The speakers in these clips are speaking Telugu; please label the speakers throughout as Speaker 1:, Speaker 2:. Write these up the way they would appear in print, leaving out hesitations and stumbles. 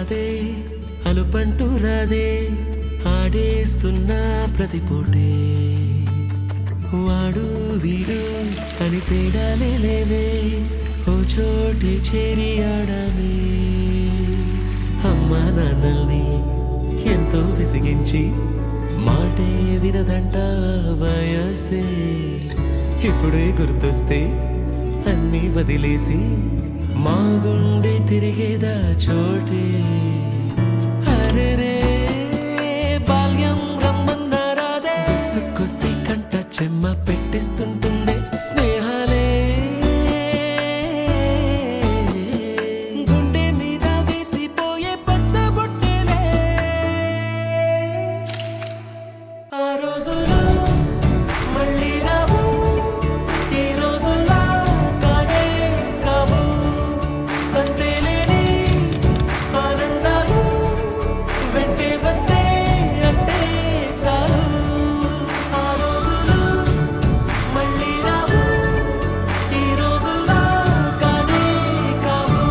Speaker 1: కాదే అలుపంటూ రాదే ఆడేస్తున్నా ప్రతి పూటే వాడు వీడు అని తేడాలే లేవే ఓ చోటే చేరి ఆడమే అమ్మా నాన్నల్ని ఎంతో విసిగించి మాటే వినదంట వయసే ఇప్పుడే గుర్తొస్తే అన్నీ వదిలేసి మా గుండె తిరిగేదా చోటే అరే బాల్యం రమ్మన్నారాదే గుర్తుకొస్తే కంట చెమ్మ పెట్టిస్తుంటుండే స్నేహాలే గుండె మీద వేసిపోయే పచ్చబొట్టెలే ఆ రోజులు మళ్ళీ రావు ఈ రోజుల్లా కానే కావు అంతేలేని ఆనందాలు వెంటే వస్తే అంతే చాలు ఆ రోజులు మళ్ళీ రావు ఈ రోజుల్లా కానే కావు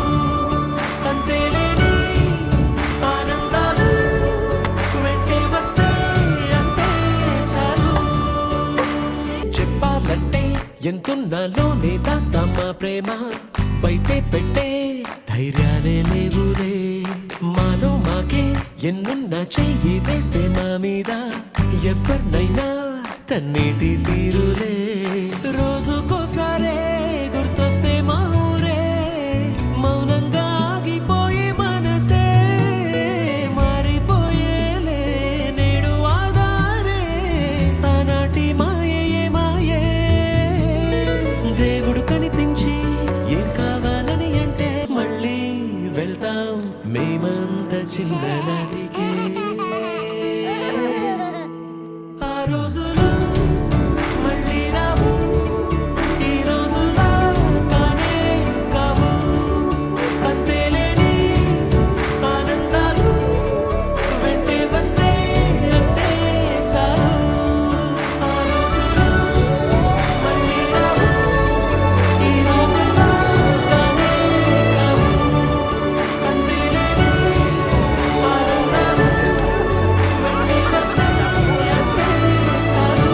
Speaker 1: అంతేలేని ఆనందాలు వెంటే వస్తే అంతే చాలు చెప్పాలంటే ఎంతున్నాలోనే దాస్తామా ప్రేమ బయటే పెట్టే ధైర్యాలే లేవులే మాలో మాకే ఎన్నున్నా చెయ్యి వేస్తే మా మీద ఎవరినైనా తన్నేటి తీరులే రోజుకోసారే గుర్తొస్తే మా ఊరే మౌనంగా ఆగిపోయే మనసే మారిపోయేలే నేడు ఆధారే ఆనాటి మాయే మాయే దేవుడు కనిపించి ఏం కావాలని అంటే మళ్ళీ వెళ్తాం మేమంత చిన్ననాటికే ఆ రోజులు మళ్ళీ రావు ఈ రోజుల్లా కానే కావు అంతేలేని ఆనందాలు వెంటే వస్తే అంతే చాలు ఆ రోజులు మళ్ళీ రావు ఈ రోజుల్లా కానే కావు అంతేలేని ఆనందాలు వెంటే వస్తే అంతే చాలు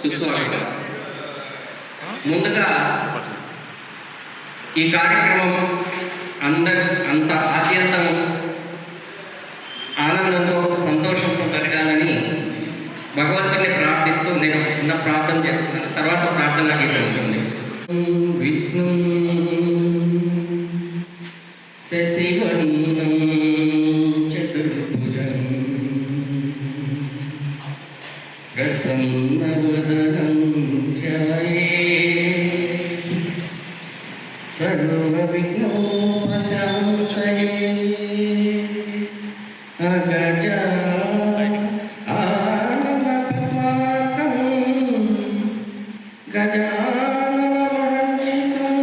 Speaker 2: సుస్వాగతం. ముందుగా ఈ కార్యక్రమం అంత ఆద్యంతం ఆనందంతో సంతోషంతో జరగాలని భగవంతుని ప్రార్థిస్తూ నేను ఒక చిన్న ప్రార్థన చేస్తున్నాను. తర్వాత ప్రార్థన గీతం ఉంటుంది. విష్ణు శశివర్ణం చతుర్భుజం ప్రసన్నవదనం ధ్యాయేత్ సర్వవిఘ్నోపశాంతయే అగజాననపద్మార్కం గజాననమహర్నిశం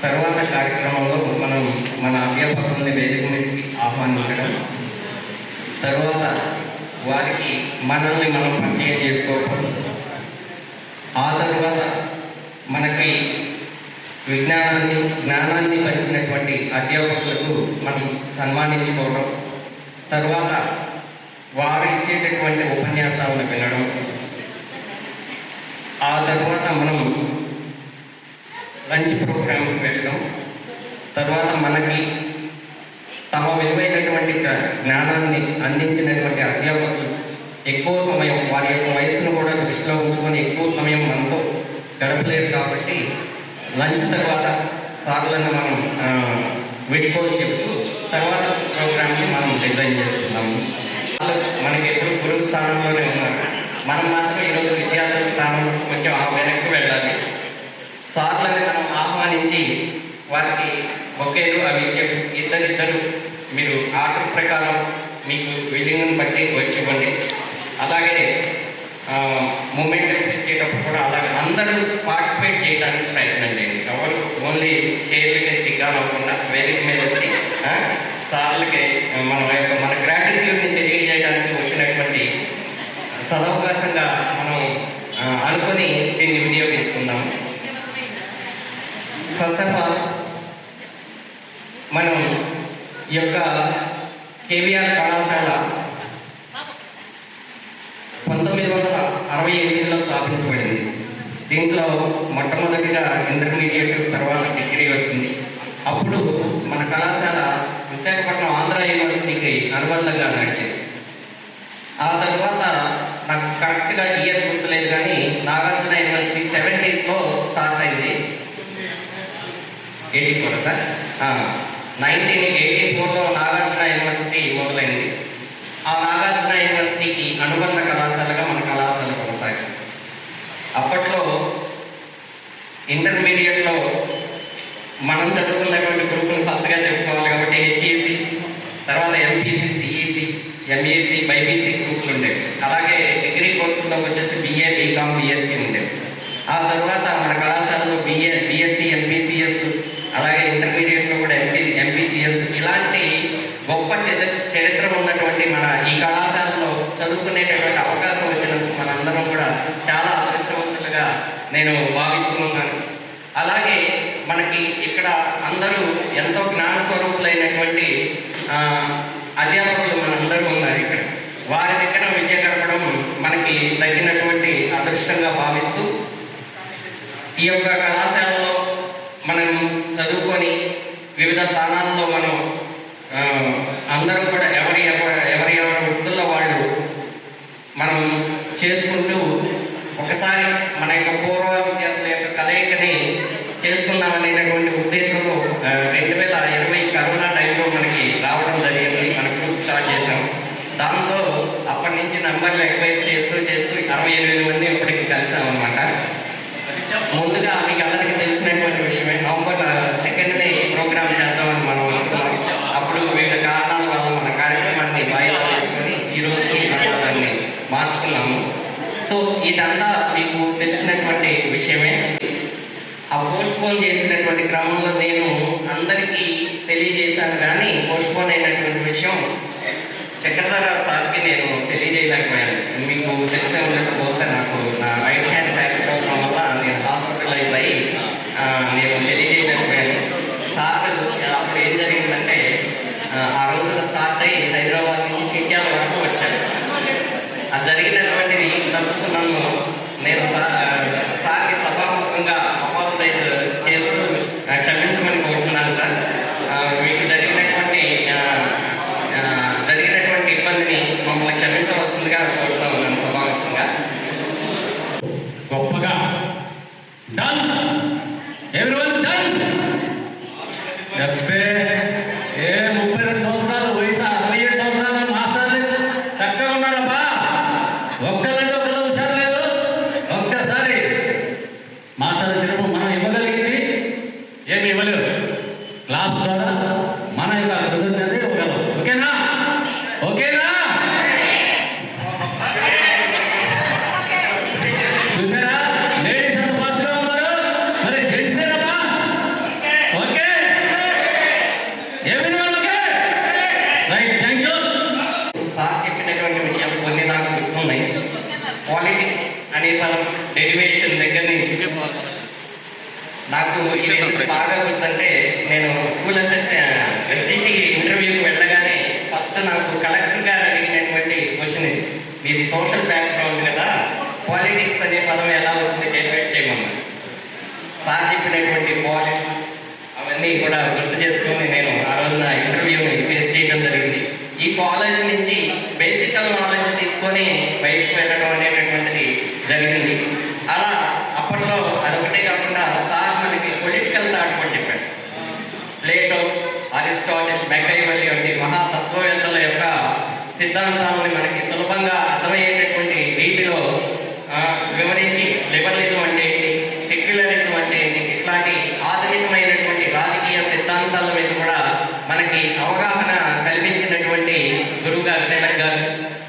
Speaker 2: తర్వాత కార్యక్రమంలో మనం మన అధ్యాపకుల్ని వేదిక మీదకి ఆహ్వానించడం, తర్వాత వారికి మనల్ని మనం పరిచయం చేసుకోవడం, ఆ తర్వాత మనకి జ్ఞానాన్ని పంచినటువంటి అధ్యాపకులకు మనం సన్మానించుకోవడం, తర్వాత వారు ఇచ్చేటటువంటి ఉపన్యాసాలను వినడం, ఆ తర్వాత మనం లంచ్ ప్రోగ్రాంకి వెళ్ళడం, తర్వాత మనకి తమ విలువైనటువంటి జ్ఞానాన్ని అందించినటువంటి అధ్యాపకులు ఎక్కువ సమయం వారి యొక్క వయసును కూడా దృష్టిలో ఉంచుకొని ఎక్కువ సమయం మనతో గడపలేరు కాబట్టి లంచ్ తర్వాత సార్లను మనం వీడ్కోలు చెబుతూ తర్వాత ప్రోగ్రామ్ని మనం డిజైన్ చేసుకున్నాము. మనకి ఎప్పుడు గురువు స్థానంలోనే ఉన్నారు, మనం మాత్రం ఈరోజు విద్యార్థుల స్థానంలో కొంచెం వెనక్కి వెళ్ళాలి. సార్లను మనం ఆహ్వానించి వారికి ఒకేరు అవి చెప్పి ఇద్దరు మీరు ఆర్డర్ ప్రకారం మీకు బిల్డింగ్ని బట్టి వచ్చి ఇవ్వండి. అలాగే మూమెంట్స్ ఇచ్చేటప్పుడు కూడా అలాగే అందరూ పార్టిసిపేట్ చేయడానికి ప్రయత్నం చేయండి. ఎవరు ఓన్లీ చైర్లకి స్టిక్ అవ్వకుండా వేదిక మీద వచ్చి సార్లకి మన గ్రాటిట్యూడ్ని తెలియజేయడానికి వచ్చినటువంటి సదవకాశంగా మనం అనుకొని దీన్ని వినియోగించుకుందాం. ఫస్ట్ ఆఫ్ ఆల్ మనం ఈ యొక్క కేవీఆర్ కళాశాల 1968లో స్థాపించబడింది. దీంట్లో మొట్టమొదటిగా ఇంటర్మీడియట్, తర్వాత డిగ్రీ వచ్చింది. అప్పుడు మన కళాశాల విశాఖపట్నం ఆంధ్ర యూనివర్సిటీకి అనుబంధంగా నడిచింది. ఆ తర్వాత నాకు కరెక్ట్గా ఇయర్ గుర్తులేదు కానీ నాగార్జున యూనివర్సిటీ 70sలో స్టార్ట్ అయింది. 84 సార్ 1984లో నాగార్జున యూనివర్సిటీ మొదలైంది. ఆ నాగార్జున యూనివర్సిటీకి అనుబంధ కళాశాలగా మన కళాశాల కొనసాగింది. అప్పట్లో ఇంటర్మీడియట్లో మనం చదువుకున్నటువంటి గ్రూపులు ఫస్ట్గా చెప్పుకోవాలి కాబట్టి హెచ్ఈసి, తర్వాత ఎంపీసీ, సిఈసి, ఎంఈసి, బైపీసీ గ్రూపులు ఉండేవి. అలాగే డిగ్రీ కోర్సుల్లోకి వచ్చేసి బిఏ, బీకామ్, బిఎస్సి ఉండేవి. ఆ తర్వాత మన కళాశాలలో బిఎస్సి, ఎంపీసీఎస్, అలాగే ఇంటర్మీడియట్లో కూడా ఎంపీసీఎస్ ఇలాంటి గొప్ప చరిత్ర ఉన్నటువంటి మన ఈ కళాశాలలో చదువుకునేటటువంటి అవకాశం వచ్చినందుకు మనందరం కూడా చాలా అదృష్టవంతులుగా నేను భావిస్తున్నాను. అలాగే మనకి ఇక్కడ అందరూ ఎంతో జ్ఞాన స్వరూపులైనటువంటి అధ్యాపకులు మనందరూ ఉన్నారు. ఇక్కడ వారి దగ్గర విద్య గడపడం మనకి తగినటువంటి అదృష్టంగా భావిస్తూ ఈ యొక్క కళాశాలలో మనం చదువుకొని వివిధ స్థానాల్లో మనం అందరూ కూడా ఎవరి వృత్తుల్లో వాళ్ళు మనం చేసుకుంటూ ఒకసారి మన యొక్క పూర్వ విద్యార్థుల యొక్క కలయికని చేసుకుందామనేటటువంటి ఉద్దేశంలో 2020 కరోనా టైంలో మనకి రావడం జరిగింది. మన గ్రూప్ స్టార్ట్ చేసాం. దాంతో అప్పటి నుంచి నంబర్లు ఎక్వైర్ చేస్తూ 68 మంది ఇప్పటికి కలిసామన్నమాట. ముందుగా మీకు అందరికీ తెలిసినటువంటి విషయమే, నవంబర్ 2ని ప్రోగ్రామ్ చేద్దామని మనం అనుకున్నాం. అప్పుడు వివిధ కారణాల వల్ల మన కార్యక్రమాన్ని వాయిదా చేసుకొని ఈ రోజు దాన్ని మార్చుకున్నాము. సో ఇదంతా మీకు తెలిసినటువంటి విషయమే. ఆ పోస్ట్పోన్ చేసినటువంటి క్రమంలో నేను అందరికీ తెలియజేశాను కానీ పోస్ట్పోన్ అయినటువంటి విషయం చక్రధర సార్కి నేను తెలియజేయలేకపోయాను. మీకు తెలిసే ఉన్నట్టు బహుశా నాకు నా రైట్ హ్యాండ్ ఫ్రాక్చర్ అవడం వల్ల నేను హాస్పిటలైజ్ అయ్యి నేను తెలియజేయలేకపోయాను. సార్ అప్పుడు ఏం జరిగిందంటే ఆ రోజున స్టార్ట్ అయ్యి హైదరాబాద్ నుంచి చిట్యాల వరకు వచ్చాను. అది జరిగినటువంటిది తప్పుకు నేను సార్కి సభాముఖంగా అపాలజైజ్ చేస్తూ క్షమించమని కోరుతున్నాను సార్. మీకు జరిగినటువంటి ఇబ్బందిని మమ్మల్ని క్షమించవలసిందిగా కోరుతా ఉన్నాను సభాముఖంగా.
Speaker 3: గొప్పగా డన్ ఎవ్రీవన్ డన్. 32 సంవత్సరాలు వయసు, 67 సంవత్సరాల మాస్టర్లు చక్కగా ఉన్నారబ్బా. ఒక్కరంటే ఒకళ్ళు హుషారు లేదు. ఒక్కసారి మాస్టర్ వచ్చినప్పుడు మనం ఇవ్వగలిగింది ఏమి ఇవ్వలేరు. క్లాస్ ద్వారా మన యొక్క కృతజ్ఞత ఇవ్వగలం. ఓకేనా? ఓకేనా? చూసారా లేడీస్ అంత ఫాస్ట్గా ఉన్నారు, మరి జెంట్స్ ఏనమ్మా?
Speaker 2: ఎందుకు బాగా గుర్తుంటే నేను స్కూల్ అసిస్టెంట్ ఎస్జిటి ఇంటర్వ్యూకి వెళ్ళగానే ఫస్ట్ నాకు కలెక్టర్ గారు అడిగినటువంటి క్వశ్చన్ ఇది. మీది సోషల్ బ్యాక్గ్రౌండ్ కదా, పాలిటిక్స్ అనే పదం ఎలా వచ్చింది డెలివేట్ చేయమన్నారు. సార్ చెప్పినటువంటి పాలిటిక్స్ అవన్నీ కూడా గుర్తు చేసుకొని నేను ఆ రోజున ఇంటర్వ్యూని ఫేస్ చేయడం జరిగింది. ఈ కాలేజ్ నుంచి బేసికల్ నాలెడ్జ్ తీసుకొని బయటకు వెళ్ళడం అనేటటువంటిది జరిగింది. అలా అప్పట్లో అదొకటే కాకుండా సార్ మనకి పొలిటికల్ థాట్ కూడా చెప్పారు. ప్లేటో, అరిస్టాటిల్, మెకైవెల్లీ వంటి మహాతత్వవేత్తల యొక్క సిద్ధాంతాలని మనకి సులభంగా అర్థమయ్యేటటువంటి రీతిలో వివరించి లిబరలిజం అంటే ఏంటి, సెక్యులరిజం అంటే ఏంటి, ఇట్లాంటి ఆధునికమైనటువంటి రాజకీయ సిద్ధాంతాల మీద కూడా మనకి అవగాహన కల్పించినటువంటి గురువు గారు తిలక్ గారు.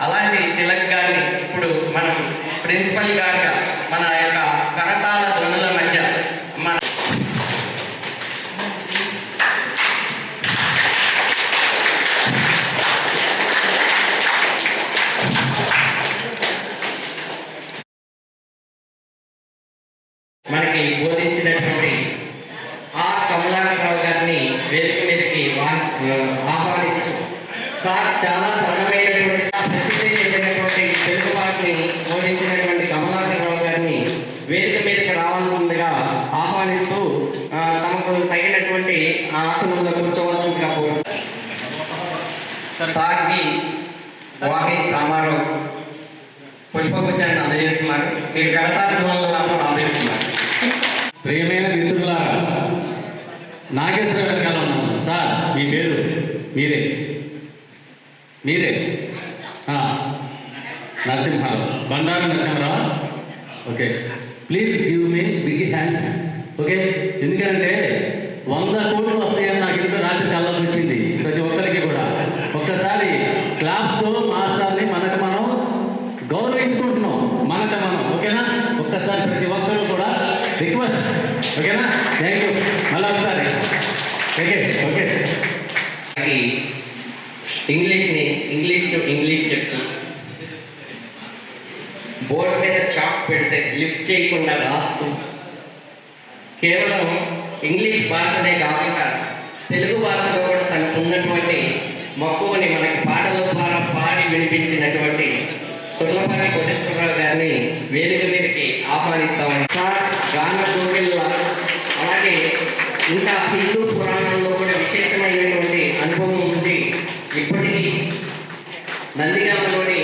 Speaker 2: అలాంటి తిలక్ గారిని ఇప్పుడు మనం ప్రిన్సిపల్ గారుగా మన యొక్క కరతాళ ధ్వనుల మధ్య మన మనకి బోధించినటువంటి కమలాకరరావు గారిని వేదిక మీదకి ఆహ్వానిస్తూ సార్ చాలా సరళమైనటువంటి ప్రసిద్ధి చెందినటువంటి తెలుగు భాషని బోధించినటువంటి కమలాకరరావు గారిని వేదిక మీదకి రావాల్సిందిగా ఆహ్వానిస్తూ తమకు తగినటువంటి ఆసనంలో కూర్చోవలసిందిగా సార్కి వాహి రామారావు పుష్పగుచ్చాన్ని అందజేస్తున్నారు. మీరు కడతాధ్వనులు మాత్రం అందజేస్తున్నారు.
Speaker 3: ప్రియమైన మిత్రులారా, నాగేశ్వర వెనకాల ఉన్నాను. సార్ మీ పేరు మీరే Narasimha Rao, Bandaru Narasimha Rao. Okay, please give me big hands. Okay, ఎందుకంటే 100 కోట్లు వస్తాయని నాకు ఎందుకు రాత్రి కళ్ళకు వచ్చింది ప్రతి ఒక్కరికి కూడా. ఒక్కసారి క్లాస్తో మాస్టర్ని మనకు మనం గౌరవించుకుంటున్నాం, మనకు మనం. ఓకేనా? ఒక్కసారి ప్రతి ఒక్కరూ కూడా రిక్వెస్ట్. ఓకేనా? Thank you. మళ్ళీ ఒకసారి okay okay.
Speaker 2: English to English చెప్తూ బోర్డు మీద చాక్ పెడితే లిఫ్ట్ చేయకుండా రాస్తూ కేవలం ఇంగ్లీష్ భాషనే కాకుండా తెలుగు భాషలో కూడా తనకు ఉన్నటువంటి మక్కువని మనకి పాటల ద్వారా పాడి వినిపించినటువంటి తుర్లపాటి కోటేశ్వరరావు గారిని వేదిక మీదకి ఆహ్వానిస్తామని. సార్ గాన కోకిళ్ళ, అలాగే ఇంకా హిందూ పురాణాల్లో కూడా విశేషమైనటువంటి అనుభవం ఉంది. ఇప్పటికీ నందిగామలోని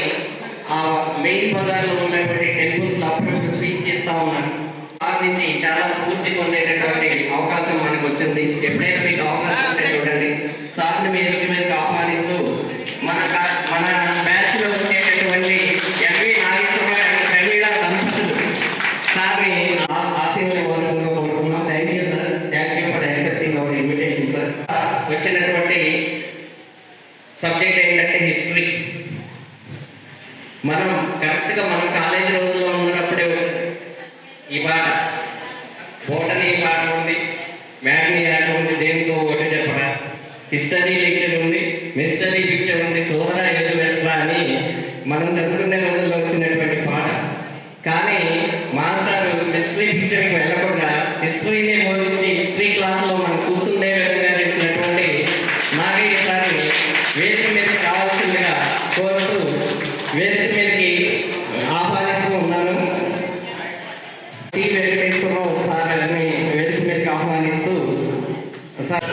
Speaker 2: ఆ మెయిన్ బజార్లో ఉన్నటువంటి టెంపుల్స్ అప్పుడప్పుడు స్పీచ్ చేస్తూ ఉన్నాను. వారి నుంచి చాలా స్ఫూర్తి పొందేటటువంటి అవకాశం మనకు వచ్చింది. ఎప్పుడైనా మీకు అవకాశం ఉంటే చూడండి. సార్ని మీదకి ఆహ్వానిస్తూ మన బ్యాచ్లో ఉండేటటువంటి ఎంవి నాగేశ్వరరావు అండ్ ప్రవీణ దంపతులు సార్ని ఆశీర్వదించవలసిందిగా కోరుకున్నాం. Thank you sir. Thank you for accepting our invitation sir. వచ్చినటువంటి సబ్జెక్ట్ ఏంటంటే హిస్టరీ. మనం కరెక్ట్గా మన కాలేజీ రోజుల్లో ఉన్నప్పుడే వచ్చింది ఈ పాట. బోటనీ పాట ఉంది, మ్యాగ్నీ ఆట ఉంది, దేనికో ఒకటి చెప్పరా, హిస్టరీ లెక్చర్ ఉంది, మిస్టరీ పిక్చర్ ఉంది, సోదరా ఎదు వెస్ట్రా అని మనం చదువుకునే రోజుల్లో వచ్చినటువంటి పాట. కానీ మాస్టర్ మిస్టరీ పిక్చర్కి వెళ్ళకుండా హిస్టరీని బోధించి హిస్టరీ క్లాస్లో మనం కూర్చునే విధంగా చేసినటువంటి నాగయ్య సార్ని వేదిక మీదకి కావాల్సిందిగా కోరుతూ వేదిక మీదకి ఆహ్వానిస్తూ ఉన్నాను. టి వెంకటేశ్వరరావు సార్ గారిని వేదిక మీదకి ఆహ్వానిస్తూ సార్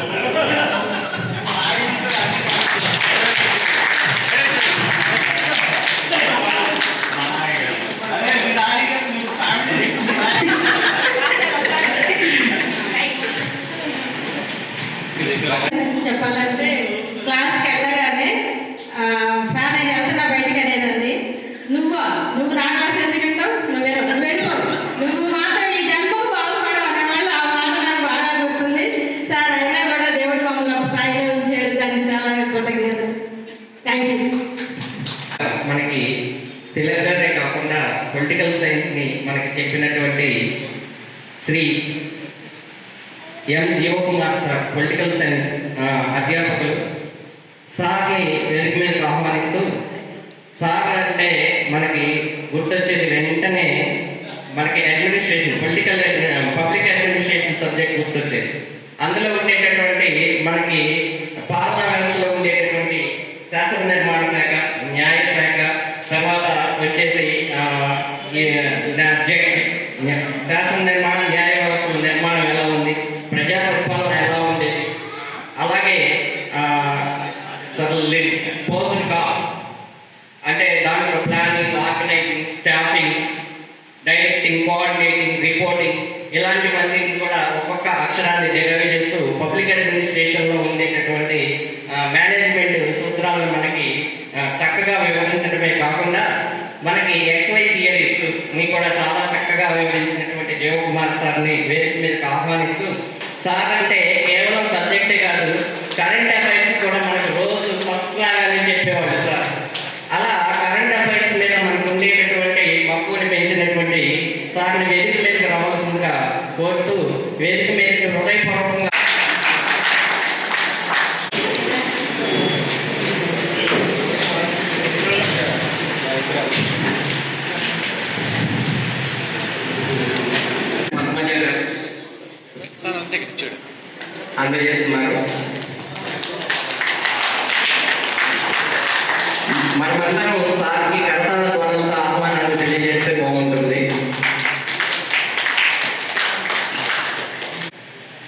Speaker 4: చెప్పాలంటే క్లాస్కి వెళ్ళగానే సార్ నేను వెళ్తున్నా బయటికి అనేదండి. నువ్వు నా క్లాస్ ఎందుకంటావు, నువ్వు వెళ్ళిపో, నువ్వు మాత్రం ఈ జన్మ బాగుపడవు అనే వాళ్ళు ఆ మాట నాకు బాగా గుర్తుంది సార్. అయినా కూడా దేవుడు మమ్మల్ని ఒక స్థాయిలో ఉంచాడు, దానికి చాలా కృతజ్ఞతలు. Thank you.
Speaker 2: మనకి తెలుగునే కాకుండా పొలిటికల్ సైన్స్ని మనకి చెప్పినటువంటి శ్రీ ఎం జీవకుమార్ సార్, పొలిటికల్ సైన్స్ అధ్యాపకులు, సార్ని వేదిక మీదకి ఆహ్వానిస్తూ, సార్ అంటే మనకి గుర్తొచ్చేది వెంటనే మనకి అడ్మినిస్ట్రేషన్ పబ్లిక్ అడ్మినిస్ట్రేషన్ సబ్జెక్ట్ గుర్తొచ్చేది. అందులో ఉండేటటువంటి మనకి పాలనా వ్యవస్థలో ఉండేటటువంటి శాసన నిర్మాణ శాఖ, న్యాయ శాఖ, తర్వాత వచ్చేసి శాసన నిర్మాణ న్యాయ వ్యవస్థల నిర్మాణం ఎలా ఉంది, ప్రజా పరిపాలన ఎలా ఉండేది, అలాగే పోస్ట్ అంటే దాంట్లో planning, organising, staffing, directing, coordinating, reporting ఇలాంటివన్నీ కూడా ఒక్కొక్క అక్షరాన్ని డెలివరీ చేస్తూ పబ్లిక్ అడ్మినిస్ట్రేషన్లో ఉండేటటువంటి మేనేజ్మెంట్ సూత్రాలను మనకి చక్కగా వివరించడమే కాకుండా మనకి XY థియరీస్ ని కూడా చాలా చక్కగా వివరించినటువంటి జీవకుమార్ సార్ని వేదిక మీదకి ఆహ్వానిస్తూ, సార్ అంటే కేవలం సబ్జెక్టే కాదు, కరెంట్ అఫైర్స్ కూడా మనకు రోజు ఫస్ట్ లాగానే చెప్పేవాళ్ళు సార్. అలా కరెంట్ అఫైర్స్ మీద మనకు ఉండేటటువంటి మక్కువని పెంచినటువంటి సార్ని వేదిక మీదకి రావాల్సిందిగా కోరుతూ వేదిక మీదకి హృదయపూర్వకంగా పద్మజ గారు అందజేస్తున్నారు. మనమందరం సార్కి కర్తల ధ్వనులతో ఆహ్వానాన్ని తెలియజేస్తే బాగుంటుంది.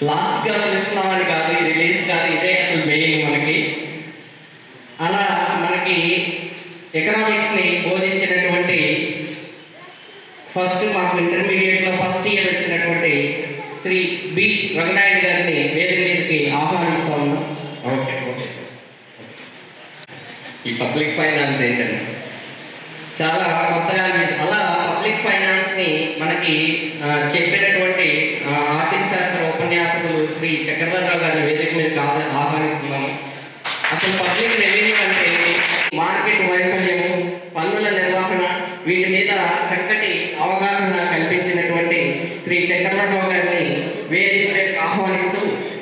Speaker 2: లాస్ట్గా పిలుస్తున్నామని కాదు, ఇది రిలీజ్ కాదు, ఇదే అసలు మెయిన్ మనకి. అలా మనకి ఎకనామిక్స్ని బోధించినటువంటి ఫస్ట్ మాకు ఇంటర్మీడియట్లో ఫస్ట్ ఇయర్ వచ్చినటువంటి శ్రీ బి రంగనాయుడు గారిని వేదిక మీదకి ఆహ్వానిస్తా ఉన్నాం. Okay sir. ఈ పబ్లిక్ ఫైనాన్స్ ఏంటంటే చాలా కొత్తగా అలా పబ్లిక్ ఫైనాన్స్ని మనకి చెప్పినటువంటి ఆర్థిక శాస్త్ర ఉపన్యాసకులు శ్రీ చక్రధరరావు గారిని వేదిక మీదకి ఆహ్వానిస్తున్నాము. అసలు పబ్లిక్ రెవెన్యూ అంటే మార్కెట్ వైఫల్యము, పన్నుల నిర్వహణ, వీటి మీద చక్కటి అవగాహన కల్పించినటువంటి శ్రీ చక్రధరరావు గారిని వేదిక మీదకి ఆహ్వానిస్తూ,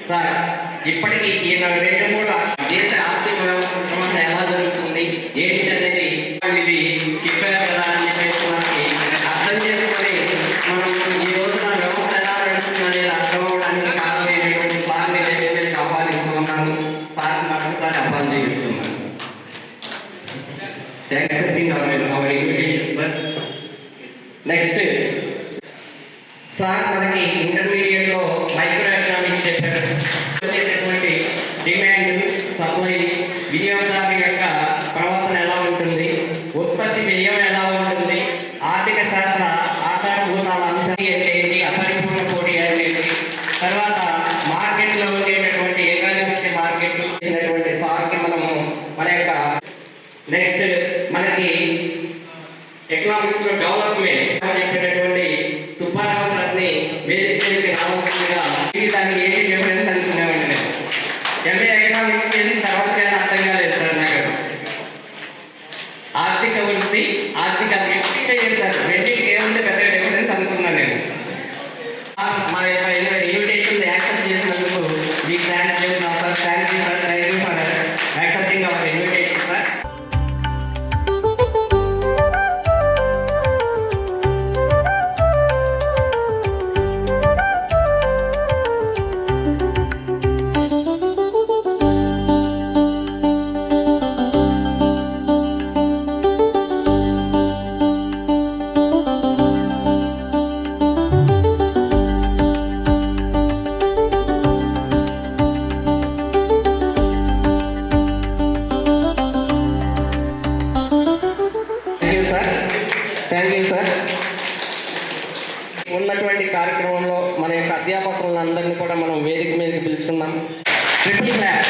Speaker 2: సార్ ఇప్పటికీ ఈ 2-3 దేశ ఆర్థిక వ్యవస్థ నిర్వహణ ఎలా జరుగుతుంది ఏంటనేది ఇది చెప్పారు కదా అని చెప్పేసి మనకి అర్థం చేసుకొని మనం ఈ రోజున వ్యవస్థ ఎలా నడుస్తుంది అనేది అర్థం అవడానికి కారణమైనటువంటి సార్ని వేదిక మీదకి ఆహ్వానిస్తూ ఉన్నాను. సార్ని మరొకసారి ఆహ్వానం చెప్తున్నాను. Thanks hour invitation sir. Next sir మనకి ఇంటర్మీడియట్లో మైక్రో ఎకనామిక్స్ చెప్పారు. వచ్చేటటువంటి డిమాండ్, సప్లై, వినియోగదారు యొక్క ప్రవర్తన ఎలా ఉంటుంది, ఉత్పత్తి వ్యయం ఎలా ఉంటుంది, ఆర్థిక శాస్త్ర ఆధారభూతాల అంశాలు ఏంటి, అపరిపూర్ణ పోటీ ఏంటి, తర్వాత మార్కెట్లో ఉండేటటువంటి ఏకాధిపత్య మార్కెట్లు ఇచ్చినటువంటి సార్కి మనము మన యొక్క నెక్స్ట్ మనకి ఎకనామిక్స్లో డెవలప్మెంట్ చెప్పేటటువంటి సుబ్బారావు సార్ని వేదిక మీదకి రావాల్సిందిగా, దానికి ఏంటి డిఫరెన్స్ అనుకునేవాడిని నేను. MA ఎకనామిక్స్ చేసిన తర్వాత అర్థం కాలేదు సార్ నాకు. ఆర్థిక వృద్ధి, ఆర్థిక వ్యక్తిగా చెప్తారు, రెండింటికి ఏముంటే పెద్ద డిఫరెన్స్ అనుకున్నాను నేను. మా యొక్క ఇన్విటేషన్ యాక్సెప్ట్ చేసినందుకు మీకు థ్యాంక్స్ చెప్తున్నాను sir. Thank you sir. Thank you for accepting our invitation sir. Thank you sir. ఉన్నటువంటి కార్యక్రమంలో మన యొక్క అధ్యాపకులందరినీ కూడా మనం వేదిక మీదకి పిలుచుకుందాం. Triple clap.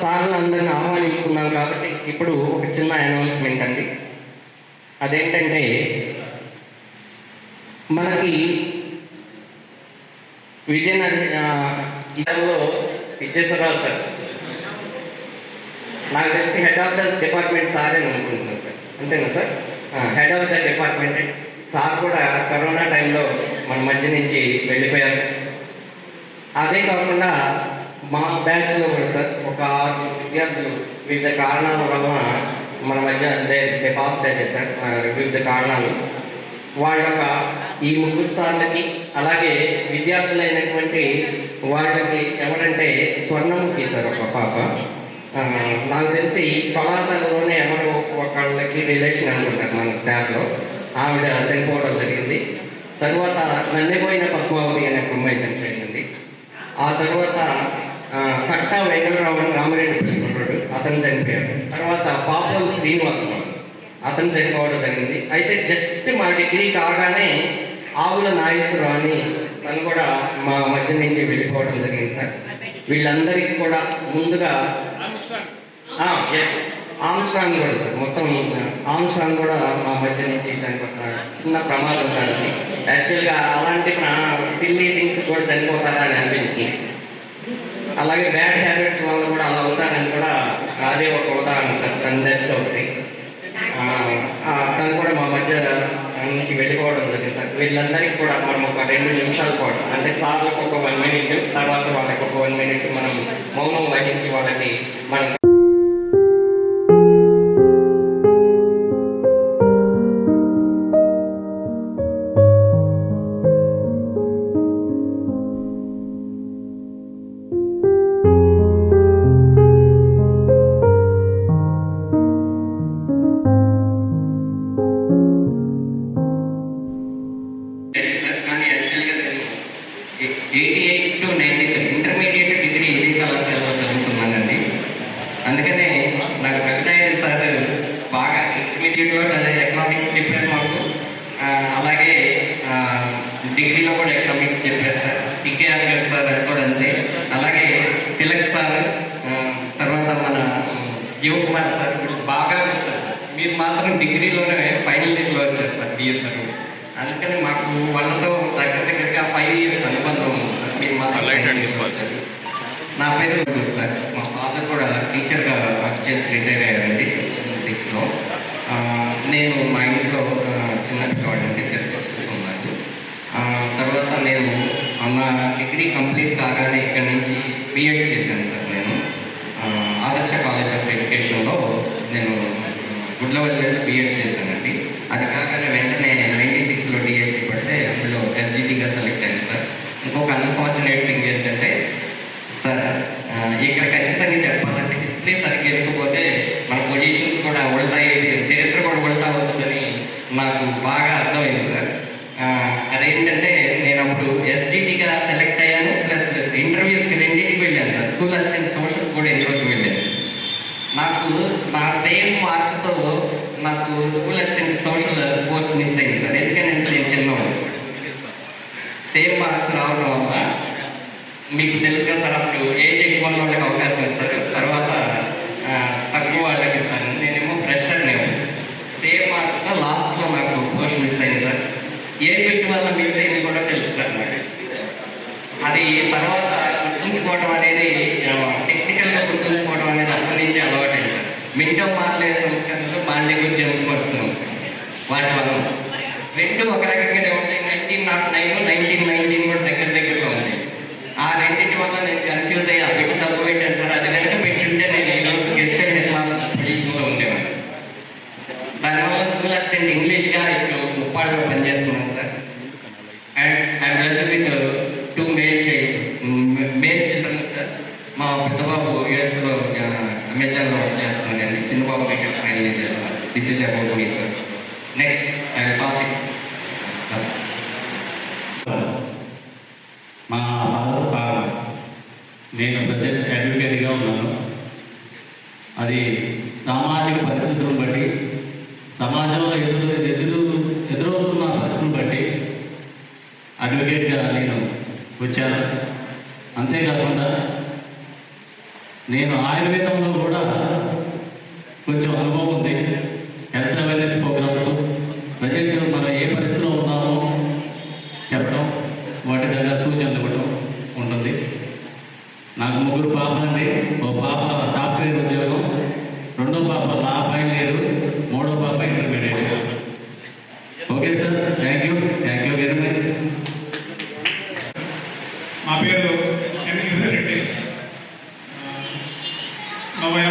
Speaker 2: సార్లు అందరిని ఆహ్వానించుకున్నాం కాబట్టి ఇప్పుడు ఒక చిన్న అనౌన్స్మెంట్ అండి. అదేంటంటే మనకి విజయనగరంలో విజయేశ్వరరావు సార్, నాకు తెలిసి head of the department sir అని అనుకుంటున్నాను సార్. అంతేనా sir? Head of the department sir కూడా కరోనా టైంలో మన మధ్య నుంచి వెళ్ళిపోయారు. అదే కాకుండా మా బ్యాచ్లో కూడా సార్ ఒక విద్యార్థులు వివిధ కారణాల వలన మన మధ్య దే పాస్ అయితే సార్ వివిధ కారణాలు వాళ్ళ ఈ 3 సార్లకి అలాగే విద్యార్థులైనటువంటి వాళ్ళకి ఎవరంటే స్వర్ణముఖి సార్ ఒక పాప, నాకు తెలిసి కళాశాలలోనే ఎవరు ఒకళ్ళకి రిలేషన్ అనుకుంటారు మన స్టాఫ్లో, ఆవిడ చనిపోవడం జరిగింది. తర్వాత నన్నెపోయిన పద్మావతి అనే ఒక అమ్మాయి చనిపోయిందండి. ఆ తర్వాత కట్టా వెంకటరావు రామరెడ్డి పిల్లడు అతను చనిపోయాడు. తర్వాత పాపం శ్రీనివాసరావు అతను చనిపోవడం జరిగింది. అయితే జస్ట్ మా డిగ్రీ కాగానే ఆవుల నాగేశ్వరరావు అని తను కూడా మా మధ్య నుంచి వెళ్ళిపోవడం జరిగింది సార్. వీళ్ళందరికీ కూడా ముందుగా ఎస్ ఆమ్స్ట్రాంగ్ కూడా సార్, మొత్తం ఆమ్స్ట్రాంగ్ కూడా మా మధ్య నుంచి చనిపోతున్నాడు. చిన్న ప్రమాదం సార్ అది. యాక్చువల్గా అలాంటి సిల్లీ థింగ్స్ కూడా చనిపోతారా అని అనిపించింది. అలాగే బ్యాడ్ హ్యాబిట్స్ వల్ల కూడా అలా అవుతారని కూడా అదే ఒక ఉదాహరణ సార్. తన డెత్ ఒకటి, తను కూడా మా మధ్య నుంచి వెళ్ళిపోవడం జరిగింది సార్. వీళ్ళందరికీ కూడా మనం ఒక 2 నిమిషాలు పాటు, అంటే సార్లకు ఒక 1 మినిట్, తర్వాత వాళ్ళకి ఒక 1 మినిట్ మనం మౌనం వహించి వాళ్ళకి మనం సార్. కానీ యాక్చువల్గా నేను 88 to 93 ఇంటర్మీడియట్ డిగ్రీ ఇదే కళాశాలలో చదువుకున్నానండి. అందుకనే నాకు రఘునాయుడు సార్ బాగా ఇంటర్మీడియట్లో అదే ఎకనామిక్స్ చెప్పారు మాకు, అలాగే డిగ్రీలో కూడా ఎకనామిక్స్ చెప్పారు సార్. టికేఆర్ గారు సార్ అది కూడా అంతే. అలాగే తిలక్ సార్, తర్వాత మన జీవకుమార్ సార్ బాగా ఉంటారు. మీరు మాత్రం డిగ్రీలోనే ఫైనల్ ఇయర్లో వచ్చారు సార్ మీ ఇద్దరు. అందుకని మాకు వాళ్ళతో దగ్గరగా 5 years అనుబంధం ఉంది సార్. మీరు మాత్రం వచ్చారు. నా పేరు సార్. మా ఫాదర్ కూడా టీచర్గా వర్క్ చేసి రిటైర్ అయ్యారండి 2006లో. నేను మా ఇంట్లో చిన్న పిల్లవాడండి, 10 sisters ఉన్నారు. తర్వాత నేను నా డిగ్రీ కంప్లీట్ కాగానే ఇక్కడ నుంచి బిఎడ్ చేశాను సార్. నేను ఆదర్శ కాలేజ్ ఆఫ్ ఎడ్యుకేషన్లో నేను గుడ్లవల్లిలో బిఎడ్ చేశానండి. అది కాగానే వెంటనే 96లో డిఎస్సి పడితే అందులో ఎస్జిటిగా సెలెక్ట్ అయ్యాను సార్. ఇంకొక అన్ఫార్చునేట్ థింగ్ ఏంటంటే సార్, ఇక్కడ ఖచ్చితంగా చెప్పాలంటే హిస్టరీ సరిగ్గా ఎదుకపోతే మన పొజిషన్స్ కూడా ఉల్టా అయ్యేది, చరిత్ర కూడా ఉల్టా అవుతుందని నాకు బాగా అర్థమైంది సార్. అదేంటంటే నేను అప్పుడు ఎస్జిటిగా సెలెక్ట్ అయ్యాను, ప్లస్ ఇంటర్వ్యూస్కి 2టికి వెళ్ళాను సార్. స్కూల్ అసిస్టెంట్ సోషల్ కూడా ఇంటర్వ్యూకి వెళ్ళాను. నాకు నా సేమ్ మార్క్తో నాకు school assistant social post miss అయింది సార్. ఎందుకంటే నేను చిన్నవాడు, సేమ్ మార్క్స్ రావడం వల్ల మీకు తెలుసు కదా సార్, అప్పుడు ఏజ్ ఎక్కువ ఉన్న వాళ్ళకి అవకాశం ఇస్తారు, తర్వాత తక్కువ వాళ్ళకి ఇస్తారు. నేనేమో ఫ్రెషర్, నేను సేమ్ మార్క్తో లాస్ట్లో నాకు పోస్ట్ మిస్ అయింది సార్. ఏ బిట్ వల్ల మిస్ అయింది కూడా తెలుసు సార్ నాకు. అది తర్వాత గుర్తుంచుకోవడం అనేది, టెక్నికల్గా గుర్తుంచుకోవడం అనేది అప్పటి నుంచి అలవాటైంది సార్. మింటో మార్లే సంస్కరణలు, బాండేకు జేమ్స్ వాటి సంస్కరణలు, వాటి వల్ల 2 ఒక రకంగానే ఉంటాయి. 1909, 1919 కూడా దగ్గరలో ఉంటాయి. ఆ 2 వల్ల నేను కన్ఫ్యూజ్ అయ్యి ఆ పెట్టి తప్పు పెట్టాను సార్. అది కనుక పెట్టుంటే నేను ఈరోజు గెస్టెడ్ హెడ్ మాస్టర్ పొజిషన్లో ఉండేవాడు. దానివల్ల స్కూల్ అసిస్టెంట్ ఇంగ్లీష్గా ఇప్పుడు ముప్పాడులో పనిచేస్తున్నాను sir. And I'm blessed with 2 male children sir. మా పెద్ద బాబు యుఎస్లో అమెజాన్లో వర్క్ చేస్తున్నారండి, చిన్న బాబు బీటెక్ ఫైనల్ ఇయర్ చేస్తున్నారు. This is about me sir. Next I will pass it.
Speaker 3: మా ఫాదర్, నేను ప్రజెంట్ అడ్వకేట్గా ఉన్నాను. అది సామాజిక పరిస్థితులను బట్టి, సమాజంలో ఎదురవుతున్న పరిస్థితులను బట్టి అడ్వకేట్గా నేను వచ్చాను. అంతేకాకుండా నేను ఆయుర్వేదంలో కూడా కొంచెం అనుభవం ఉంది. హెల్త్ అవేర్నెస్ ప్రోగ్రామ్స్ ప్రజెంట్ మనం ఏ పరిస్థితిలో ఉన్నామో చెప్పడం, వాటి దగ్గర సూచనలు ఇవ్వడం ఉంటుంది. నాకు 3 పాపలండి. ఓ పాప సాఫ్ట్వేర్ ఉద్యోగం, 2వ పాప లా ఫైనల్ ఇయర్, 3వ పాప intermediate. Okay sir, thank you very much.
Speaker 5: మా పేరు ఎన్. రెడ్డి. 40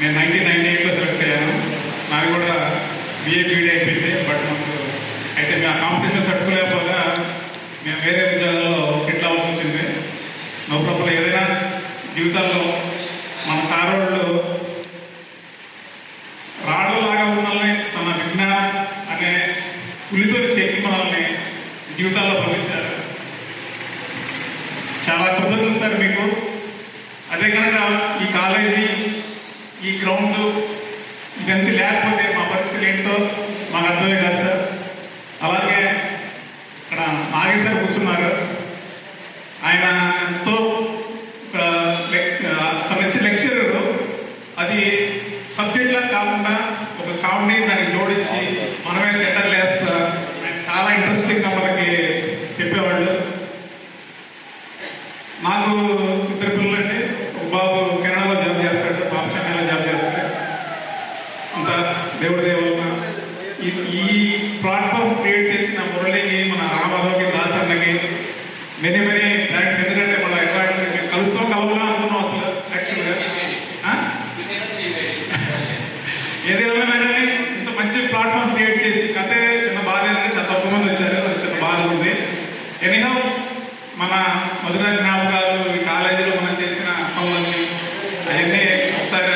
Speaker 5: నేను 1998లో సెలెక్ట్ అయ్యాను. నాది కూడా BA BD అయిపోయింది. బట్ మాకు అయితే మేము ఆ కాంపిటీషన్ తట్టుకోలేకపోగా మేము వేరే ఉద్యోగాల్లో సెటిల్ అవ్వాల్సి వచ్చింది. No problem. ఏదైనా జీవితాల్లో మన సార్ వాళ్ళు రాళ్ళలాగా ఉన్నల్ని తన విజ్ఞానం అనే పులితో చెక్కి మనల్ని జీవితాల్లో పంపించారు. చాలా కృతజ్ఞతలు సార్ మీకు. అదే కనుక ఈ కాలేజీ, ఈ గ్రౌండ్ ఇదంతా లేకపోతే మా పరిస్థితులు ఏంటో మాకు అర్థమే కాదు సార్. అలాగే ఇక్కడ నాగేశ్వర్ కూర్చున్నారు. ఆయనతో తన ఇచ్చే లెక్చరర్ అది సబ్జెక్ట్లా కాకుండా ఒక కామెడీ దానికి జోడించి మనమే సెంటర్లు వేస్తా ఆయన చాలా ఇంట్రెస్టింగ్గా మనకి చెప్పేవాళ్ళు. నాకు ఇద్దరు పిల్లలు అంటే ఒక బాబు కెనడాలో జాబ్ చేస్తాడు, పాప చెన్నైలో జాబ్ చేస్తాడు. అంతా దేవుడి దేవుళ్ళ ఈ ప్లాట్ఫామ్ క్రియేట్ చేసిన మురళికి, మన రామాధవ్కి, దాసన్నకి మెనీ థ్యాంక్స్. ఎందుకంటే మన ఎట్లా కలుస్తూ కలవలా అనుకున్నాం అసలు యాక్చువల్గా. ఏదేమైనా కానీ ఇంత మంచి ప్లాట్ఫామ్ క్రియేట్ చేసి కథే చిన్న బాధ ఏంటంటే చాలా తక్కువ మంది వచ్చారు, అది చిన్న బాధ ఉంది. ఎనీహౌ మన మధుర జ్ఞాపకాలు, ఈ కాలేజీలో మనం చేసిన పనులన్నీ అవన్నీ ఒకసారి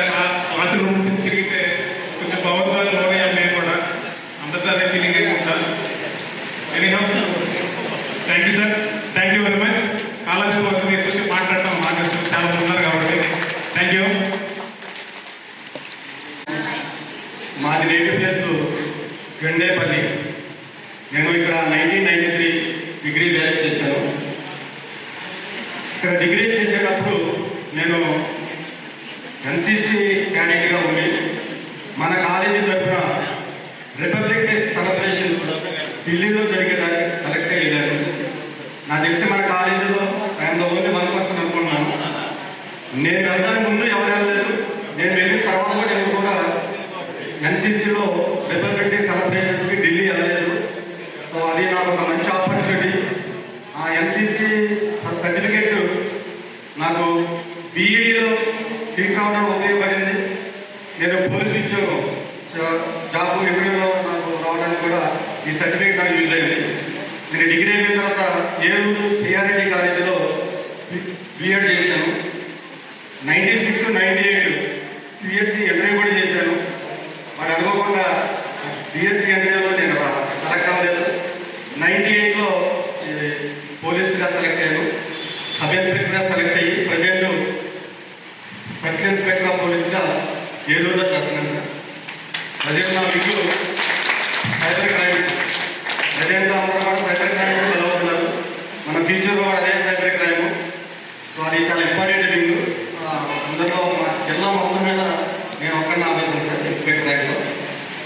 Speaker 5: క్లాసు రూమ్ తిరిగితే కొంచెం భగవద్వాలు లోనయ్యాం మేము కూడా. అందరితో అదే ఫీలింగ్ అయిపోతా. Anyhow thank you sir. Thank you very much. College వస్తుంది ఎక్కువసేపు మాట్లాడటం మాకు చాలా ఉన్నారు కాబట్టి థ్యాంక్ యూ.
Speaker 6: మాది నేటివ్ ప్లేస్ గండేపల్లి. నేను ఇక్కడ 1993 డిగ్రీ బ్యాచ్ చేశాను. ఇక్కడ డిగ్రీ చేసేటప్పుడు నేను NCC క్యాండిడేట్గా ఉండి మన కాలేజీ తరఫున రిపబ్లిక్ డే సెలబ్రేషన్స్ ఢిల్లీలో జరిగేదానికి సెలెక్ట్ అయ్యాను. నాకు తెలిసి మన కాలేజీలో ఐఎమ్ ద ఓన్లీ 1% అనుకున్నాను. నేను వెళ్ళడానికి ముందు ఎవరు వెళ్ళలేదు, నేను వెళ్ళిన తర్వాత కూడా ఎవరు కూడా NCCలో రిపబ్లిక్ డే సెలబ్రేషన్స్కి ఢిల్లీ వెళ్ళలేదు. సో అది నాకు ఒక మంచి ఆపర్చునిటీ. ఆ NCC సర్టిఫికేట్ నాకు BEDలో సీట్ రావడం ఉపయోగపడింది. నేను పోలీసు ఉద్యోగం జాబ్ ఇంటర్వ్యూలో నాకు రావడానికి కూడా ఈ సర్టిఫికేట్ నాకు యూజ్ అయింది. నేను డిగ్రీ అయిపోయిన తర్వాత ఏలూరు CRD కాలేజీలో B.Ed చేశాను. 96 98 PSC ఇంటర్వ్యూ కూడా చేశాను. మరి అనుకోకుండా BSc ఇంటర్వ్యూలో నేను సెలెక్ట్ అవ్వలేదు. 98లో పోలీసుగా సెలెక్ట్ అయ్యాను. సబ్ ఇన్స్పెక్టర్గా సెలెక్ట్ అయ్యి ప్రజెంట్ సర్కిల్ ఇన్స్పెక్టర్ ఆఫ్ పోలీసుగా ఏలూరులో చేస్తున్నాను సార్. ప్రజెంట్ నా మీకు సైబర్ క్రైమ్స్ ప్రజెంట్ అందరూ కూడా సైబర్ క్రైమ్ చదువుతున్నారు. మన ఫ్యూచర్లో కూడా అదే సైబర్ క్రైమ్. సో అది చాలా ఇంపార్టెంట్ థింగ్. అందరిలో మా జిల్లా మొత్తం మీద నేను ఒక్కడిని ఆపేసాను సార్ ఇన్స్పెక్టర్ ర్యాంక్లో.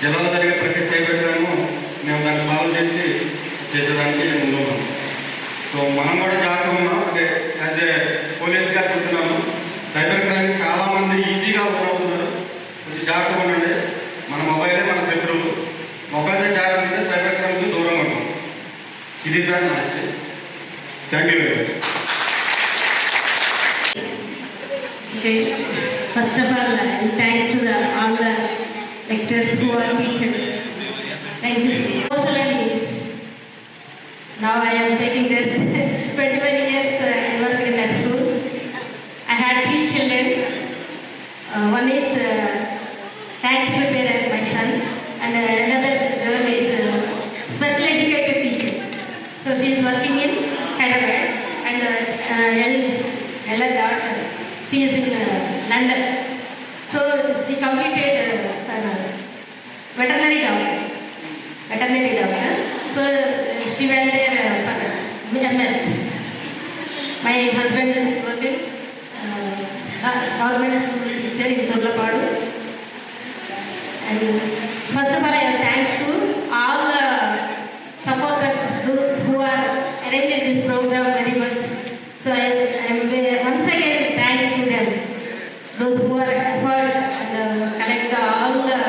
Speaker 6: జిల్లాలో జరిగే ప్రతి సైబర్ క్రైమ్ మేము దాన్ని సాల్వ్ చేసి చేసేదానికి ముందు ఉన్నాం. సో మనం కూడా జాగ్రత్తగా ఉన్నాం. అంటే యాజ్ ఏ పోలీస్గా చెప్తున్నాను, సైబర్ క్రైమ్ చాలామంది ఈజీగా అవుతున్నారు. కొంచెం జాగ్రత్తగా ఉండండి. మన మొబైలే మన శత్రువు. మొబైల్తో జాగ్రత్త ఉంటే సైబర్ క్రైమ్కి దూరంగా ఉంటాం. ఇది sir last. Thank you very much.
Speaker 4: Okay. First of all, thanks to all the lecturers who are teaching. Thank you. Social and English. Now I am taking this 21 years I work in that school. I had 3 children. One is tax preparer, my son, and another girl is special educated teacher. So she is working in Hyderabad, and Ella daughter, she is in London. So she completed veterinary doctor. So she went there for MS. My husband is working government school teacher in Turlapadu. And first of all, I have thanks to all the supporters, those who are arranging this program very much. So I am once again thanks to them, those who are effort and collect all the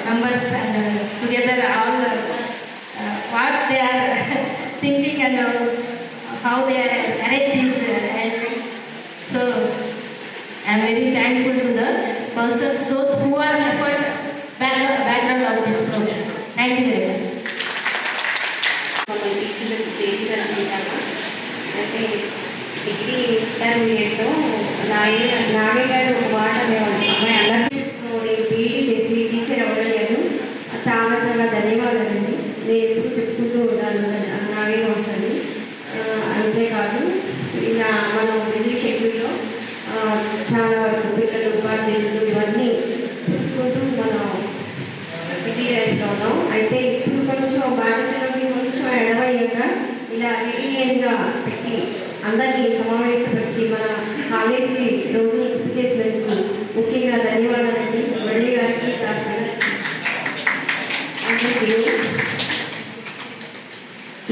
Speaker 4: numbers and together all what they are thinking and how they are arrange these elements. So I am very thankful to the persons, those who are effort background of this program. Thank you very much.
Speaker 7: మమ్మల్ని టీచర్లకు దేని రచించాను అంటే డిగ్రీ ఇంటర్మీడియట్లో నాగే గారు ఒక మాట అనేవాళ్ళు, అమ్మాయి అల్లరి నేను బీఈడీ చేసి టీచర్ అవ్వలేదు, చాలా చాలా ధన్యవాదాలండి. నేను ఎప్పుడు చెప్పుకుంటూ ఉంటాను నాగే మాస్టర్ని. అంతేకాదు ఇలా మనం బిజీ షెడ్యూల్లో చాలా వరకు పిల్లలు ఉపాధ్యాయులు ఇవన్నీ చూసుకుంటూ మనం బిజీ లైఫ్లో ఉన్నాం. అయితే ఇప్పుడు కొంచెం బాధ్యతలకి కొంచెం ఎడవయ్యాక ఇలా రిలీజియన్గా పెట్టి అందరినీ సమావేశపరిచి మన కాలేజీ రోజులు గుర్తు చేసినందుకు ముఖ్యంగా ధన్యవాదాలండి. మళ్ళీ గారికి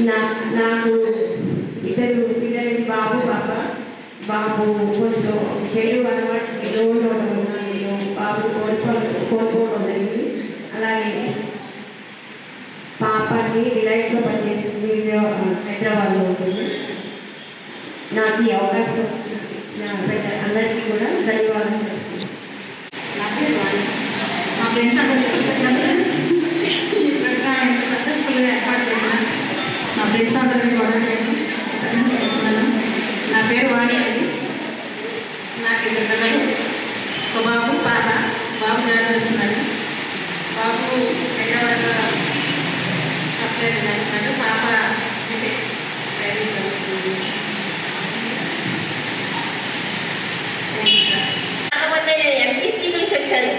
Speaker 7: నాకు ఇద్దరు పిల్లలకి బాబు పాప. బాబు కొంచెం చెడు అలవాటు లోన్ అవడం వల్ల నేను బాబు కోల్పోవడం జరిగింది. అలాగే పాపని రిలైట్లో పనిచేస్తుంది, హైదరాబాద్లో ఉంటుంది. నాకు ఈ అవకాశం ఇచ్చిన అందరికీ కూడా ధన్యవాదాలు చెప్తున్నాను.
Speaker 4: నా పేరు వాణి. మా ఫ్రెండ్స్ అందరికీ ఈ ప్రోగ్రామ్ ఎంత సక్సెస్ఫుల్గా ఏర్పాటు చేసిన మా ఫ్రెండ్స్ అందరికీ కూడా నేను నా పేరు వాణి అండి. నాకు ఇద్దరు పిల్లలు, ఒక బాబు పాప. బాబు జాబ్ చేస్తున్నాడు, బాబు హైదరాబాద్లో అప్లై చేస్తున్నాడు, పాప డ్రైవింగ్ చదువుతుంది.
Speaker 8: కాకపోతే నేను ఎంపీసీ నుంచి వచ్చాను.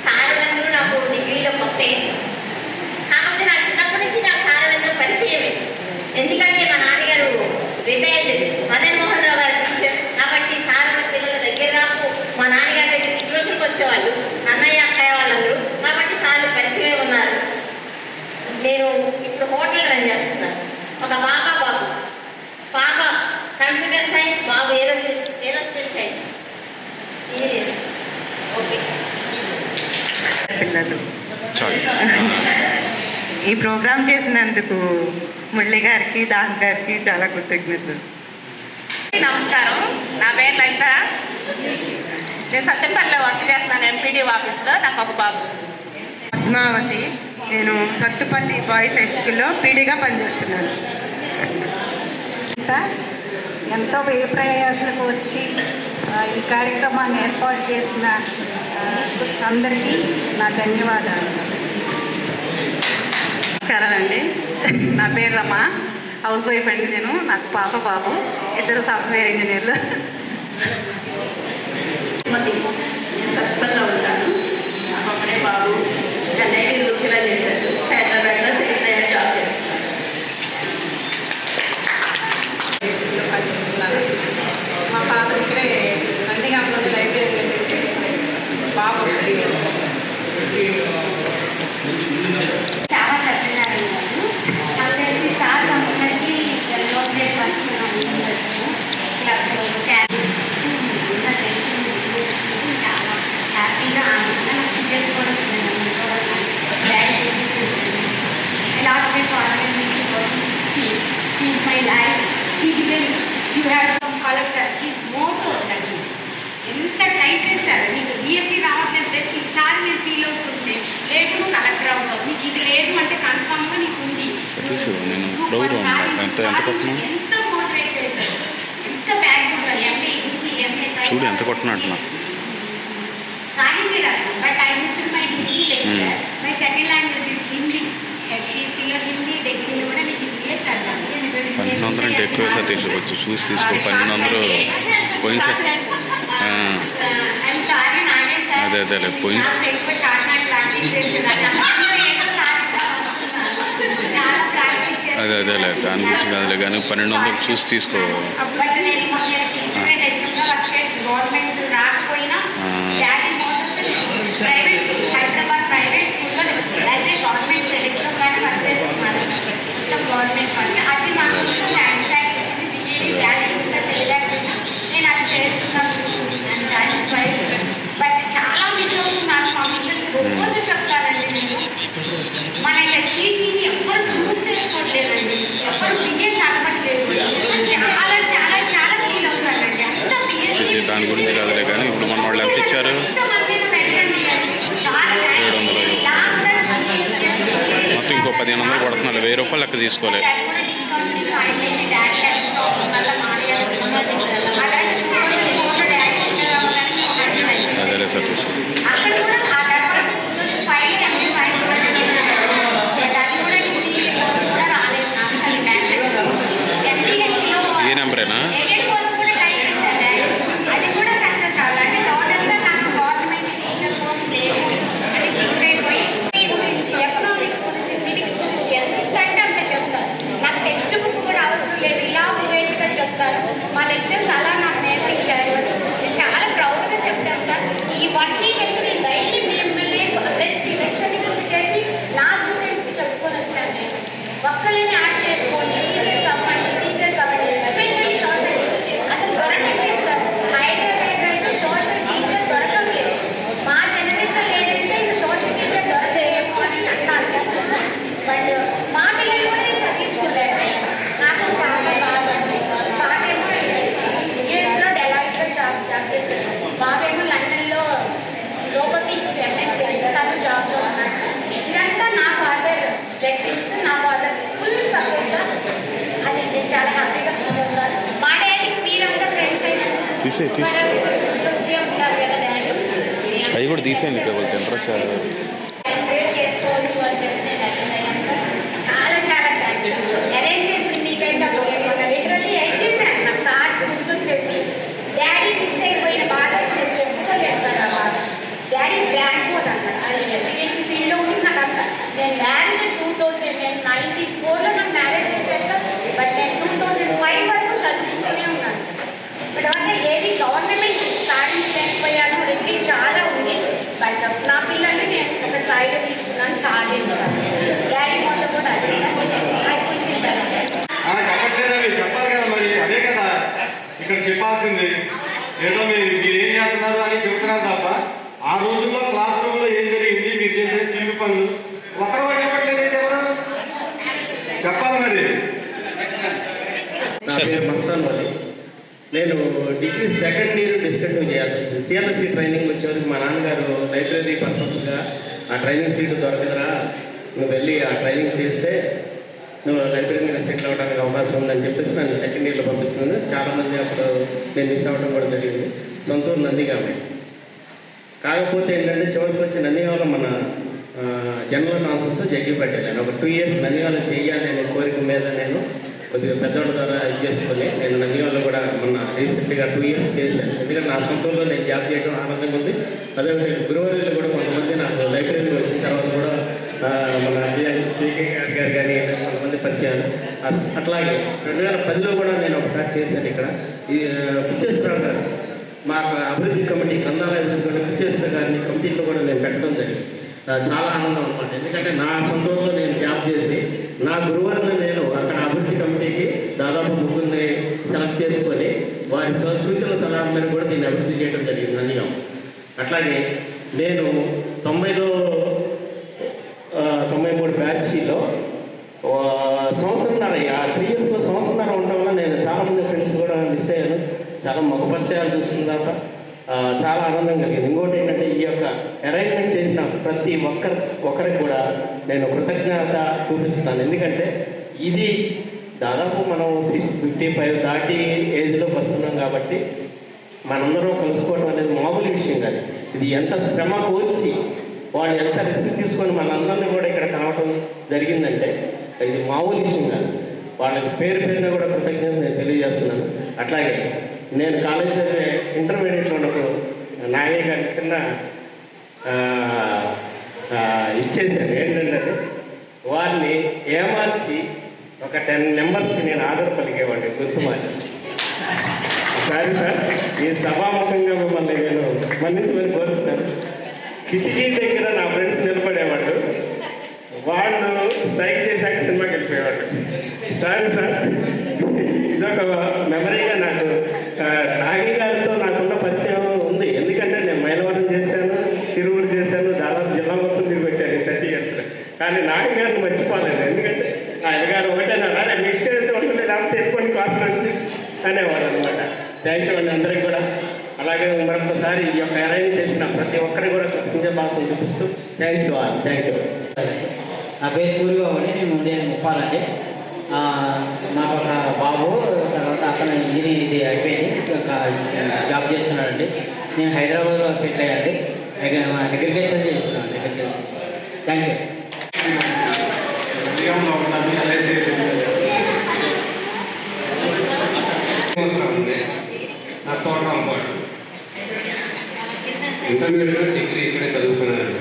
Speaker 8: సారవేంద్రులు నాకు డిగ్రీలో కొత్త. కాకపోతే నా చిన్నప్పటి నుంచి నాకు సారవేంద్రులు పరిచయమే. ఎందుకంటే మా నాన్నగారు రిటైర్డ్ మదన్ మోహన్ రావు గారు టీచర్ కాబట్టి సార్ పిల్లల దగ్గర నాకు మా నాన్నగారి దగ్గరికి ట్యూషన్కి వచ్చేవాళ్ళు, అన్నయ్య అక్కయ్య వాళ్ళందరూ. కాబట్టి సార్లు పరిచయం ఉన్నారు. నేను ఇప్పుడు హోటల్ రన్ చేస్తున్నాను. ఒక బాబు పాప కంప్యూటర్ సైన్స్, బాబు ఏరోస్పేస్ సైన్స్ ఇంజనీర్. ఓకే.
Speaker 9: పిల్లలు ఈ ప్రోగ్రాం చేసినందుకు మురళి గారికి, దాస్ గారికి చాలా కృతజ్ఞతలు.
Speaker 10: నమస్కారం, నా పేరు లలిత. నేను సత్యంపల్లిలో వర్క్ చేస్తున్నాను, ఎంపీడీ ఆఫీస్లో. నాకు ఒక బాబు.
Speaker 9: పద్మావతి. నేను సత్తుపల్లి బాయ్స్ హై స్కూల్లో పీడీగా పనిచేస్తున్నాను.
Speaker 11: ఎంతో వ్యయ ప్రయాసాలకు వచ్చి ఈ కార్యక్రమాన్ని ఏర్పాటు చేసిన అందరికీ నా ధన్యవాదాలు.
Speaker 9: నమస్కారం అండి, నా పేరు రమ. హౌస్ వైఫ్ అండి నేను. నాకు పాప బాబు, ఇద్దరు సాఫ్ట్వేర్ ఇంజనీర్లు.
Speaker 7: నేను సత్పల్లో ఉంటాను. నాకు అప్పుడే బాబు అన్నయ్యకి రూపీలా చేశారు. హైదరాబాద్లో సెక్రటరీ జాబ్ చేస్తున్నాను. పనిచేస్తున్నాను. మా పాప ఇక్కడే నందిగాంలో లైబ్రరీగా చేసేది. బాబు
Speaker 8: చాలా సత్యనారాయణ గారు. నాకు తెలిసి సార్ సంస్థలకి లోపలేట్ పర్సన్ క్యాబేజ్ అంతా టెన్షన్ తీసుకుని చాలా హ్యాపీగా ఆనందంగా టీచర్స్ కూడా వస్తున్నాను. Last day foreign 60 is my life. You have come collector is more that is. ఎంత ట్రై చేశారు. మీకు బీఎస్సీ రావట్లేదు ప్రతిసారి నేను ఫీల్ అవుతుంటే, లేదు నువ్వు కలెక్టర్ అవుతావు, నీకు ఇది లేదు అంటే కన్ఫామ్గా నీకు ఉంది. ఎంత మోటివేట్ చేశారు, ఎంత బ్యాక్ ఎంఏ హిందీ, ఎంఏ చూడు ఎంత కొట్టినట్టు సాహిత్య రాదు. But I missed my Hindi lecture. My second language is Hindi. హెచ్ఈసీలో హిందీ, డిగ్రీలో కూడా నేను హిందీయే చదివాను.
Speaker 12: 1200 అంటే ఎక్కువ తీసుకోవచ్చు, చూసి తీసుకో. 1200 పోయింది సార్. అదే పోయింది. అదేలే దాని గురించి కాదులే కానీ 1200 చూసి తీసుకో.
Speaker 8: బట్ చాలా మిస్ అవుతున్నాను. మా పిల్లలు రోజు చెప్తారండి, నేను మన హెచ్ఈసీని ఎవరు చూస్ చేసుకోవట్లేదండి, ఎవరు బియ్యం చదవట్లేదు. చాలా చాలా చాలా
Speaker 12: ఇంకో 1500 కొడుతున్నారు, 1000 రూపాయలు లెక్క తీసుకోవాలి.
Speaker 8: అది కూడా డిస్కౌంట్ మీకు అయిపోయింది. డాడీ అడిగిన మళ్ళీ
Speaker 12: అదేలే సతీష్.
Speaker 8: అక్కడ కూడా ఆ తర్వాత ఫైల్ ఎంపీ సైన్ కూడా అది కూడా కూడా రాలేదు ఎంపీహెచ్లో
Speaker 12: ఈ నెంబరేనా?
Speaker 8: ఎయిడెడ్ కోర్స్ కూడా ట్రై చేశాను డాడీ. అది కూడా సక్సెస్ అవ్వాలి. అంటే టోటల్గా నాకు గవర్నమెంట్ టీచర్ కోర్స్ లేవు అని ఫిక్స్ అయిపోయి గురించి ఎకనామిక్స్ గురించి సివిక్స్ గురించి ఎంతంటే అంత చెప్తారు. నాకు టెక్స్ట్ బుక్ కూడా అవసరం లేదు, ఇలా ఫ్లూయెంట్గా చెప్తారు. మా లెక్చర్స్ అలా నాకు నేర్పించారు. నేను చాలా ప్రౌడ్గా చెప్తాను సార్. ఈ 1 వీక్ అయితే నేను డైలీ మిమ్మల్ని ప్రతి లెక్చర్ని గుర్తు చేసి నా స్టూడెంట్స్కి చెప్పుకొని వచ్చాను. నేను ఒక్కళ్ళని యాడ్ చేసుకోండి, టీచర్స్ అవ్వండి, టీచర్స్ అవ్వండి. ఎస్పెషల్లీ సోషల్ టీచర్ అసలు దొరకట్లేదు సార్. హైదరాబాద్లో అయితే సోషల్ టీచర్ దొరకట్లేదు. మా జనరేషన్ ఏంటంటే ఇంకా సోషల్ టీచర్ దొరకలేము అని అట్లా అనిపిస్తుంది. బట్ మా పిల్లలు కూడా నేను చదివించుకోలేదు. నాకు చాలా బాగా బాగేమో యూఎస్లో డెలాయిట్లో జాబ్ చేశాను. బాగేమో లండన్లో రోబోటిక్స్ ఎంఎస్సీ తను జాబ్లో ఉన్నాడు సార్. ఇదంతా నా ఫాదర్ బ్లెస్సింగ్స్, నా ఫాదర్ ఫుల్ సపోర్ట్ సార్. అది నేను చాలా హ్యాపీగా ఫీల్ అవుతాను. మా డాడీకి మీరంతా ఫ్రెండ్స్
Speaker 12: తీసే
Speaker 8: వచ్చే ఉంటారు కదా డాడీ.
Speaker 12: అవి కూడా తీసేయండి కేవలం ఇంట్రెస్ట్
Speaker 8: ఎంకరేజ్ చేసుకోవచ్చు అని చెప్పి నేను అటెండ్ అయ్యాను సార్. చాలా చాలా థ్యాంక్స్. అరేంజ్ చేసి మీకైతే మొన్న లిటరల్లీ ఎడ్ చేశాను. నాకు సార్స్ గుర్తొచ్చేసి డాడీ మిస్ అయిపోయిన బాధ నేను చెప్పుకోలేదు సార్. ఆ బాధ డాడీ బ్లాక్ బోర్డ్ అన్నారు. అది ఎడ్యుకేషన్ ఫీల్డ్లో ఉంటుంది నాకు అంత. నేను మ్యారేజ్ 1994లో నాకు మ్యారేజ్ చేశాను సార్. బట్ నేను 2005 వరకు చదువుకుంటూనే ఉన్నాను సార్. బట్ అంటే ఏది గవర్నమెంట్ సాధించలేకపోయాను. రెడ్డి చాలా ఉంది. బట్ నా పిల్లల్ని నేను ఒక స్థాయిలో తీసుకున్నాను. చాలా డాడీ మొత్తం కూడా అదే సార్. అయిపోయింది
Speaker 6: చెప్పట్లేదండి, చెప్పాలి కదా మరి. అదే కదా ఇక్కడ చెప్పాల్సింది. ఏదో మీరు ఏం చేస్తున్నారు అని చెప్తున్నారు తప్ప ఆ రోజుల్లో క్లాస్ రూమ్లో ఏం జరిగింది, మీరు చేసే చిన్న పనులు ఒకరు కూడా చెప్పట్లేదు. ఎవరు చెప్పాలి మరి.
Speaker 3: నా పేరు మస్తాన్ వలి. నేను డిగ్రీ సెకండ్ ఇయర్ డిస్కంటిన్యూ చేయాల్సి వచ్చింది. సిఎల్ఎస్సి ట్రైనింగ్ వచ్చేవరకు మా నాన్నగారు లైబ్రరీ పర్పస్గా ఆ ట్రైనింగ్ సీటు దొరకదురా, నువ్వు వెళ్ళి ఆ ట్రైనింగ్ చేస్తే నువ్వు లైబ్రరీని సెటిల్ అవ్వడానికి అవకాశం ఉందని చెప్పేసి నన్ను సెకండ్ ఇయర్లో పంపించినాను. చాలామంది అప్పుడు నేను మిస్ అవ్వడం కూడా జరిగింది. సొంతూరు నందిగామే. కాకపోతే ఏంటంటే చివరికి వచ్చి నందిగామలో మన జనరల్ నాన్సెన్స్ జగ్గిపట్టాను. నేను ఒక 2 years నందిగామలో చేయాలి అనే కోరిక మీద నేను కొద్దిగా పెద్దవాళ్ళ ద్వారా ఇది చేసుకొని నేను నందిగామలో కూడా మొన్న రీసెంట్గా 2 years చేశాను. ఎందుకంటే నా సొంతంలో నేను జాబ్ చేయడం ఆనందంగా ఉంది. అదేవిధంగా గురువారిలో కూడా కొంతమంది నాకు లైబ్రరీకి వచ్చిన తర్వాత కూడా మన కేకే గారు కానీ కొంతమంది పరిచయాలు. అట్లాగే 2010లో కూడా నేను ఒకసారి చేశాను. ఇక్కడ ఈ పిచ్చేశ్వరరావు గారు మా అభివృద్ధి కమిటీ, గ్రంథాలయ అభివృద్ధి కమిటీ పిచ్చేశ్వర గారిని కమిటీలో కూడా నేను పెట్టడం జరిగింది. చాలా ఆనందం అనమాట. ఎందుకంటే నా సొంతంలో నేను జాబ్ చేసి నా గురువారిని నేను అక్కడ అభివృద్ధి కమిటీకి దాదాపు 3 సెలెక్ట్ చేసుకొని వారి సూచన సలహా మీద కూడా దీన్ని అభివృద్ధి చేయడం జరిగింది నందిగాం. అట్లాగే నేను 93 బ్యాచ్లో సంవత్సరంన్నర, ఆ 3 yearsలో సంవత్సరంన్నర ఉండడం వల్ల నేను చాలామంది ఫ్రెండ్స్ కూడా మిస్ అయ్యాను. చాలా మగ పరిచయాలు చూసుకున్న తర్వాత చాలా ఆనందం కలిగింది. ఇంకోటి ఏంటంటే ఈ యొక్క అరేంజ్మెంట్ చేసిన ప్రతి ఒక్కరికి కూడా నేను కృతజ్ఞత చూపిస్తున్నాను. ఎందుకంటే ఇది దాదాపు మనం 55 దాటి ఏజ్లోకి వస్తున్నాం కాబట్టి మనందరం కలుసుకోవడం అనేది మామూలు విషయం కాదు. ఇది ఎంత శ్రమ కోర్చి వాళ్ళు ఎంత రిస్క్ తీసుకొని మనందరినీ కూడా ఇక్కడ కలవటం జరిగిందంటే ఇది మామూలు విషయం కాదు. వాళ్ళకి పేరున కూడా కృతజ్ఞత నేను తెలియజేస్తున్నాను. అట్లాగే నేను కాలేజ్ చదివే ఇంటర్మీడియట్లో ఉన్నప్పుడు నాగయ్య గారికి చిన్న ఇచ్చేసాను. ఏంటంటే వారిని ఏమార్చి ఒక 10 నెంబర్స్కి నేను ఆధార్ పలికేవాడిని గుర్తు మార్చి. సారీ సార్, ఈ సభాముఖంగా మిమ్మల్ని నేను మన్నించమని కోరుతున్నాను. కిటికీ దగ్గర నా ఫ్రెండ్స్ నిలబడేవాళ్ళు, వాళ్ళు సైకిల్ చేశాక సినిమాకి వెళ్ళిపోయేవాళ్ళు. సారీ సార్, ఇదొక మెమరీగా నాకు నాగి గారితో నాకున్న పరిచయం ఉంది. ఎందుకంటే నేను మైలవరం చేశాను, తిరువురు చేశాను, దాదాపు జిల్లా మొత్తం తిరిగి వచ్చాను 30 years. కానీ నాగి గారిని మర్చిపోలేదు. ఎందుకంటే ఆయన గారు ఒకటేనా మిస్టేక్ అయితే ఒకటే, లేకపోతే ఎక్కువ క్లాసులు వచ్చి అనేవాడు అనమాట. థ్యాంక్ యూ అండి అందరికీ కూడా. అలాగే మరొకసారి ఈ యొక్క అరేంజ్ చేసిన ప్రతి ఒక్కరికి కూడా కృతజ్ఞతాభావం చూపిస్తూ thank you all. Thank you.
Speaker 13: నా పేరు సూర్యబాబు అండి, నేను ఉండేది ముప్పాలండి. నాకు ఒక బాబు, తర్వాత అతను ఇంజనీరింగ్ ఇది అయిపోయింది, జాబ్ చేస్తున్నాడండి. నేను హైదరాబాద్లో సెటిల్ అయ్యానండి, అగ్రికల్చర్ చేస్తున్నాను అండి. అగ్రికల్చర్. Thank you.
Speaker 6: నా తోటంపాడు ఇంటర్మీడియట్ డిగ్రీ ఇక్కడే చదువుకున్నాను.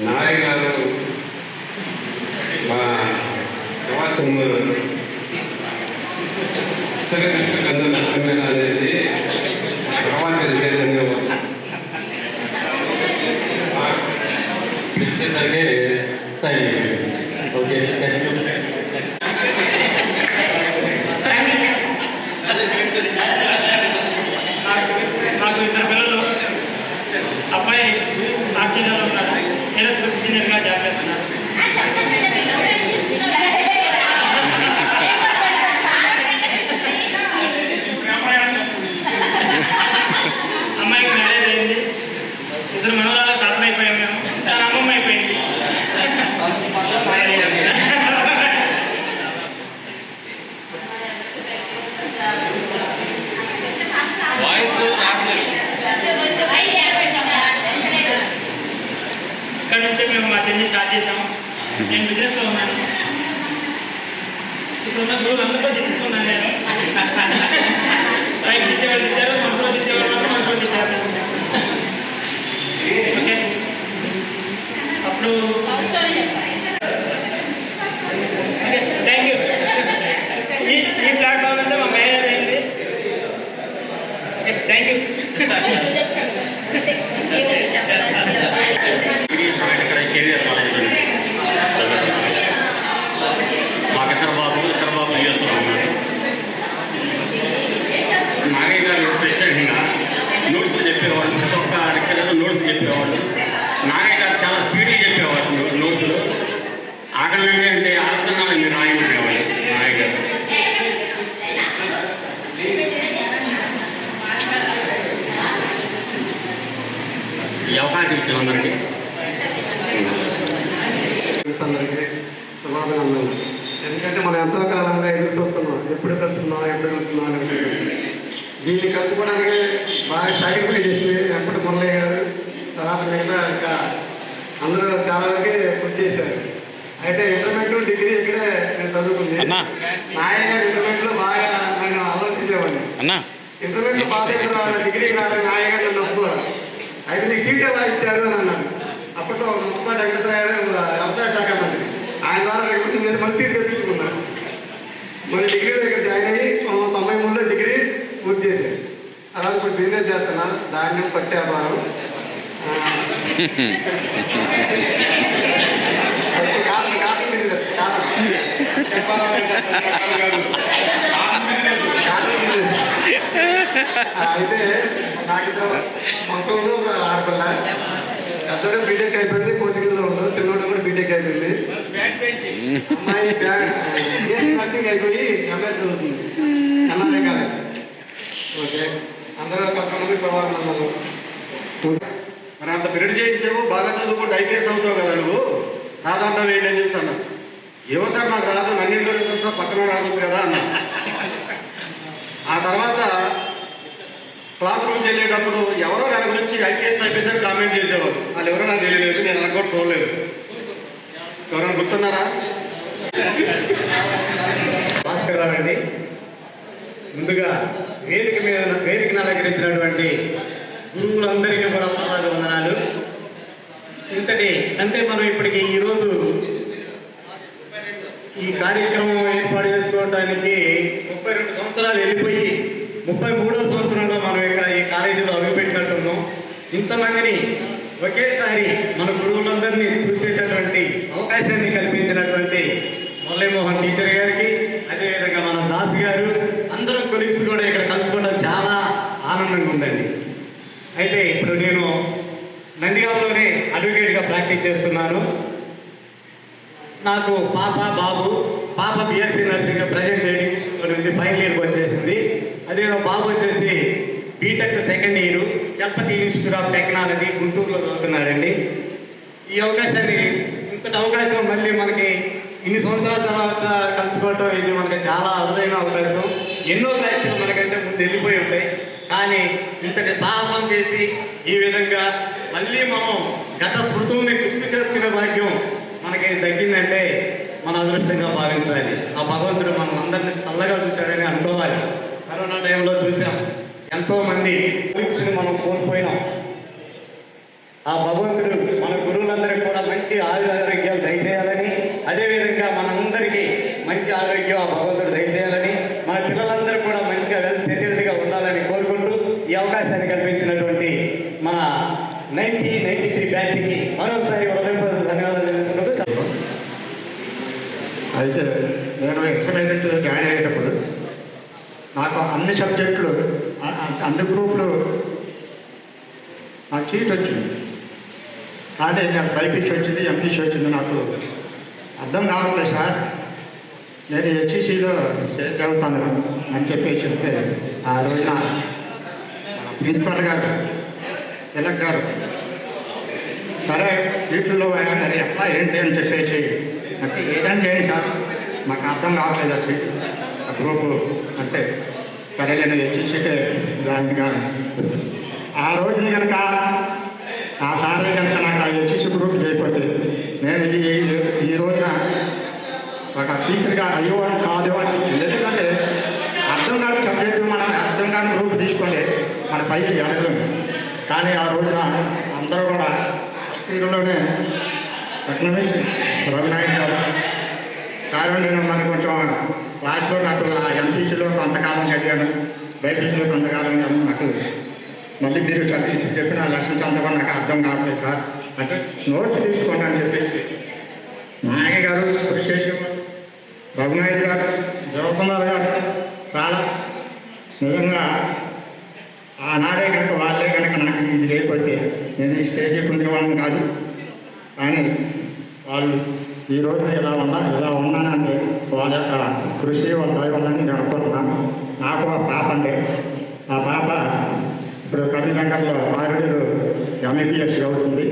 Speaker 6: నారాయణ గారు మా శివాశ్రమంలో పుస్తక దృష్టి కందం నష్టమైన అనేది తర్వాత తెలిసేవారు.
Speaker 3: పిలిచేసరికి ఓకే.
Speaker 14: నాకు 2 పిల్లలు. అబ్బాయి ఆర్చీలో ఉన్నారు, ఏరోస్పేస్ ఇంజనీర్గా జాబ్ చేస్తున్నారు. అమ్మాయికి మ్యారేజ్ అయింది, 2 మనవరాలు తాతలు అయిపోయాం మేము, తన అమ్మమ్మ అయిపోయింది. ఇక్కడ నుంచి మేము మా చెల్లి స్టార్ట్ చేసాము. నేను బిజినెస్లో ఉన్నాను. ఇప్పుడున్న గురువులు అందరితో తీసుకున్నాను నేను. సైకిల్ ఇచ్చేవాళ్ళు ఇచ్చారు, మనసులో ఇచ్చేవాళ్ళు మనసులో ఇచ్చారు. ఓకే, అప్పుడు ఓకే, థ్యాంక్ యూ. ఈ ప్లాట్ఫామ్ నుంచి మా మ్యారేజ్ అయింది. Okay, thank you.
Speaker 6: మాకిద్దరు బాబులు యూఎస్లో ఉన్నారు. నాగయ్య గారు ప్రత్యేకంగా నోట్స్ చెప్పేవాళ్ళు, ప్రతి ఒక్క లెక్కలలో నోట్స్ చెప్పేవాళ్ళు. నాగయ్య గారు చాలా స్పీడ్గా చెప్పేవాళ్ళు నోట్స్లో. ఆకలి అంటే ఆలోచనలు మీరు రాయించేవాళ్ళు నాగయ్య గారు. ఈ అవకాశం ఇచ్చిన అందరికీ
Speaker 15: శుభాభినందనలు. ఎందుకంటే మనం ఎంతో కాలంగా ఎదురు చూస్తున్నాం, ఎప్పుడు కలుస్తున్నాం అని. దీన్ని కలుసుకోవడానికి బాగా సాక్రిఫై చేసింది ఎప్పటి మురళయ్య గారు, తర్వాత మిగతా ఇంకా అందరూ చాలా వరకే కృషి చేశారు. అయితే ఇంటర్మీడియట్ డిగ్రీ ఇక్కడే నేను చదువుకుంది. నాయన గారు ఇంటర్మీడియట్లో బాగా నేను ఆలోచించేవాడిని. ఇంటర్మీడియట్లో పాస్ అయిన తర్వాత డిగ్రీకి రావడానికి నాయ గారు నన్ను ఒప్పుకోరు. అయితే నీకు సీట్ ఎలా ఇచ్చారు అని అన్నాను. అప్పట్లో ముప్పటి వెంకటరాయ గారు వ్యవసాయ శాఖ మంత్రి, ఆయన ద్వారా రిక్రూటింగ్ చేసి మళ్ళీ సీట్ తెప్పించుకున్నాను. మళ్ళీ డిగ్రీ దగ్గర జాయిన్ అయ్యి 93లో డిగ్రీ పూర్తి చేశాను. అలా ఇప్పుడు బిజినెస్ చేస్తున్నాను, ధాన్యం పత్తి వ్యాపారం. Cotton business. అయితే నాకు ఇద్దరు మొత్తంలో ఆడపిల్ల. పెద్దోడు బీటెక్ అయిపోయింది, కోచింగ్లో ఉన్నాడు. చిన్నోడు కూడా బీటెక్ అయిపోయింది. అమ్మాయి నర్సింగ్ అయిపోయి ఎంఎస్ చదువుతుంది ఎన్ఆర్ఐ కాలేజ్. ఓకే, అందరూ కొంతమంది సవాళ్ళు.
Speaker 6: మరి అంత పీరియడ్ చేయించావు, బాగా చదువుకుంటే ఐపీఎస్ అవుతావు కదా నువ్వు, రాదంటావు ఏంటి అని చెప్పి అన్నా. ఏమో సార్ నాకు రాదు, నన్ను కూడా తెలుసు సార్, పక్కన రావచ్చు కదా అన్నా. ఆ తర్వాత క్లాస్ రూమ్కి వెళ్ళేటప్పుడు ఎవరో దాని గురించి ఐపీఎస్ అని కామెంట్ చేసేవారు. వాళ్ళు ఎవరో నాకు తెలియలేదు, నేను అలా కూడా చూడలేదు. ఎవరైనా గుర్తున్నారా?
Speaker 15: భాస్కర్ అండి. ముందుగా వేదికను అలంకరించినటువంటి గురువులందరికీ కూడా పాదాలు వందనాలు. ఇంతటి అంటే మనం ఇప్పటికి ఈరోజు ఈ కార్యక్రమం ఏర్పాటు చేసుకోవడానికి 32 సంవత్సరాలు వెళ్ళిపోయి 33వ సంవత్సరంలో మనం ఇక్కడ ఈ కాలేజీలో అడుగుపెట్టినట్టున్నాం. ఇంతమందిని ఒకేసారి మన గురువులందరినీ చూసేటటువంటి అవకాశాన్ని కల్పించినటువంటి మురళీమోహన్ టీచర్ గారికి, అదేవిధంగా మన దాస్ గారు, అందరూ కొలీగ్స్ కూడా ఇక్కడ కలుసుకోవడం చాలా ఆనందంగా ఉందండి. అయితే ఇప్పుడు నేను నందిగామలోనే అడ్వకేట్గా ప్రాక్టీస్ చేస్తున్నాను. నాకు పాప బాబు. పాప BSc nursing present education final ఇయర్కి వచ్చేసింది. అదే బాబు వచ్చేసి BTech second year Chalapathi institute of technology గుంటూరులో చదువుతున్నాడండి. ఈ అవకాశాన్ని ఇంత ఇంతటి అవకాశం మళ్ళీ మనకి ఇన్ని సంవత్సరాల తర్వాత కలుసుకోవటం ఇది మనకి చాలా అరుదైన అవకాశం. ఎన్నో బ్యాచ్లు మనకంటే ముందు వెళ్ళిపోయి ఉంటాయి, కానీ ఇంతటి సాహసం చేసి ఈ విధంగా మళ్ళీ మనం గత స్మృతుల్ని గుర్తు చేసుకునే భాగ్యం మనకి దక్కిందంటే మన అదృష్టంగా భావించాలి. ఆ భగవంతుడు మనం అందరినీ చల్లగా చూశాడని అనుకోవాలి. కరోనా టైంలో చూసాం, ఎంతోమంది కొలీగ్స్ని మనం కోల్పోయినాం. ఆ భగవంతుడు మన గురువులందరికీ కూడా మంచి ఆరోగ్యాలు దయచేయాలని, అదేవిధంగా మనందరికీ మంచి ఆరోగ్యం ఆ భగవంతుడు దయచేయాలని, మన పిల్లలందరూ కూడా మంచిగా వెల్ సెటిల్డ్గా ఉండాలని కోరుకుంటూ ఈ అవకాశాన్ని కల్పించినటువంటి మన 1993 బ్యాచ్కి మరోసారి హృదయపూర్వక ధన్యవాదాలు తెలుపుకుంటూ.
Speaker 6: అయితే నేను ఎక్స్పెరిమెంట్ జాయిన్ అయ్యేటప్పుడు నాకు అన్ని సబ్జెక్టులు అన్ని గ్రూపులు నాకు సీట్ వచ్చింది, కానీ నాకు బైపీసీ వచ్చింది, ఎంపీసీ వచ్చింది. నాకు అర్థం కావట్లేదు సార్, నేను హెచ్ఈసీలో చదువుతాను అని చెప్పి చెప్తే ఆ రోజున ప్రిన్సిపల్ గారు తిలక్ గారు సరే వీటిల్లో మరి ఎట్లా ఏంటి అని చెప్పేసి అంటే ఏదైనా చేయండి సార్, మాకు అర్థం కావట్లేదు ఆ సీట్ ఆ గ్రూపు అంటే సరే నేను హెచ్ఈసీకే జాయిన్గా. ఆ రోజుని కనుక ఆ సారే కనుక నాకు ఆ హెచ్ఈసీ గ్రూప్ చేయకపోతే నేను ఈ రోజున ఒక టీచర్గా అయ్యేవాడిని కాదు అనిపించింది. ఎందుకంటే అర్థం కాని సబ్జెక్టు మనం అర్థం కాని గ్రూప్ తీసుకుంటే మన పైకి ఎదగలేము. కానీ ఆ రోజున అందరూ కూడా ఫస్ట్ ఎకనామిక్స్ రవినాయుడు గారు కారణం నేను మనకు కొంచెం క్లాస్లో నాకు ఆ ఎంపీసీలో కొంతకాలం చదివాను, బైపీసీలో కొంతకాలం నాకు మళ్ళీ మీరు చెప్పిన లెసన్స్ అంతా కూడా నాకు అర్థం కావట్లేదు సార్ అంటే నోట్స్ తీసుకోండి అని చెప్పేసి నాయక గారు కృషి చేసేవారు, రఘునాయుడు గారు, దేవకుమార్ గారు చాలా నిజంగా ఆనాడే కనుక వాళ్ళే కనుక నాకు ఇది లేకపోతే నేను ఈ స్టేజ్కి ఉండేవాళ్ళని కాదు. కానీ వాళ్ళు ఈ రోజున ఇలా ఉన్నానంటే వాళ్ళ యొక్క కృషి వాళ్ళ దైవాలని నేను అనుకుంటున్నాను. నాకు ఆ పాప అండి, ఆ పాప ఇప్పుడు కరీంనగర్లో ఆరుడేరు ఎంబీబీఎస్ చదువుతుంది.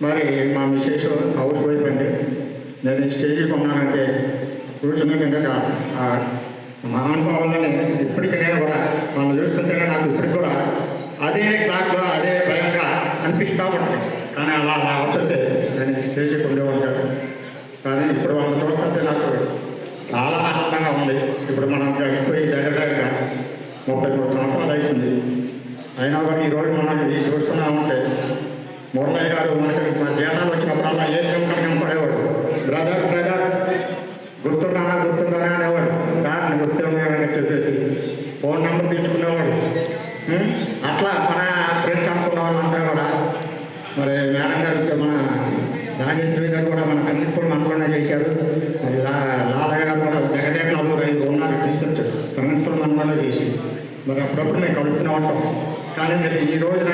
Speaker 6: మరి మా మిసెస్ హౌస్ వైఫ్ అండి. నేను ఈ స్టేజ్కి ఉన్నానంటే కూర్చుని కనుక మహానుభావులని ఇప్పటికీ నేను కూడా వాళ్ళు చూస్తుంటేనే నాకు ఇప్పటికి కూడా అదే క్లాస్లో అదే భయంగా అనిపిస్తూ ఉంటుంది. కానీ అలా అవుతుంటే నేను ఈ స్టేజ్కి ఉండేవాడు. కానీ ఇప్పుడు వాళ్ళని చూస్తుంటే నాకు చాలా ఆనందంగా ఉంది. ఇప్పుడు మనం గడిపోయి దగ్గరగా 33 సంవత్సరాలు అవుతుంది. అయినా కూడా ఈరోజు మనం ఇది చూస్తున్నామంటే మురళయ్య గారు మనకి మన జీతాలు వచ్చినప్పుడల్లా ఏ కనుక కనపడేవాడు, బ్రదర్ గుర్తున్నానా అనేవాడు. సార్ నేను గుర్తున్నానని చెప్పేసి ఫోన్ నెంబర్ తీసుకునేవాడు. అట్లా మన ఫ్రెండ్స్ అనుకున్న వాళ్ళంతా కూడా మరి మేడం గారు మన రాజేశ్వరి గారు కూడా మనకు అన్నింటిలో మనలోనే చేశారు. మరి లాలయ్య గారు కూడా దగ్గర 4-5 ఉన్నారు టీచర్స్ అన్నింటిలో మనలోనే చేసి మరి అప్పుడప్పుడు మేము కలుస్తూనే ఉంటాం. కానీ మీరు ఈ రోజున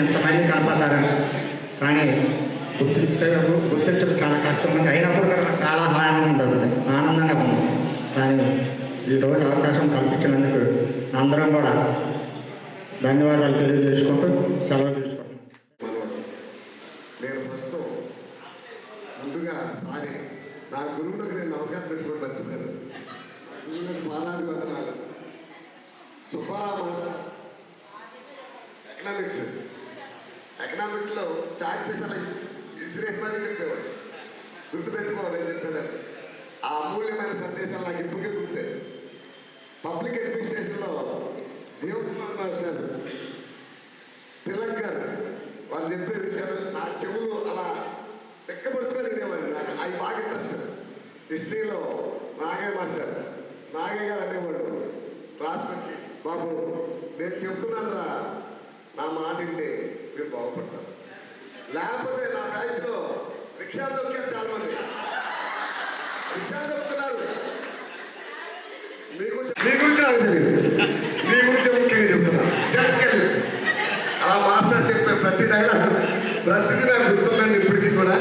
Speaker 6: ఎంతమంది కనపడ్డారని కానీ గుర్తించడం చాలా కష్టం ఉంది. అయినప్పుడు కూడా నాకు చాలా ఆనందంగా ఉంది. కానీ ఈరోజు అవకాశం కల్పించినందుకు అందరం కూడా ధన్యవాదాలు తెలియజేసుకుంటూ సెలవు తీసుకుంటాం.
Speaker 15: నేను ప్రస్తుతం ముందుగా సారీ నా గురువులకు నేను నమస్కారం పెట్టుకోవడం మర్చిపోయాను. గురువులకు పాదాది వందనాలు. సుబ్బారావు మాస్టర్ ఎకనామిక్స్లో చాయ్ పీసాలు ఇన్సూరెన్స్ మరీ చెప్పేవాడు. గుర్తుపెట్టుకోవాలి నేను చెప్పేదాన్ని. ఆ అమూల్యమైన సందేశాలు నాకు ఇప్పటికే గుర్తే. పబ్లిక్ అడ్మినిస్ట్రేషన్లో దేవకుమార్ మాస్టర్, తిలక్ గారు వాళ్ళు చెప్పే విషయాలు నా చెవులు అలా లెక్కపరుచుకొని వినేవాడిని. నాకు అవి బాగా ఇంట్రెస్ట్. హిస్టరీలో నాగయ్య మాస్టర్, నాగయ్య గారు అనేవాడు క్లాస్కి వచ్చి, బాబు నేను చెప్తున్నాను రా, నా మాట వింటే మీరు బాగుపడతారు, లేకపోతే నా బ్యాచ్లో రిక్షాలు దొక్కారు చాలా మంది. రిక్షాలు దొక్కుతున్నారు. మీ గురించి నాకు తెలియదు, మీ గురించి ముఖ్యంగా చెప్తున్నా. జడ్స్కెళ్ళచ్చు అలా మాస్టర్ చెప్పే ప్రతి డైలాగ్ ప్రతిదీ నాకు గుర్తుందండి ఇప్పటికీ కూడా.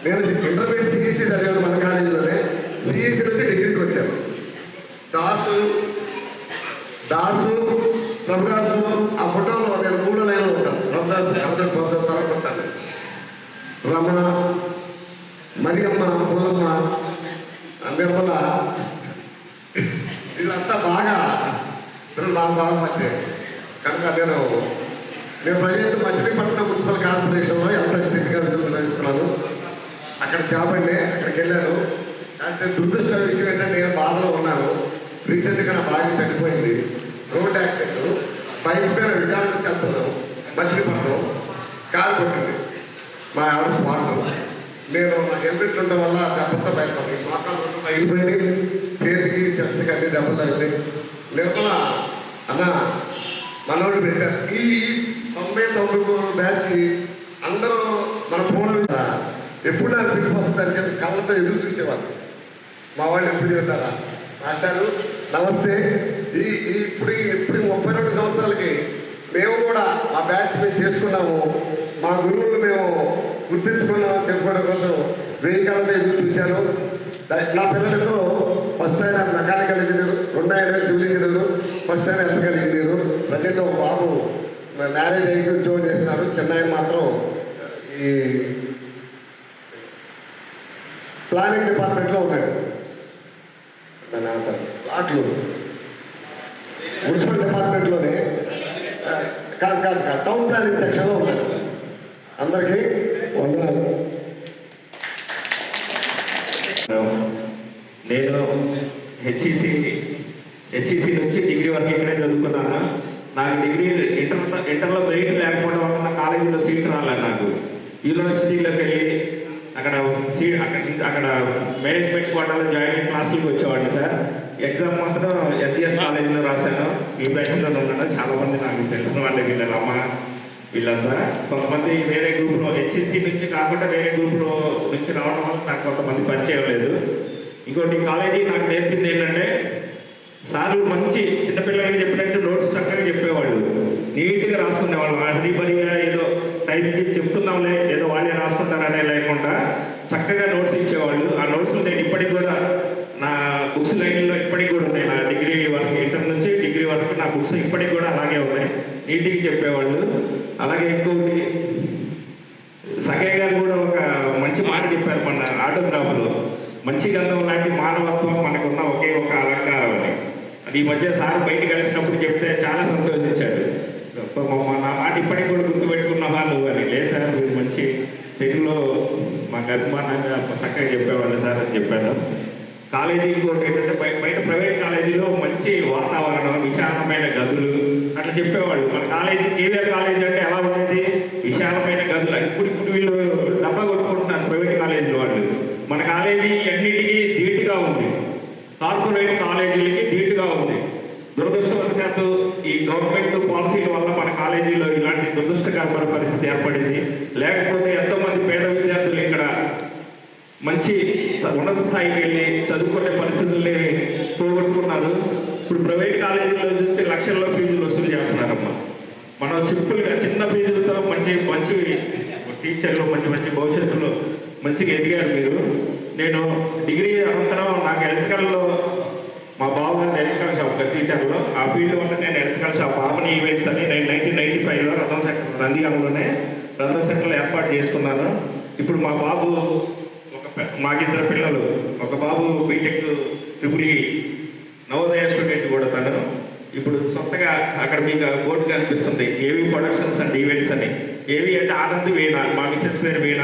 Speaker 15: నేను ఇంటర్మీడియట్ సిఈసీ చదివాను మన కాలేజీలోనే. సిఈసీ నుంచి డిగ్రీకి వచ్చాను. దాసు ప్రభుదాసు ఆ ఫోటోలో నేను 3 లైన్లు ఉంటాను. ప్రభుదాసు ప్రభుదాసు తర్వాత ఉంటాను. రమణ మరియమ్మ, పుల్లమ్మ, నిర్మల వీళ్ళంతా బాగా నాకు బాగా మధ్య కనుక నేను ప్రజెంట్ మచిలీపట్నం మున్సిపల్ కార్పొరేషన్లో ఎంత స్ట్రిక్ట్గా విధులు నిర్వహిస్తున్నాను. అక్కడ జాబ్ అండి, అక్కడికి వెళ్ళాను. అంటే దురదృష్ట విషయం ఏంటంటే నేను బాధలో ఉన్నాను. రీసెంట్గా నా భార్య చనిపోయింది, రోడ్ యాక్సిడెంట్. బైక్ పైన విజయవాడకి వెళ్తున్నాను, మచిలీపట్నం కారు కొట్టింది మా ఆవిడ స్పాట్. నేను నాకు హెల్మెట్ ఉండడం వల్ల దెబ్బతో బయటపడి మోకాలు అయిపోయింది, చేతికి చెస్ట్కి అన్ని దెబ్బలు తగిలి. నిర్మల అన్న మనోడు పెట్టారు. ఈ 90-93 బ్యాచ్ అందరూ మన ఫోన్ ఎప్పుడు నాకు పిలుపు వస్తుందని చెప్పి కళ్ళతో ఎదురు చూసేవాళ్ళు. మా వాళ్ళు ఎప్పుడు చెబుతారా మాస్టారు నమస్తే. ఇప్పుడు 32 సంవత్సరాలకి మేము కూడా మా బ్యాచ్ మేము చేసుకున్నాము, మా గురువులు మేము గుర్తించుకున్నాము చెప్పుకోవడం కోసం 1000 కళ్ళతో ఎదురు చూశాను. నా పిల్లలిద్దరూ ఫస్ట్ ఆయన మెకానికల్ ఇంజనీరు, రెండో ఆయన సివిల్ ఇంజనీరు, ఫస్ట్ ఆయన ఎలక్ట్రికల్ ఇంజనీరు. ప్రజెంట్ ఒక బాబు మ్యారేజ్ అయ్యి ఉద్యోగం చేస్తున్నాడు. చిన్న ఆయన మాత్రం ఈ ప్లానింగ్ డిపార్ట్మెంట్లో ఉన్నాడు. దాన్ని ఏమంటారు, ప్లాట్లు మున్సిపల్ డిపార్ట్మెంట్లోనే కాదు టౌన్ ప్లానింగ్ సెక్షన్లో ఉన్నాడు. అందరికీ వందనాలు.
Speaker 16: నేను హెచ్ఈసి నుంచి డిగ్రీ వరకు ఇక్కడే చదువుకున్నాను. నాకు డిగ్రీ ఇంటర్లో మెరిట్ లేకపోవడం వల్ల నా కాలేజీలో సీట్ రాలేదు. నాకు యూనివర్సిటీలోకి వెళ్ళి అక్కడ మేనేజ్మెంట్ కోటాలో జాయినింగ్ క్లాసులకు వచ్చేవాడిని సార్. ఎగ్జామ్ మాత్రం ఎస్ఈఎస్ కాలేజీలో రాశాను. ఈ బ్యాచ్లో ఉన్నాను. చాలామంది నాకు తెలిసిన వాళ్ళే, వీళ్ళమ్మ వీళ్ళంతా. కొంతమంది వేరే గ్రూప్లో హెచ్ఈసి నుంచి కాకుండా వేరే గ్రూప్లో నుంచి రావడం వల్ల నాకు కొంతమంది పరిచయం లేదు. ఇంకోటి కాలేజీ నాకు నేర్పింది ఏంటంటే, సార్లు మంచి చిన్నపిల్లలకి చెప్పినట్టు నోట్స్ చక్కగా చెప్పేవాళ్ళు, నీట్గా రాసుకునేవాళ్ళు. హరిబరిగా ఏదో టైంకి చెప్తున్నాంలే ఏదో వాళ్ళే రాసుకుంటారనే లేకుండా చక్కగా నోట్స్ ఇచ్చేవాళ్ళు. ఆ నోట్స్ నేను ఇప్పటికి కూడా నా బుక్స్ లైన్లో ఇప్పటికి కూడా ఉన్నాయి. నా డిగ్రీ వరకు, ఇంటర్ నుంచి డిగ్రీ వరకు నా బుక్స్ ఇప్పటికి కూడా అలాగే ఉన్నాయి, నీట్గా చెప్పేవాళ్ళు. అలాగే ఇంకొకటి సంగయ్య గారు కూడా ఒక మంచి మాట చెప్పారు మన ఆటోగ్రాఫ్లో, మంచి గంధం లాంటి మానవత్వం మనకున్న ఒకే ఒక అలంకారం అని. అది ఈ మధ్య సార్ బయట కలిసినప్పుడు చెప్తే చాలా సంతోషించాడు. నా మాట ఇప్పటికి కూడా గుర్తుపెట్టుకున్నావా నువ్వు అని. లేదు సార్, మీరు మంచి తెలుగులో మాకు అభిమానంగా చక్కగా చెప్పేవాళ్ళు సార్ అని చెప్పాను. కాలేజీ ఇంకోటి ఏంటంటే, బయట ప్రైవేట్ కాలేజీలో మంచి వాతావరణం, విశాలమైన గదులు అట్లా చెప్పేవాళ్ళు. మన కాలేజీ కేవీఆర్ కాలేజీ అంటే ఎలా ఉండేది, విశాలమైన గదులు. ఇప్పుడు వీళ్ళు డబ్బా కొట్టుకుంటున్నారు ప్రైవేట్ కాలేజీలో వాళ్ళు. మన కాలేజీ అన్నిటికీ ధీటుగా ఉంది, కార్పొరేట్ కాలేజీలకి ధీటుగా ఉంది. దురదృష్టవశాత్తు ఈ గవర్నమెంట్ పాలసీల వల్ల మన కాలేజీలో ఇలాంటి దురదృష్టకరమైన పరిస్థితి ఏర్పడింది. లేకపోతే ఎంతోమంది పేద విద్యార్థులు ఇక్కడ మంచి ఉన్నత స్థాయికి వెళ్ళి చదువుకునే పరిస్థితుల్ని పోగొట్టుకున్నారు. ఇప్పుడు ప్రైవేట్ కాలేజీలో చూస్తే లక్షల్లో ఫీజులు వసూలు చేస్తున్నారమ్మా. మనం సింపుల్గా చిన్న ఫీజులతో మంచి టీచర్లు మంచి భవిష్యత్తులో మంచిగా ఎదిగారు మీరు. నేను డిగ్రీ అనంతరం నాకు ఎలక్ట్రికల్లో మా బాబు గారు ఎలక్ట్రికల్ షాప్ టీచర్లో ఆ ఫీల్డ్ వల్ల నేను ఎలక్ట్రికల్ షాప్ బాబుని ఈవెంట్స్ అని నేను 1995లో రథం సెంటర్ నందిగామలోనే రథం సెంటర్లో ఏర్పాటు చేసుకున్నాను. ఇప్పుడు మా బాబు మాకిద్దరు పిల్లలు, ఒక బాబు బీటెక్ ట్రిపుల్ నవోదయ స్టూడెంట్ కూడా తను. ఇప్పుడు సొంతగా అక్కడ మీకు బోర్డు కనిపిస్తుంది, ఏవి ప్రొడక్షన్స్ అండ్ ఈవెంట్స్ అని. ఏవి అంటే ఆనంద్ వీణ, మా మిసెస్ పేరు వీణ.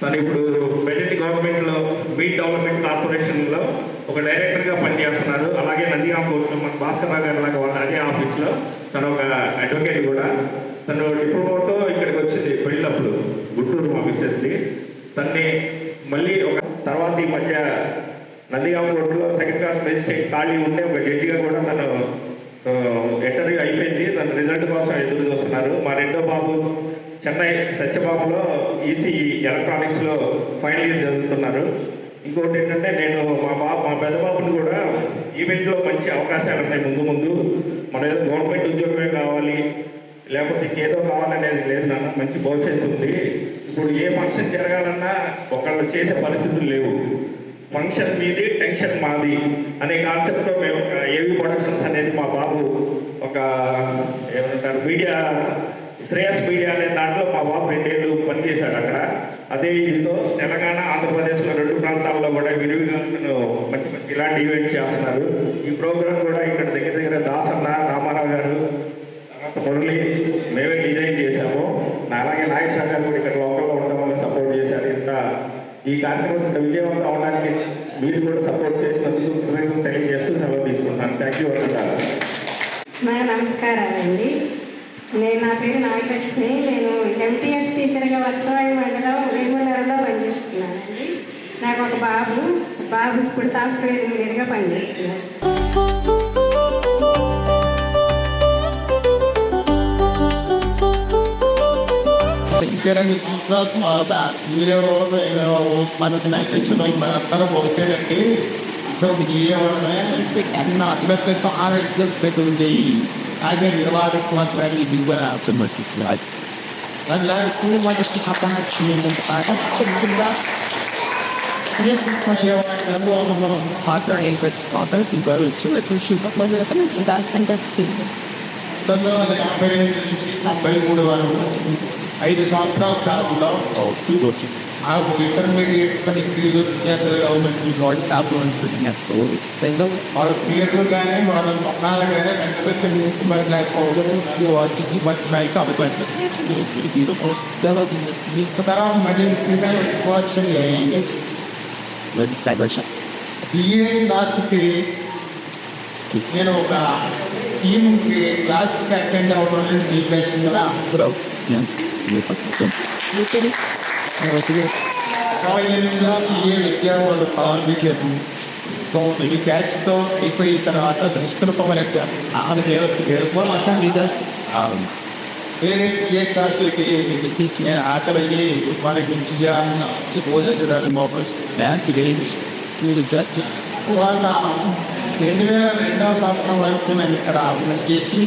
Speaker 16: తను ఇప్పుడు ప్రజెంట్ గవర్నమెంట్లో మీట్ డెవలప్మెంట్ కార్పొరేషన్లో ఒక డైరెక్టర్గా పనిచేస్తున్నారు. అలాగే నందిగామ కోర్టులో మన భాస్కర్ రావు గారి లాగా వాళ్ళ అదే ఆఫీస్లో తను ఒక అడ్వకేట్ కూడా. తను డిప్లొమాతో ఇక్కడికి వచ్చింది పెళ్ళినప్పుడు, గుంటూరు మా మిసెస్ది. తన్ని మళ్ళీ ఒక తర్వాత ఈ మధ్య నందిగామ కోర్టులో సెకండ్ క్లాస్ మెజిస్ట్రేట్ ఖాళీ ఉంటే ఒక జడ్జిగా కూడా తను ఇంటర్వ్యూ అయిపోయింది. తన రిజల్ట్ కోసం ఎదురు చూస్తున్నారు. మా రెండో బాబు చెన్నై సత్యబాబులో ఈసీ ఎలక్ట్రానిక్స్లో ఫైనల్ ఇయర్ చదువుతున్నారు. ఇంకోటి ఏంటంటే, నేను మా పెద్ద బాబుని కూడా ఈవెంట్లో మంచి అవకాశాలు ఉన్నాయి ముందు. మన ఏదో గవర్నమెంట్ ఉద్యోగమే కావాలి లేకపోతే ఇంకేదో కావాలనేది లేదు నాన్న, మంచి భవిష్యత్తు ఉంది. ఇప్పుడు ఏ ఫంక్షన్ జరగాలన్నా ఒకళ్ళు చేసే పరిస్థితులు లేవు. ఫంక్షన్ మీది, టెన్షన్ మాది అనే కాన్సెప్ట్తో మేము ఒక ఏవి ప్రొడక్షన్స్ అనేది మా బాబు ఒక ఏమంటారు మీడియా, శ్రేయస్ మీడియా అనే దాంట్లో మా బాబు 2 ఏళ్ళు పనిచేశాడు అక్కడ. అదే ఇదితో తెలంగాణ ఆంధ్రప్రదేశ్లో 2 ప్రాంతాల్లో కూడా విరివిగా మంచి మంచి ఇలాంటి ఈవెంట్ చేస్తున్నారు. ఈ ప్రోగ్రాం కూడా ఇక్కడ దగ్గర దగ్గర దాసన్న, రామారావు గారు, మురళి మేమే డిజైన్ చేశాము. అలాగే నాగేశ్వర గారు కూడా ఇక్కడ లోకల్లో ఉండడం వల్ల సపోర్ట్ చేశారు. ఇంత ఈ కార్యక్రమం ఇంత విజయవంతం అవడానికి మీరు కూడా సపోర్ట్ చేసినందుకు కృతజ్ఞతలు తెలియజేస్తూ సెలవు తీసుకుంటాను. థ్యాంక్ యూ అంటారు.
Speaker 7: నమస్కారాలండి. నా పేరు నాగలక్ష్మి. నేను ఎంటీఎస్ టీచర్గా వచ్చవాయి మండలం వేములలో పనిచేస్తున్నానండి. నాకు ఒక బాబు ఇప్పుడు సాఫ్ట్వేర్ ఇంజనీర్గా పనిచేస్తున్నాను.
Speaker 5: ఐదు సంవత్సరాల కాలంలో నాకు ఇంటర్మీడియట్ డిగ్రీలు గవర్నమెంట్ వాళ్ళ క్లియర్లు కానీ వాళ్ళ మొక్కలు కానీ కన్స్ట్రక్షన్ చేసి తర్వాత మళ్ళీ బిఏ క్లాస్కి నేను ఒక టీమ్కి క్లాస్కి అటెండ్ అవ్వడం తీసుకొచ్చిందా విద్యావాళ్ళు కాంపిటేట్ ఈ క్యాచ్తో అయిపోయిన తర్వాత నిష్కృపమైనట్టు వేరే ఏ క్లాసులకి తీసిన ఆశలయ్యి వాళ్ళకి వాళ్ళ 2002వ సంవత్సరం వరకు నేను ఇక్కడ చేసి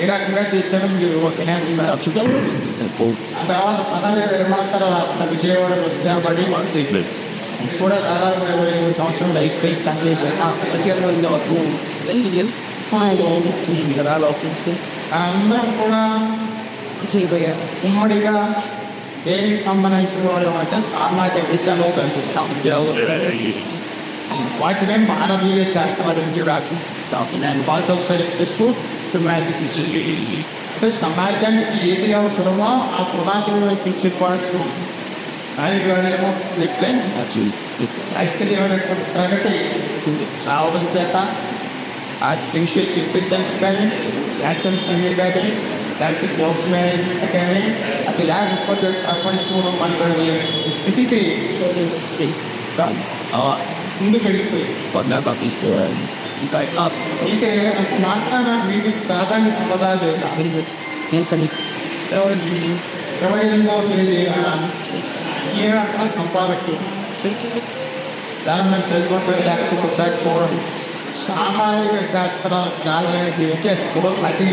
Speaker 5: ఏ రకంగా చేశాను మీరు తర్వాత 2020 తర్వాత విజయవాడ వస్తే కూడా దాదాపు 23 సంవత్సరాలు అయిపోయి అందరం కూడా ఉమ్మడిగా దేనికి సంబంధించిన వాళ్ళు అంటే సామాజిక విషయంలో కనిపిస్తాం. వాటినే మానవీయ శాస్త్రాలు రాసి సమాజానికి ఏది అవసరమో ఆ పునాదులు పెంచుకోవాల్సి దానిలో శాస్త్రీయమైనటువంటి ప్రగతి రావడం చేత ఆ విషయం చెప్పించచ్చు కానీ యాక్షన్ కానీ దానికి గ్లోబల్ మేనేజ్మెంట్ కానీ అది లేకపోతే ప్రపంచంలో మనకి స్థితికి ముందుకు వెళ్ళిపోయి ఇంకా అయితే మాట్లాడిన వీటికి ప్రాధాన్యత పదాలు 28వ తేదీ ఏ రకమైన సంపాదకి దాని చదువుకుంటే లేకపోతే ఒకసారి పోవడం సామాజిక శాస్త్రాల స్నానానికి చేసుకోవడం అది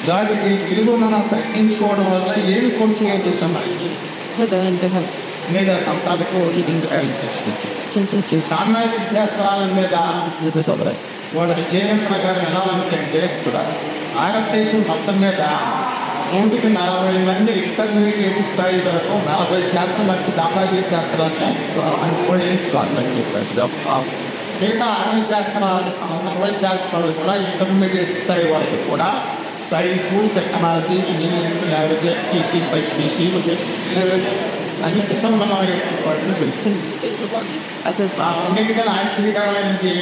Speaker 5: దానికి విలువ మనం తగ్గించుకోవడం వల్ల ఏమి కొంచెం చేస్తున్నాయి మీద సంపాదకు సామాజిక శాస్త్రాల మీద వాళ్ళ జీవన ప్రకారం ఎలా ఉందంటే భారతదేశం మొత్తం మీద 140 మంది ఇంటర్మీడియట్ స్థాయి వరకు 40% మంది సామాజిక శాస్త్రాన్ని మిగతా 60 శాస్త్రాలు కూడా ఇంటర్మీడియట్ స్థాయి వరకు కూడా science, technology, engineering, language, TC, BiPC అన్నిటి సంబంధమైనటువంటి అన్నిటికన్నా ఆశ్చర్యకరమైనది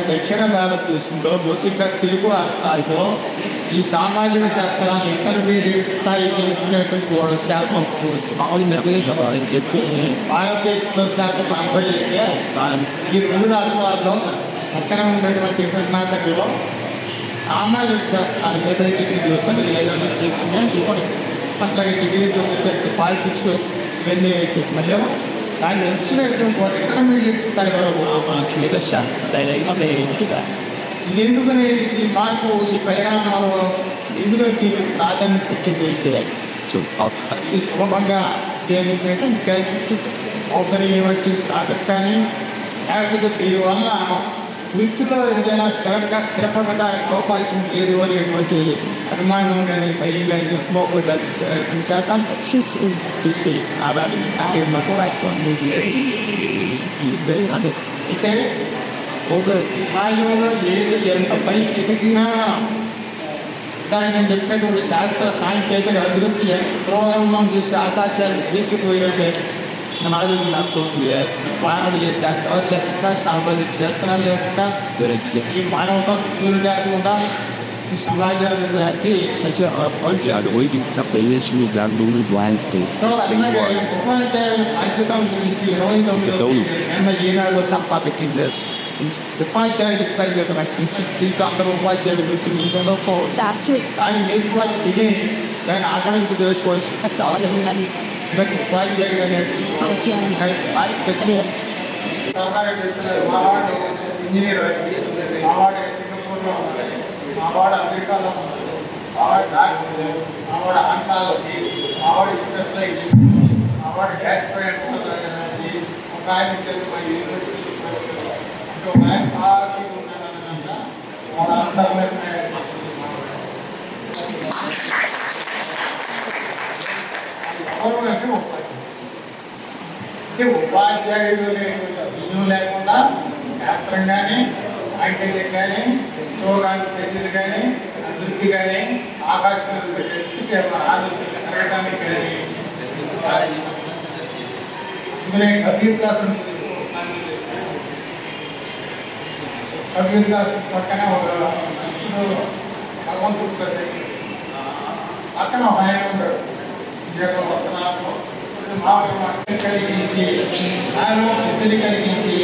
Speaker 5: దక్షిణ భారతదేశంలో ముఖ్యంగా తెలుగు రాష్ట్రాల్లో ఈ సామాజిక శాస్త్రాన్ని ఇంటర్మీడియట్ స్థాయి తీసుకునేటువంటి కూడా శాతం భారతదేశంలో శాతం 40. ఈ 2 రాష్ట్రాల్లో పక్కన ఉన్నటువంటి కర్ణాటకలో సామాజిక శాస్త్రాన్ని ఏదైతే తీసుకుని అట్లాగే డిగ్రీ పాలిటిక్స్ ఇవన్నీ మధ్య దాన్ని ఎంచుకునేటువంటి ఇంటర్మీడియట్ స్థాయి ఇది ఎందుకని ఈ మార్పు ఈ పరిణామాలు ఎందుకంటే ప్రాధాన్యత ఇచ్చింది ఈ సులభంగా ఒకరి యూనివర్సిటీ స్టార్ట్ కానీ లేకపోతే దీనివల్ల వృత్తిలో ఏదైనా స్థిరపడగా అవకాశం లేదు అనేటువంటి అనుమానం కానీ పైగా శాతం అయితే ఒక సమాజంలో ఏది ఎంత పైకి ఎదిగినా దాన్ని నేను చెప్పినటువంటి శాస్త్ర సాంకేతిక అభివృద్ధి ప్రోగ్రామం చూసి ఆకాశాలు తీసుకుపోయేది నాలుగు నాకు మానవుడు చేసేస్తా సాంబాదిక శాస్త్రాలు లేకుండా ఈ మానవ గురి లేకుండా ఈ సమాజానికి ఈనాడు సంపాదించింది ఉపాధ్యాయులు అందరూ ఉపాధ్యాయులు కానీ మీరు కూడా ఇది దాన్ని ఆకలింపు చేసుకోవాల్సి ఉపాధ్యాయులు అనేది మావాడు ఇంజనీర్ మావాడు సింగపూర్లో మావాడు అమెరికాలో మావాడు డాక్టర్ మావాడు ఆంధ్రాలోకి మావాడు స్పెషలైజ్ మావాడు గ్యాస్ట్రోఎంట్రాలజీ ఒక ఆయన మా యూనివర్సిటీ ఒక ఆయన పార్టీ ఉన్నానన్న వాడు అంతర్మేత ఎవరు అంటే ఉపాధ్యాయుడు విజయం లేకుండా శాస్త్రం కానీ సాంకేతిక కానీ ఉద్యోగాలు చర్చలు కానీ అభివృద్ధి కానీ ఆకాశం ఆలోచించడానికి కానీ కబీర్ దాస్ పక్కనే ఒక భగవంతుడు పక్కన ఒక ఆయన ఉంటాడు కలిగించి నాలో బుద్ధిని కలిగించి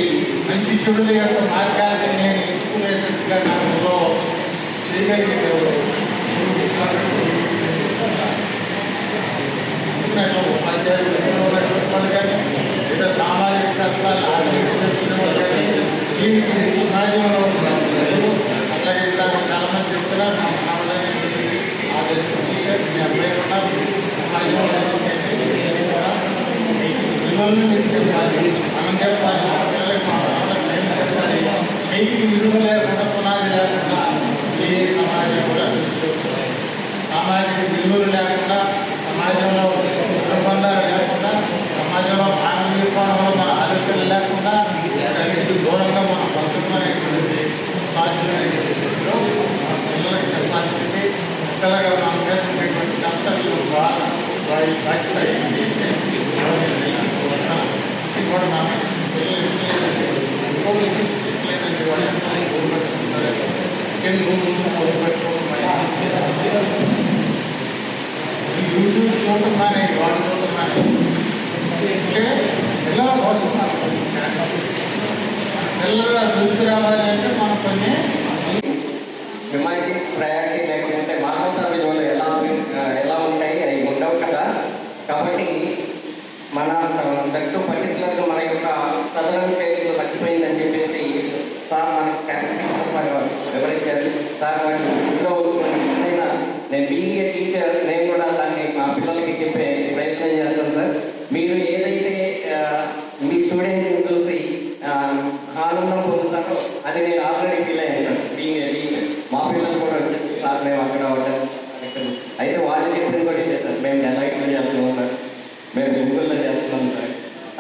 Speaker 5: మంచి చెడుల యొక్క మార్గాన్ని నేను ఎంచుకునేటట్టుగా నాలో చేయగలిగే ఉపాధ్యాయులు కానీ లేదా సామాజిక శాస్త్రాలు ఆర్థిక శాస్త్రాలు కానీ దీనికి సమాజంలో అట్లాగే చాలా మంది చెప్తున్నారు మా సమాజాన్ని ఆదేశం చేశారు మీ అబ్బాయి ఉన్నారు సమాజంలో మనం చెప్పాలి చెప్పాలి మీకు విలువ లేకుండా పునాది లేకుండా ఏ సమాజం కూడా సామాజిక విలువలు లేకుండా సమాజంలో అనుబంధాలు లేకుండా సమాజంలో మానవీయ కోణంలో మన ఆలోచనలు లేకుండా వీటి దూరంగా మనం బతుకునేటువంటి సాధ్యమైనటువంటి దృష్టిలో మన పిల్లలకి చెప్పాల్సింది పెద్దలుగా మన మీద ఉండేటువంటి కర్తవ్యం వారి బాధ్యత కూడా మన యూట్యూబ్ చూస్తున్నానే వాడు చూస్తున్నానే పిల్లల కోసం పిల్లల అభివృద్ధి రావాలి అంటే మన పని
Speaker 2: హ్యుమానిటీస్ ప్రయారిటీ లేకుంటే మానవతా విలువలు ఎలా ఉంటాయి అవి ఉండవు కదా. కాబట్టి మన దట్టు పర్టికులర్గా మన యొక్క సదరన్ స్టేట్స్లో తగ్గిపోయిందని చెప్పేసి సార్ మనకి స్టాటిస్టిక్స్ వివరించారు. సార్ వాటి దృష్టిలో ఎప్పుడైనా నేను బీయింగ్ ఏ టీచర్ నేను కూడా దాన్ని మా పిల్లలకి చెప్పే ప్రయత్నం చేస్తాను సార్. మీరు ఏదైతే మీ స్టూడెంట్స్ని చూసి ఆనందం పొందుతారో అది నేను ఆల్రెడీ ఫీల్ అయ్యాను సార్ బీయింగ్ ఏ టీచర్. మా పిల్లలు కూడా వచ్చేసి సార్ మేము అక్కడ వచ్చాము అయితే వాళ్ళు చెప్పింది కూడా ఇదే సార్, మేము డెలైట్లో చేస్తున్నాం సార్, మేము గూగుల్లో చేస్తున్నాం సార్,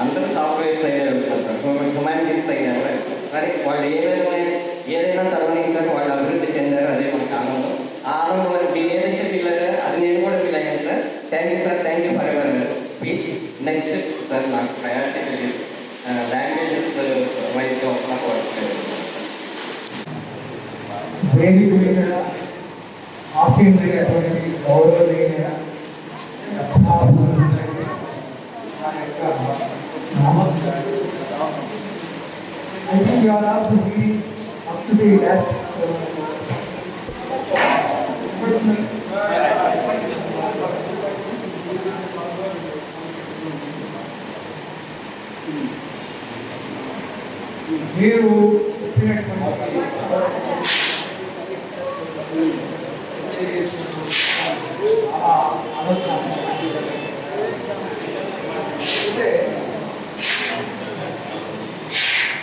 Speaker 2: అందరూ సాఫ్ట్వేర్ సైడ్ వెళ్తున్నారు సార్, హ్యుమానిటీస్ సైడ్ సరే వాళ్ళు ఏదైనా చదవని సార్ వాళ్ళు అభివృద్ధి చెందారు, అదే మనకు ఆనందం. ఆ ఆనందం అని మీరు ఏదైతే ఫీల్ అయ్యారో అది నేను కూడా ఫీల్ అయ్యాను sir. Thank you sir, thank you for your speech. Next sir నాకు ప్రయారిటీ తెలియదు లాంగ్వేజెస్ వైజ్గా వస్తున్నా
Speaker 17: వేదిక మీద ఆశీర్వైనటువంటి గౌరవమైన నమస్కారం. I think you are also leading up to the last మీరు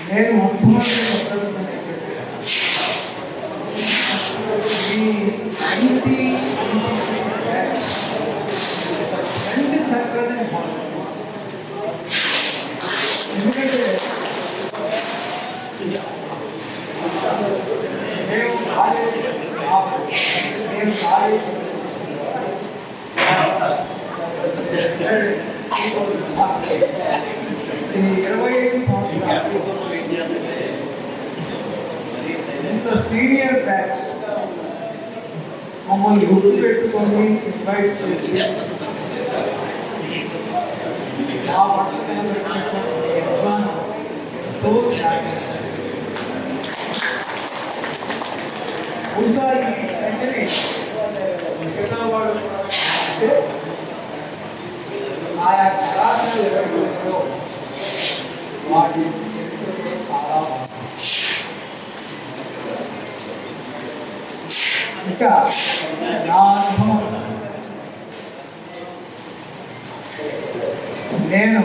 Speaker 17: నేను మొట్టమొదటి రెండు చక్కని ఎందుకంటే నేను కాలేజీ ఈ 25 సంవత్సరాలు ఇంత సీనియర్ బ్యాచ్ మమ్మల్ని గుర్తు పెట్టుకొని ఇన్వైట్ చేసి ఆ వెంటనే చిన్నవాడు అంటే ఆయా కళాశాల ఎవరిలో వాటి చాలా ఇంకా నా అనుభవం నేను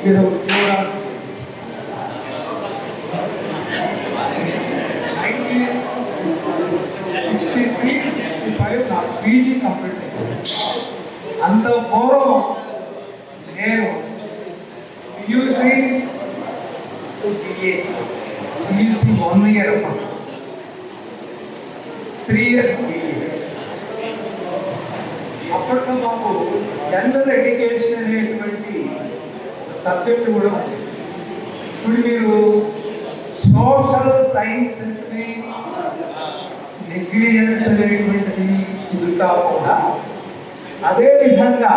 Speaker 17: వివిధ ఉద్యోగాలు 1963-65 నా పీజీ కంప్లీట్ అయింది. అంత పూర్వం నేను UC to BA UC 1 year 3 years BA. అప్పట్లో మాకు జనరల్ ఎడ్యుకేషన్ అనేటువంటి సబ్జెక్ట్ కూడా ఉంది. ఇప్పుడు మీరు సోషల్ సైన్సెస్ని నెగ్లిజెన్స్ అనేటువంటిది ఇది కాకుండా అదే విధంగా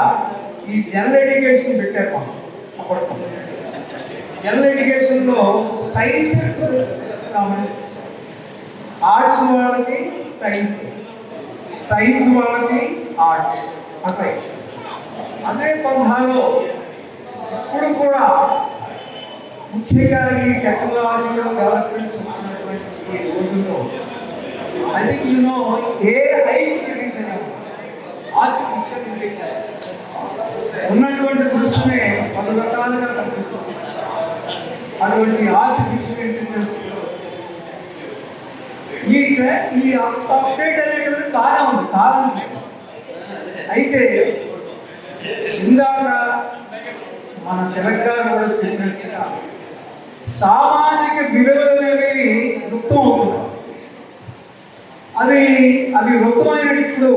Speaker 17: ఈ జనరల్ ఎడ్యుకేషన్ పెట్టారు మాకు. అప్పట్లో జనరల్ ఎడ్యుకేషన్లో సైన్సెస్ ఆర్ట్స్ వాళ్ళకి సైన్సెస్, సైన్స్ వాళ్ళకి ఆర్ట్స్ అట్లా ఇచ్చారు. అదే పంథాలో ఇప్పుడు కూడా ముఖ్యంగా ఈ టెక్నాలజీలో డెవలప్మెంట్స్ వస్తున్నటువంటి ఈ రోజుల్లో ఐ థింక్ యు నో ఏఐకి రీచ్ అయ్యాము. ఆర్టిఫిషియల్ ఇంటెలిజెన్స్ ఉన్నటువంటి దృష్టినే పలు రకాలుగా కనిపిస్తుంది. అటువంటి ఆర్టిఫిషియల్ ఇంటెలిజెన్స్ ఈ అప్డేట్ అనేటువంటి బాగా ఉంది కాలం. అయితే ఇందాక మన తెలంగాణ కూడా చెప్పినట్టుగా సామాజిక విలువలు అనేవి లుప్తం అవుతున్నాయి. అవి లుప్తమైనప్పుడు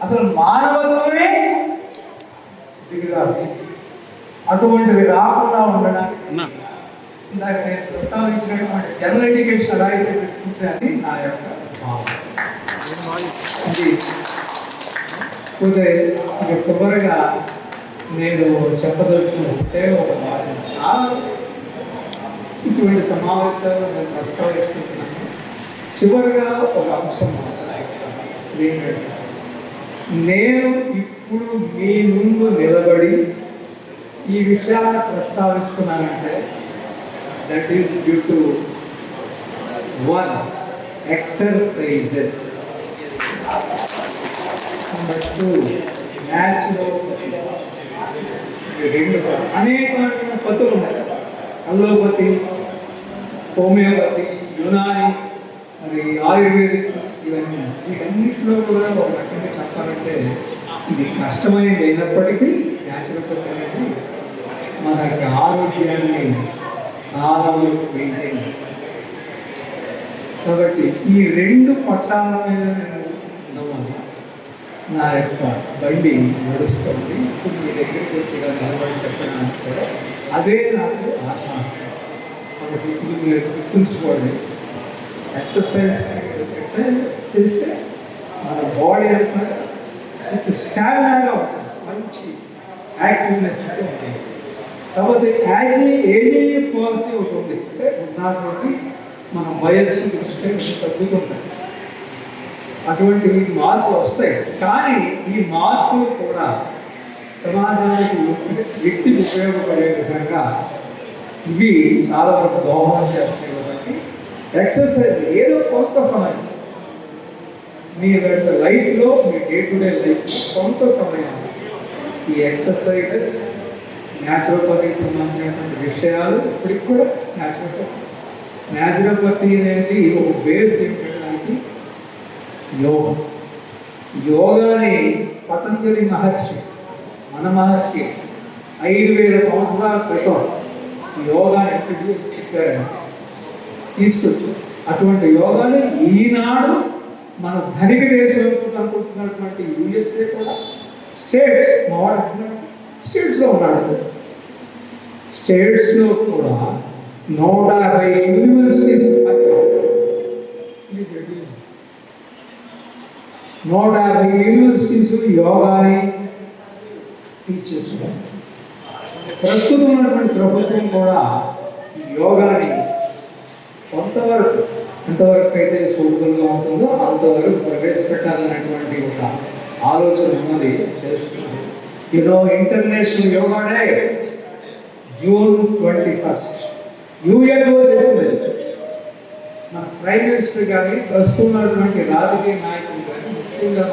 Speaker 17: అసలు మానవత్వమే దిగురాలి. అటువంటివి రాకుండా ఉండడానికి ఇందాక నేను ప్రస్తావించినటువంటి జనరల్ ఎడ్యుకేషన్ ఎలా అయితే పెట్టుకుంటే అని నా యొక్క భావన. ఇక చివరిగా నేను చెప్పదలుచుకుంటే ఒక మాట, చాలా ఇటువంటి సమావేశాలు నేను ప్రస్తావిస్తున్నాను. చివరిగా ఒక అంశం ఏంటంటే, నేను ఇప్పుడు మీ ముందు నిలబడి ఈ విషయాన్ని ప్రస్తావిస్తున్నానంటే that is due to 1 exercises, number 2 naturopathy. రెండు అనేకమైన పద్ధతులు ఉన్నాయి. అల్లోపతి, హోమియోపతి, యునాని, మరి ఆయుర్వేదిక్, ఇవన్నీ వీటన్నిటిలో కూడా ఒక రకంగా చెప్పాలంటే ఇది కష్టమైనది అయినప్పటికీ న్యాచురోపతి అనేది మన యొక్క ఆరోగ్యాన్ని చాలా మెయింటైన్ చేస్తుంది. కాబట్టి ఈ రెండు పట్టాల మీద నేను నా యొక్క బండి నడుస్తుంది. ఇప్పుడు మీ దగ్గరికి వచ్చి నిలబడి చెప్పడానికి అదే నాకు ఆత్మ. కాబట్టి ఇప్పుడు మీరు గుర్తుంచుకోండి, ఎక్సర్సైజ్ చేస్తే మన బాడీ అంతా విత్ స్టామినాగా ఉంటుంది, మంచి యాక్టివ్నెస్ అయితే ఉంటుంది. కాకపోతే ఏజీ పాలసీ ఒకటి ఉంది. అంటే ఉదాహరణకి మన వయస్సు దృష్టి తగ్గుతుంటాయి, అటువంటివి మార్పులు వస్తాయి. కానీ ఈ మార్పులు కూడా సమాజానికి వ్యక్తికి ఉపయోగపడే విధంగా ఇవి చాలా వరకు దోహదం చేస్తాయి. కాబట్టి ఎక్సర్సైజ్ ఏదో కొంత సమయం మీ యొక్క లైఫ్లో, మీ డే టు డే లైఫ్లో కొంత సమయం ఈ ఎక్సర్సైజెస్, న్యాచురోపతికి సంబంధించినటువంటి విషయాలు ఇప్పటికి కూడా న్యాచురోపతి అనేది ఒక బేస్ ఏంటంటే యోగాని పతంజలి మహర్షి, మన మహర్షి 5000 సంవత్సరాల క్రితం యోగాని చెప్పారు, తీసుకొచ్చారు. అటువంటి యోగాని ఈనాడు మన ధనిక దేశం అనుకుంటున్నటువంటి యుఎస్ఏ కూడా స్టేట్స్, మావాడు స్టేట్స్లో ఉన్నాడు. స్టేట్స్లో కూడా 150 యూనివర్సిటీస్ 150 యూనివర్సిటీస్ యోగాని టీచ్ చేస్తున్నారు. ప్రస్తుతం ఉన్నటువంటి ప్రభుత్వం కూడా యోగాని ఎంతవరకు అయితే సూటబుల్గా ఉంటుందో అంతవరకు ప్రవేశపెట్టాలనేటువంటి ఒక ఆలోచన ఉన్నది, చేస్తున్నారు. International yoga day June 21 UNO చేస్తుంది. మన ప్రైమ్ మినిస్టర్ కానీ, ప్రస్తుతం ఉన్నటువంటి రాజకీయ నాయకులు కానీ, ముఖ్యంగా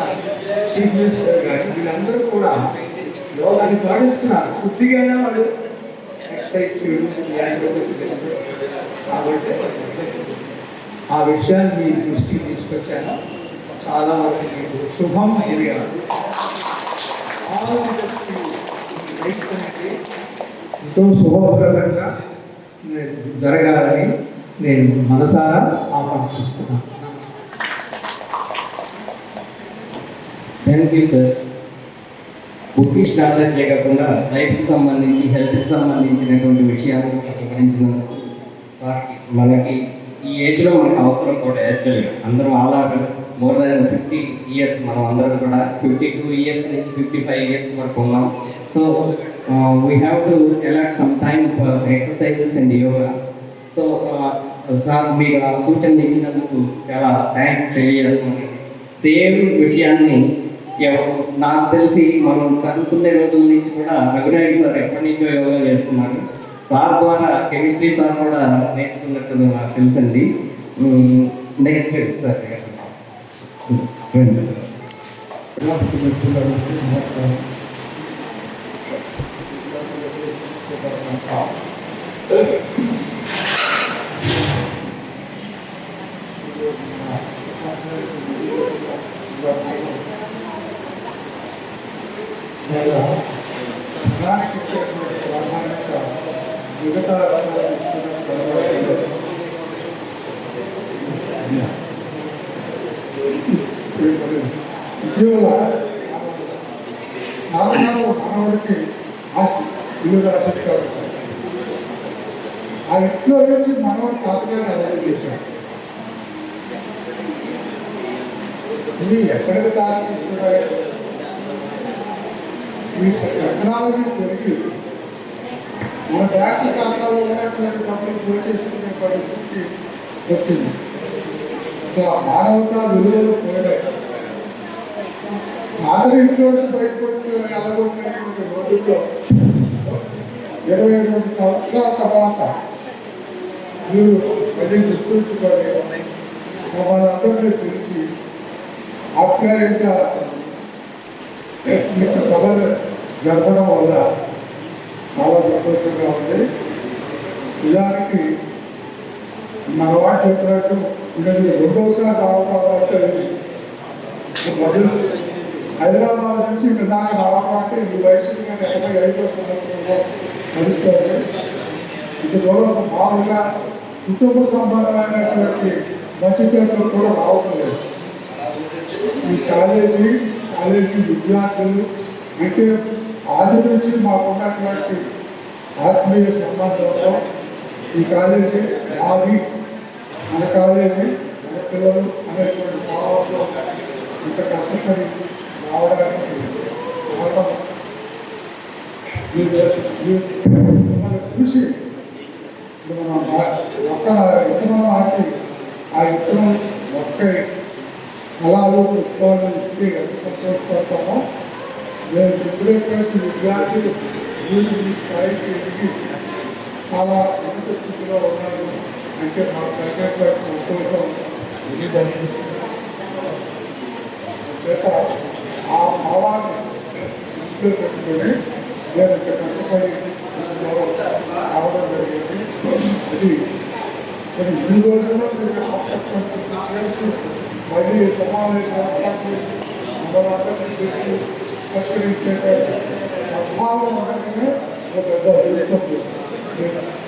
Speaker 17: చీఫ్ మినిస్టర్ కానీ, వీళ్ళందరూ కూడా యోగాని పాటిస్తున్నారు. కొద్దిగా వాళ్ళు ఎక్సర్సైజ్ చేయడం. కాబట్టి ఆ విషయాన్ని మీ దృష్టికి తీసుకొచ్చాను. చాలా వరకు మీకు శుభం ఎదిగాను. ఎంతో శుభప్రదంగా జరగాలని నేను మనసారా ఆకాంక్షిస్తున్నాను.
Speaker 2: Thank you sir. బుకిష్ నాలెడ్జే కాకుండా లైఫ్కి సంబంధించి, హెల్త్కి సంబంధించినటువంటి విషయాలు వివరించినందుకు సార్కి, మనకి ఈ ఏజ్లో మనకు అవసరం కూడా యాక్చువల్గా అందరం ఆల్ మోర్ దాన్ 50 ఇయర్స్, మనం అందరం కూడా 52 ఇయర్స్ నుంచి 55 ఇయర్స్ వరకు ఉన్నాం. So we have to allot some time for exercises and yoga. So sir మీరు ఆ సూచనలు ఇచ్చినందుకు చాలా థ్యాంక్స్ తెలియజేస్తున్నాను. సేమ్ విషయాన్ని నాకు తెలిసి మనం చదువుకునే రోజుల నుంచి కూడా రఘునాయుడు సార్ ఎప్పటి నుంచో యోగా చేస్తున్నారు. సార్ ద్వారా కెమిస్ట్రీ సార్ కూడా నేర్చుకున్నట్టు నాకు తెలుసండి. నెక్స్ట్ సార్
Speaker 15: ఇటీవల నాన్నగారు మనవడికి ఆస్తి ఇల్లు రాసిచ్చాడు. ఆ ఇంట్లో నుంచి మనవడు తాతగారు అలవాటు చేశాడు. ఇది ఎక్కడికి దారి తీస్తున్నాయి? ఈ టెక్నాలజీ పెరిగి మన బ్యాంకు ఖాతాలో ఉన్నటువంటి డబ్బులు దోచేసుకునే పరిస్థితి వచ్చింది. సో ఆ మానవతా విలువలు పోయాయి. ఆదరి ఇంట్లో బయటకు వెళ్ళగొట్టినటువంటి రోజుల్లో 22 సంవత్సరాల తర్వాత మీరు మళ్ళీ గుర్తుంచుకొని మమ్మల్ని పిలిచి ఆప్యాయంగా మీకు సభలు జరపడం వల్ల చాలా సంతోషంగా ఉంది. నిజానికి మన వాడు చెప్పినట్టు ఇది రెండోసారి రావడం అంటే మొదలు హైదరాబాద్ నుంచి దాకా రావడం అంటే ఈ వయసు 85వ సంవత్సరంలో నడుస్తుంది. ఇది రోజు మామూలుగా కుటుంబ సంబంధమైనటువంటి మంచి చెట్లు కూడా రావడం లేదు. ఈ కాలేజీ విద్యార్థులు అంటే ఆది నుంచి మాకున్నటువంటి ఆత్మీయ సంబంధంలో ఈ కాలేజీ మాది, మన కాలేజీ మన పిల్లలు అనేటువంటి భావంలో ఇంత కష్టపడి రావడానికి కారణం మిమ్మల్ని చూసి మనం మొక్క విత్తనం నాటి ఆ విత్తనం మొక్క ఫలాలు పుష్పాలు ఇస్తే ఎంత సంతోషపడతామో నేను చెప్పినటువంటి విద్యార్థులు ఈ స్థాయికి ఎదిగి చాలా ఉన్నత స్థితిలో ఉన్నారు అంటే మాకు కలిగినటువంటి సంతోషం ఇది చేత ఆ భావాన్ని దృష్టిలో పెట్టుకొని నేను ఇంత కష్టపడి రావడం జరిగింది. అది మరి ఈ రోజుల్లో మీరు మళ్ళీ సమావేశం ఏర్పాటు చేసి మనందరినీ పెట్టి సత్కరించేట సద్భావం ఉండగానే ఒక పెద్ద తీసుకుంది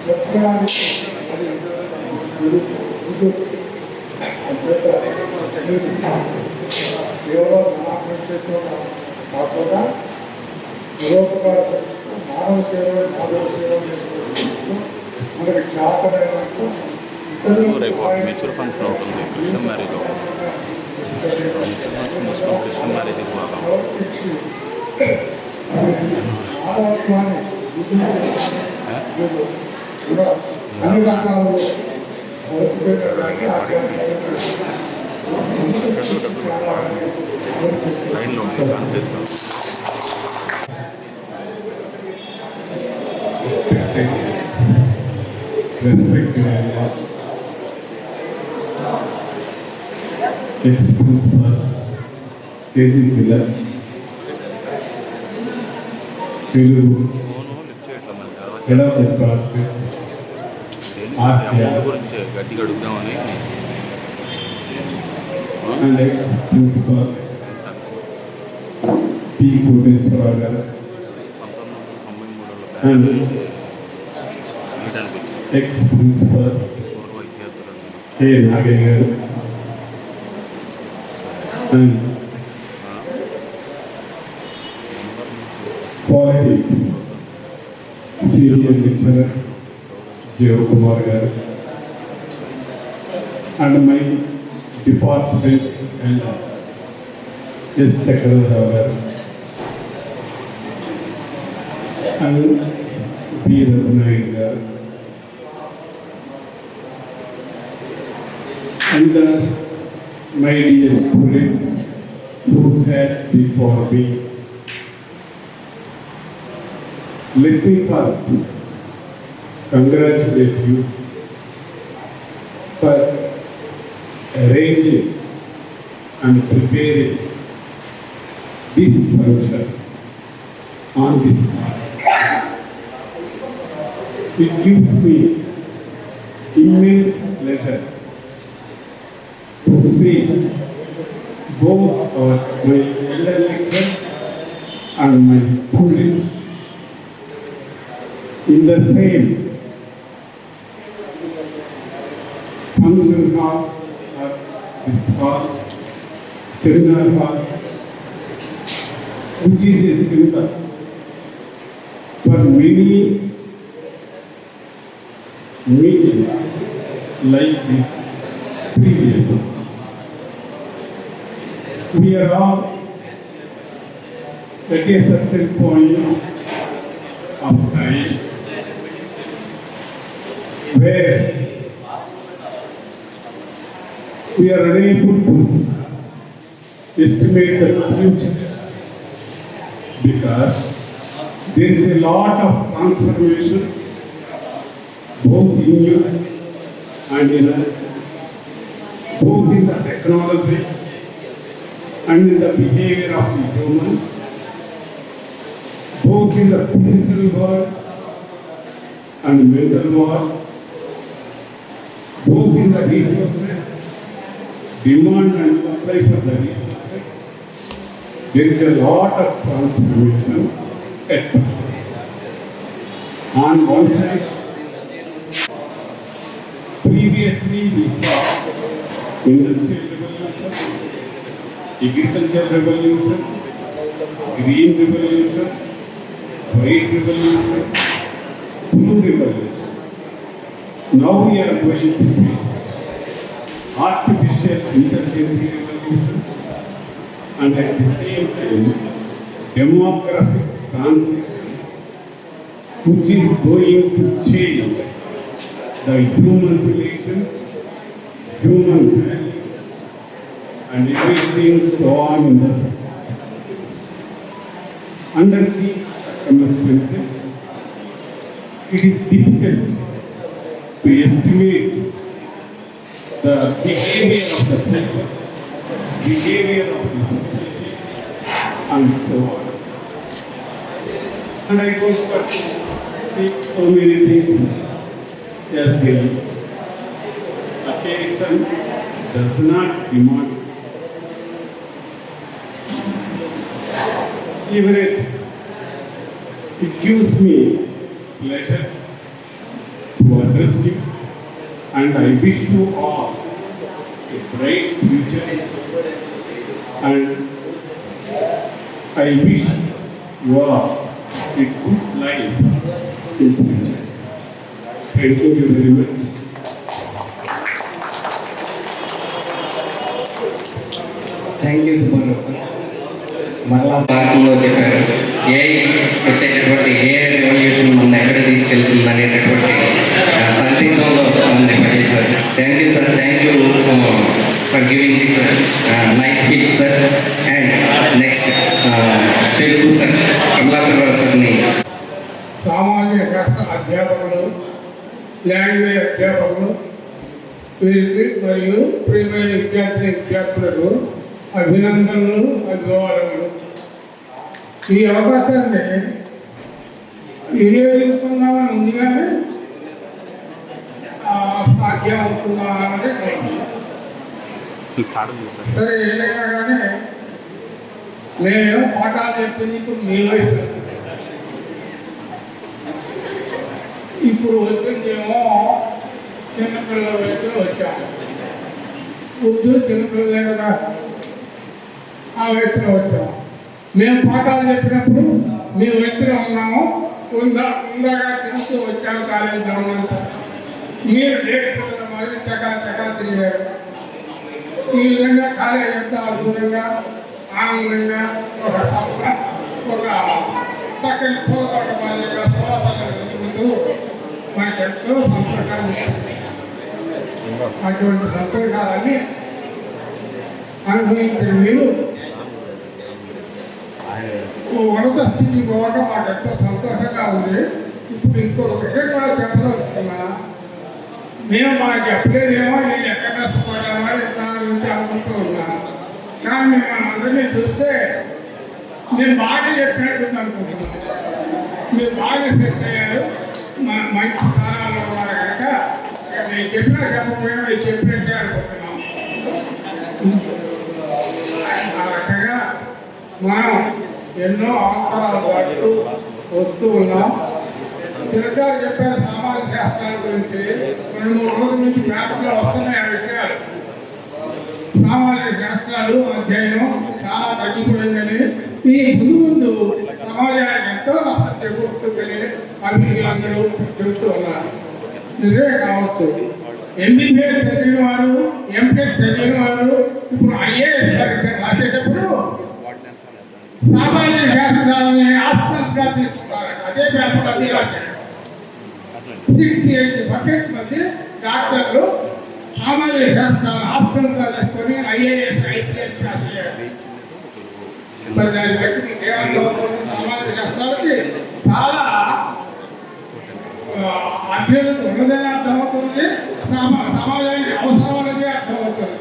Speaker 15: చెప్పడానికి అది కేవలం ధనాభిషేకం కాకుండా పరోపకార మానవ సేవ మానవ సేవ మనకి చాకరైనట్టు
Speaker 12: రేపు మెచ్యూర్ ఫంక్షన్ అవుతుంది క్రిస్టియన్ మ్యారేజ్ మెచ్యూర్ ఫంక్షన్ తీసుకొని క్రిస్టియన్ మ్యారేజ్కి పోతాం.
Speaker 15: మానవత్వాన్ని అన్ని రకాల
Speaker 12: లైన్లో ఉంటుంది కనిపిస్తాం.
Speaker 18: Respected ex-principal KC Miller, Telugu head of the department,
Speaker 12: గురించి గట్టిగా అడుగుదామని
Speaker 18: and ex-principal T. Koteswara garu and ex-principal K. Nagaya garu and politics senior lecturer Jio Kumar garu and my department and S. Chakradharao garu and B. Rathnayani garu and my dear students who sat before me. Let me first congratulate you for arranging and preparing this function on this class. It gives me immense pleasure to see both my elder lecturers and my students in the same function hall or this hall, seminar hall, which is a symbol for many meetings like this previously. We are all at a certain point of time where we are unable to estimate the future because there is a lot of transformation both in you and in us, both in the technology and in the behavior of the humans, both in the physical world and mental world, both in the resources, demand and supply for the resources. There is a lot of transformation at present. On one side, previously we saw industrial revolution, agricultural revolution, green revolution, white revolution, blue revolution. Now we are going to face artificial intelligence revolution and at the same time demographic transition, which is going to change the human relations, human values, and everything so on in the society. Under these circumstances, it is difficult to estimate the behavior of the people, behavior of the society, and so on. And I don't want to speak so many things as the occasion does not demand even it gives me pleasure to address you, and I wish you all a bright future, and I wish you all a good life in future. Thank you very much.
Speaker 17: Thank you Subbarao sir. మరలా
Speaker 2: భారతంలో చెప్పారు ఏఐ వచ్చేటటువంటి ఏఐ రెవల్యూషన్ మన ఎక్కడ తీసుకెళ్తుంది అనేటటువంటి సందిగ్ధంలో మనల్ని పడేశారు. Thank you sir, thank you for giving this nice speech sir. And next Telugu sir Kamalakar Rao సార్ని.
Speaker 18: సామాజిక శాస్త్ర అధ్యాపకులు, లాంగ్వేజ్ అధ్యాపకులు వీరికి మరియు ప్రియమైన విద్యార్థులకు అభినందనలు, అభివాదనలు. ఈ అవకాశాన్ని వినియోగించుకుందామని ఉంది కానీ సాధ్యం అవుతుందా అన్నది సరే. ఏదైనా కానీ నేను పాఠాలు చెప్పింది ఇప్పుడు మీ వయసు, ఇప్పుడు వచ్చిందేమో చిన్నపిల్లల వయసులో వచ్చాము. ఉర్దూ చిన్నపిల్లలే కదా, ఆ వయసులో వచ్చాము. మేము పాఠాలు చెప్పినప్పుడు మీ వయసులో ఉన్నాము, ఉందాగా తిరుగుతూ వచ్చాము కాలేజీలో ఉన్నంత. మీరు లేట్ పిల్లల మాదిరి చకా తిరిగారు. ఈ విధంగా కాలేజీ అంతా అద్భుతంగా, ఆనందంగా, ఒక చక్కని పూలతోట మాదిరిగా సువాసనలు వెతుకుంటూ మనకు ఎంతో సంతోషాన్ని, అటువంటి సంతోషాలన్నీ అనుభవించిన మీరు ఉన్నత స్థితికి పోవడం మాకు ఎంతో సంతోషంగా ఉంది. ఇప్పుడు ఇంకొక విషయం కూడా చెప్పదలుచుకున్నా. మేము మాకు చెప్పలేదేమో, నేను ఎక్కడ నష్టపోయామో దాని నుంచి అనుకుంటూ ఉన్నాను. కానీ మిమ్మల్ని అందరినీ చూస్తే నేను బాగా చెప్పినట్టు అనుకుంటున్నాను. మీరు బాగా సెట్ అయ్యారు, మంచి స్థానాల్లో ఉన్నారు కనుక నేను చెప్పినా చెప్పకపోయినా మీరు చెప్పినట్టే అనుకుంటున్నాం. ఆ రకంగా మనం ఎన్నో అవసరాలు పడుతూ వస్తూ ఉన్నాం. చిరకారు చెప్పారు సామాజిక శాస్త్రాల గురించి. 2-3 రోజుల నుంచి మ్యాప్లో వస్తున్నాయి ఆ విషయాలు. సామాజిక శాస్త్రాలు అధ్యయనం చాలా తగ్గిపోయిందని, ఈ ముందు సమాజానికి ఎంతో నష్టం చేకూరుతుందని అభివృద్ధులందరూ చెబుతూ ఉన్నారు. నిజమే కావచ్చు. ఎంబీబీఎస్ చదివిన వారు, ఎంటెక్ చదివిన వారు ఇప్పుడు ఐఏఎస్ రాసేటప్పుడు సామాజిక శాస్త్రాలని ఆప్షన్స్గా తీసుకున్నారు. అదే పేపర్ అది రాశారు. 68% మంది డాక్టర్లు సామాజిక శాస్త్రాలను ఆప్షన్గా తీసుకొని ఐఏఎస్, ఐపీఎస్ రాసేయారు. మరి దాని బట్టి సామాజిక శాస్త్రాలకి చాలా అభ్యున్నతి ఉన్నదని అర్థమవుతుంది, సమాజానికి అవసరాలకే అర్థమవుతుంది.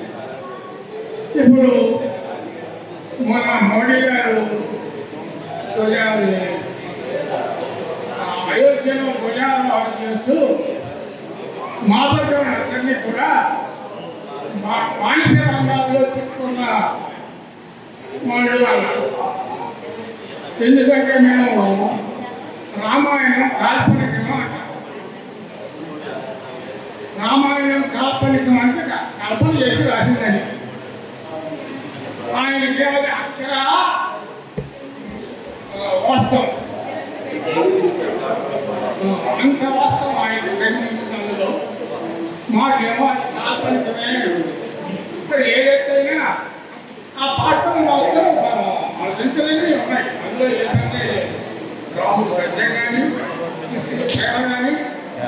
Speaker 18: ఇప్పుడు మన మోడీ గారు అయోధ్యలో ధ్వజారోహణ చేస్తూ మాతృని కూడా వాణిజ్య రంగాల్లో చెప్పుకున్న వాళ్ళు అన్నారు. ఎందుకంటే మేము రామాయణం కాల్పనికం అంటాం. రామాయణం కాల్పనికం అంటే కల్పన చేసి రాసిందని. ఆయనకి అది అక్షర వాస్తవం, అంత వాస్తవం ఆయన గ్రహించినందులో. మాకేమో అది కాల్పనికమే. ఏదైతేనా ఆ పాత్ర మాత్రం ఆలోచించలేని ఉన్నాయి. అందులో ఏంటంటే రాహుల్ ప్రజ్ఞ కానీ, కృష్ణుడు ప్రేమ కానీ,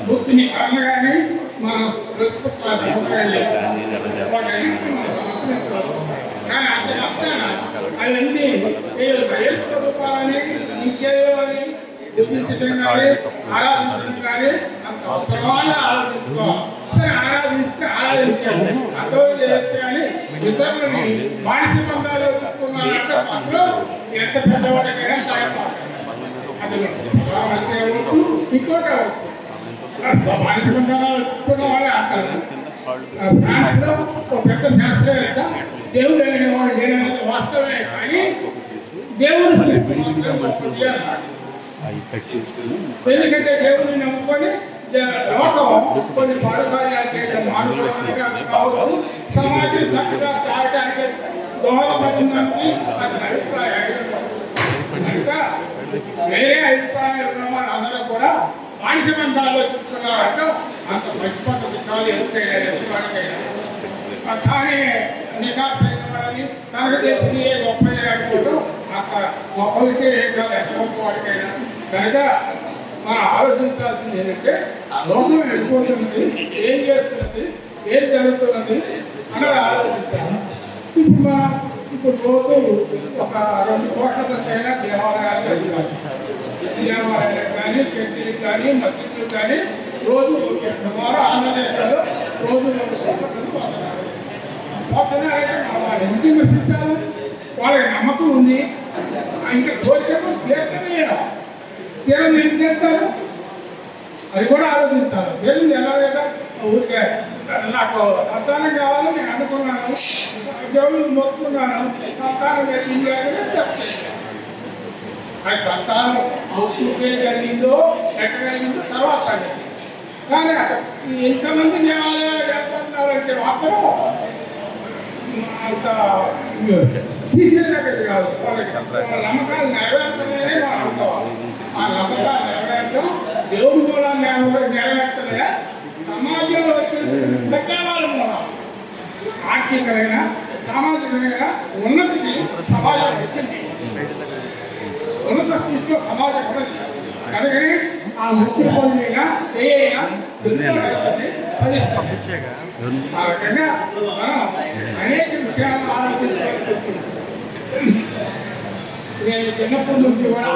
Speaker 18: బుద్ధిని కర్మ కానీ మన కానీ అంత చెప్తాను అవన్నీ రూపాలని నిశ్చయాలని గుర్తించడం కానీ, ఆరాధించడం కానీ అంత అవసరమైన ఆలోచించుకోవాలి. ఆరాధించాలి అతో చేస్తే అని ఇతరులని వాణిజ్య బంధాలు చెప్పుకున్నారంటే ఎంత పెద్దవాడికైనా సహాయపడాలి. అది ఇంకోటి వాణిజ్య బంధాలు చెప్పుకున్న వాళ్ళే అంటారు. ఫ్రాన్స్లో ఒక పెద్ద శాస్త్రవేత్త దేవుడు అనేవాడు లేనది వాస్తవమే, కానీ
Speaker 5: దేవుడు
Speaker 12: విడివిడిగా మనుషులు అవి కట్ చేసుకుని
Speaker 5: ఎందుకంటే దేవుడిని నమ్ముకొని లోకం కొన్ని పాడుకార్యాలు చేయడం మానవులుగా కావచ్చు, సమాజం చక్కగా సాగడానికి దోహదపడుతుందని నాకు అభిప్రాయం. కనుక వేరే అభిప్రాయాలు ఉన్న వాళ్ళు అందరూ కూడా వాణిజ్యమంతా ఆలోచిస్తున్నారంటే అంత మంచి పద్ధతి కాదు ఎవరికైనా ఎదుటివాడికైనా. కానీ నికాస్ అయిన వాళ్ళని తనకు చేసి గొప్ప అనుకోవడం అంత గొప్పలకి ఏం కాదు, ఎంత గొప్ప వాడికైనా. కనుక మనం ఆలోచించాల్సింది ఏంటంటే లోకం వెళ్ళిపోతున్నది, ఏం చేస్తున్నది, ఏం జరుగుతున్నది అనేది ఆలోచించాలి. ఇప్పుడు రోజు ఒక 2 కోట్ల మంది అయినా దేవాలయాలు జరుగుతారు. దేవాలయాలు కానీ, చర్చిలు కానీ, మసీదులు కానీ రోజు సుమారు ఆంధ్రదేశాలు రోజు 2 కోట్ల మంది పోతున్నారంటే వాళ్ళు ఎందుకు విమర్శించాలి? వాళ్ళకి నమ్మకం ఉంది. ఇంకా కోరికలు తీరం ఏం చేస్తారు అది కూడా ఆలోచించాలి. తెలియదు ఎలాగైనా ఊరికే నాకు సంతానం కావాలని నేను అనుకున్నాను, దేవుడిని మొక్కున్నాను, సంతానం జరిగింది అది సంతానం మొక్కుకే జరిగిందో ఎక్కడ జరిగిందో తర్వాత సంగతి. కానీ ఇంతమంది దేవాలయాలు చేస్తున్నారంటే మాత్రం అంత తీసేది కాదు. వాళ్ళ నమ్మకాలు నెరవేర్తలేనే వాళ్ళు అనుకోవాలి. ఆ నమ్మకాలు నెరవేర్చడం దేవుడి మూలాన్ని నెరవేర్తలే సమాజంలో వచ్చిన ప్రత్యేకాల మూలం ఆర్థికమైన సామాజికమైన ఉన్నతికి సమాజం వచ్చింది. ఉన్నత స్థితిలో సమాజం ఉన్నది. కనుకని ఆ ముఖ్య పనులైనా చేయైనా ఆ రకంగా మనం అనేక విషయాలు ఆలోచించాలి. నేను చిన్నప్పటి నుంచి కూడా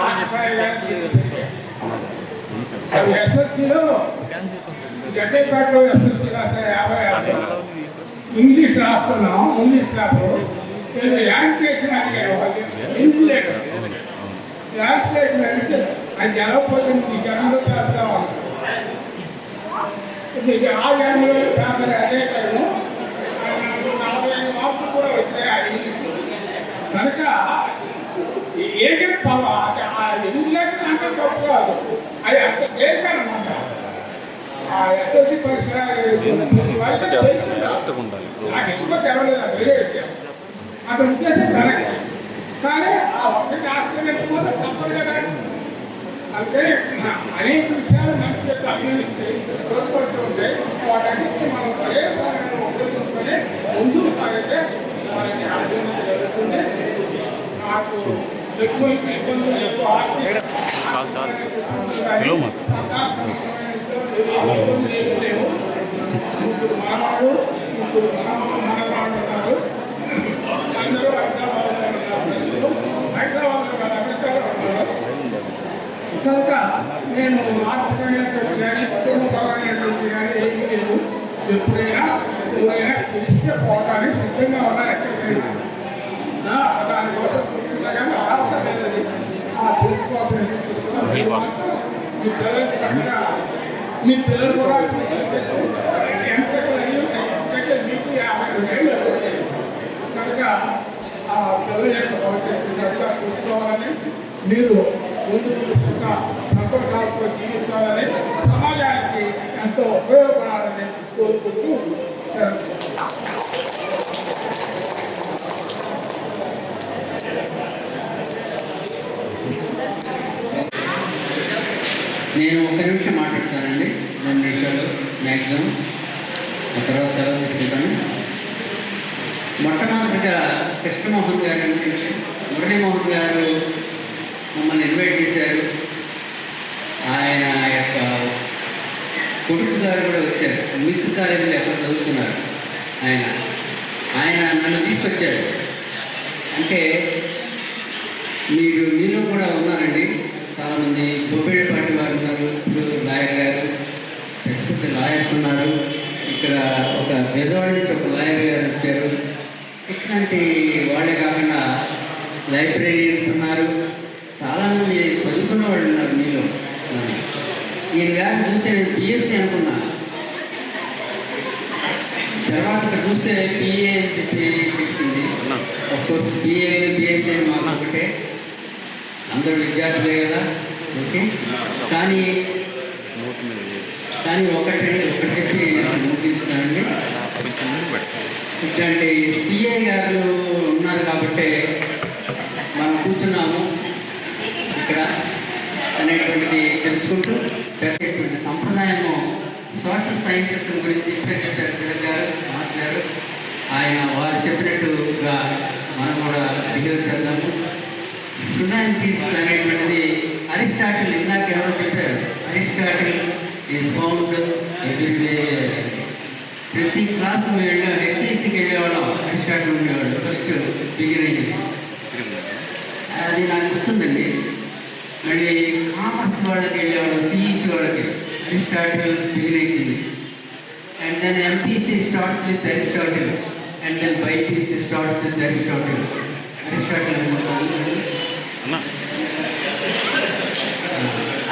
Speaker 5: ఎస్ఎస్సీలో జడ్డేపేటలో ఎస్ఎస్సీ రాశారు 56. ఇంగ్లీష్ రాస్తున్నాం. ఇంగ్లీష్ పేపర్ నేను యాంటిలేషన్ అడిగారు. ఇన్సులేటర్ యాంటిలేషన్ అడిగితే అది జరగకపోతే ఈ జనంలో రాస్తా ఉంటాను. ఆ జనంలో రాసే అనేకలను 45 మార్కులు కూడా వచ్చాయి. కనుక ఏకైనా ఇన్సులేషన్ అంటే తప్పు కాదు, అది అంత ఏకనమాట. ఆ ఎస్ఎస్సీ పరీక్ష నాకు ఎక్కువ తెరవలేదు, వేరే అతని ఉద్దేశం కరెక్ట్. కానీ ఆ ఒక్కటి ఆశ్రయించకపోతే తప్పదు కదా. అందుకని అనేక విషయాలు మనిషి యొక్క అభినందిస్తే తోడ్పడుతూ ఉంటాయి. వాటన్నిటిని మనం పర్యావరణాన్ని ఉపయోగించుకొని ముందుకు సాగితే వాళ్ళకి అభివృద్ధి జరుగుతుంది. నాకు ఎక్కువ ఇబ్బందులు ఎక్కువ ఆస్తి మానవుడు ఇప్పుడు మనవాడు ఉన్నారు. అందరూ హైదరాబాద్లో ఉన్నారు. కనుక నేను ఆర్థికమైనటువంటి కానీ కుటుంబపరమైనటువంటి కానీ ఏమీ లేదు. ఎప్పుడైనా ఎవరైనా పిలిస్తే పోవడానికి సిద్ధంగా ఉన్నారు. ఎక్కడికైనా దానికోసం కానీ ఆర్థిక ఆ పిలుపు కోసం మీ పిల్లలు కూడా మీకు 52 ఏళ్ళు. కనుక ఆ పిల్లల యొక్క భవిష్యత్తు చూసుకోవాలని, మీరు ముందు సంతోషాలతో జీవించాలని, సమాజానికి ఎంతో ఉపయోగపడాలని కోరుకుంటూ
Speaker 13: నేను 1 నిమిషం మాట్లాడతానండి. 2 నిమిషాలు మ్యాక్సిమం, ఆ తర్వాత సెలవు తీసుకుంటాను. మొట్టమొదటిగా కృష్ణమోహన్ గారు, మురళీమోహన్ గారు మమ్మల్ని ఇన్వైట్ చేశారు. ఆయన యొక్క కొడుకు గారు కూడా వచ్చారు. మిత్ కాలేజీలో ఎక్కడ చదువుతున్నారు ఆయన నన్ను తీసుకొచ్చారు. అంటే మీలో కూడా ఉన్నారండి చాలామంది. బొబ్బేళ్ళపాటి వారు ఉన్నారు, ఇప్పుడు లాయర్ గారు, పెద్ద లాయర్స్ ఉన్నారు. ఇక్కడ ఒక బెజవాడ నుంచి ఒక లాయర్ గారు వచ్చారు. ఇట్లాంటి వాళ్ళే కాకుండా లైబ్రరీయన్స్ ఉన్నారు. చాలామంది చదువుకున్న వాళ్ళు ఉన్నారు మీలో. ఈయన గారిని చూస్తే నేను బిఎస్సీ అనుకున్నా. తర్వాత ఇక్కడ చూస్తే బిఏ అని చెప్పి తెలిసింది. అఫ్కోర్స్ బిఏ బిఎస్సీ అని మాకు ఒకటే.
Speaker 3: అందరూ విద్యార్థులే కదా, ఓకే. కానీ ఒకటి చెప్పి ముగిస్తానండి. ఇట్లాంటి సిఏ గారు ఉన్నారు కాబట్టి మనం కూర్చున్నాము ఇక్కడ అనేటువంటిది తెలుసుకుంటూ పెట్టేటువంటి సంప్రదాయము సోషల్ సైన్సెస్ గురించి ఇప్పుడే చెప్పారు తిలక్ గారు, మాస్టర్ గారు. వారు చెప్పినట్టుగా మనం కూడా బిహేవ్ చేద్దాము. హ్యుమానిటీస్ అనేటువంటిది అరిస్టాటిల్, ఇందాక ఎవరో చెప్పారు, అరిస్టాటిల్ ఈజ్ ఫౌండ్ ఎవ్రీవే. ప్రతి క్లాస్ మేము హెచ్ఈసికి వెళ్ళేవాళ్ళం, అరిస్టాటిల్ ఉండేవాళ్ళు ఫస్ట్ బిగినింగ్. అది నాకు గుర్తుందండి. మళ్ళీ కామర్స్ వాళ్ళకి వెళ్ళేవాళ్ళు, సిఈసి వాళ్ళకి Aristotle beginning. And then MPC starts with Aristotle and then BiPC starts with Aristotle.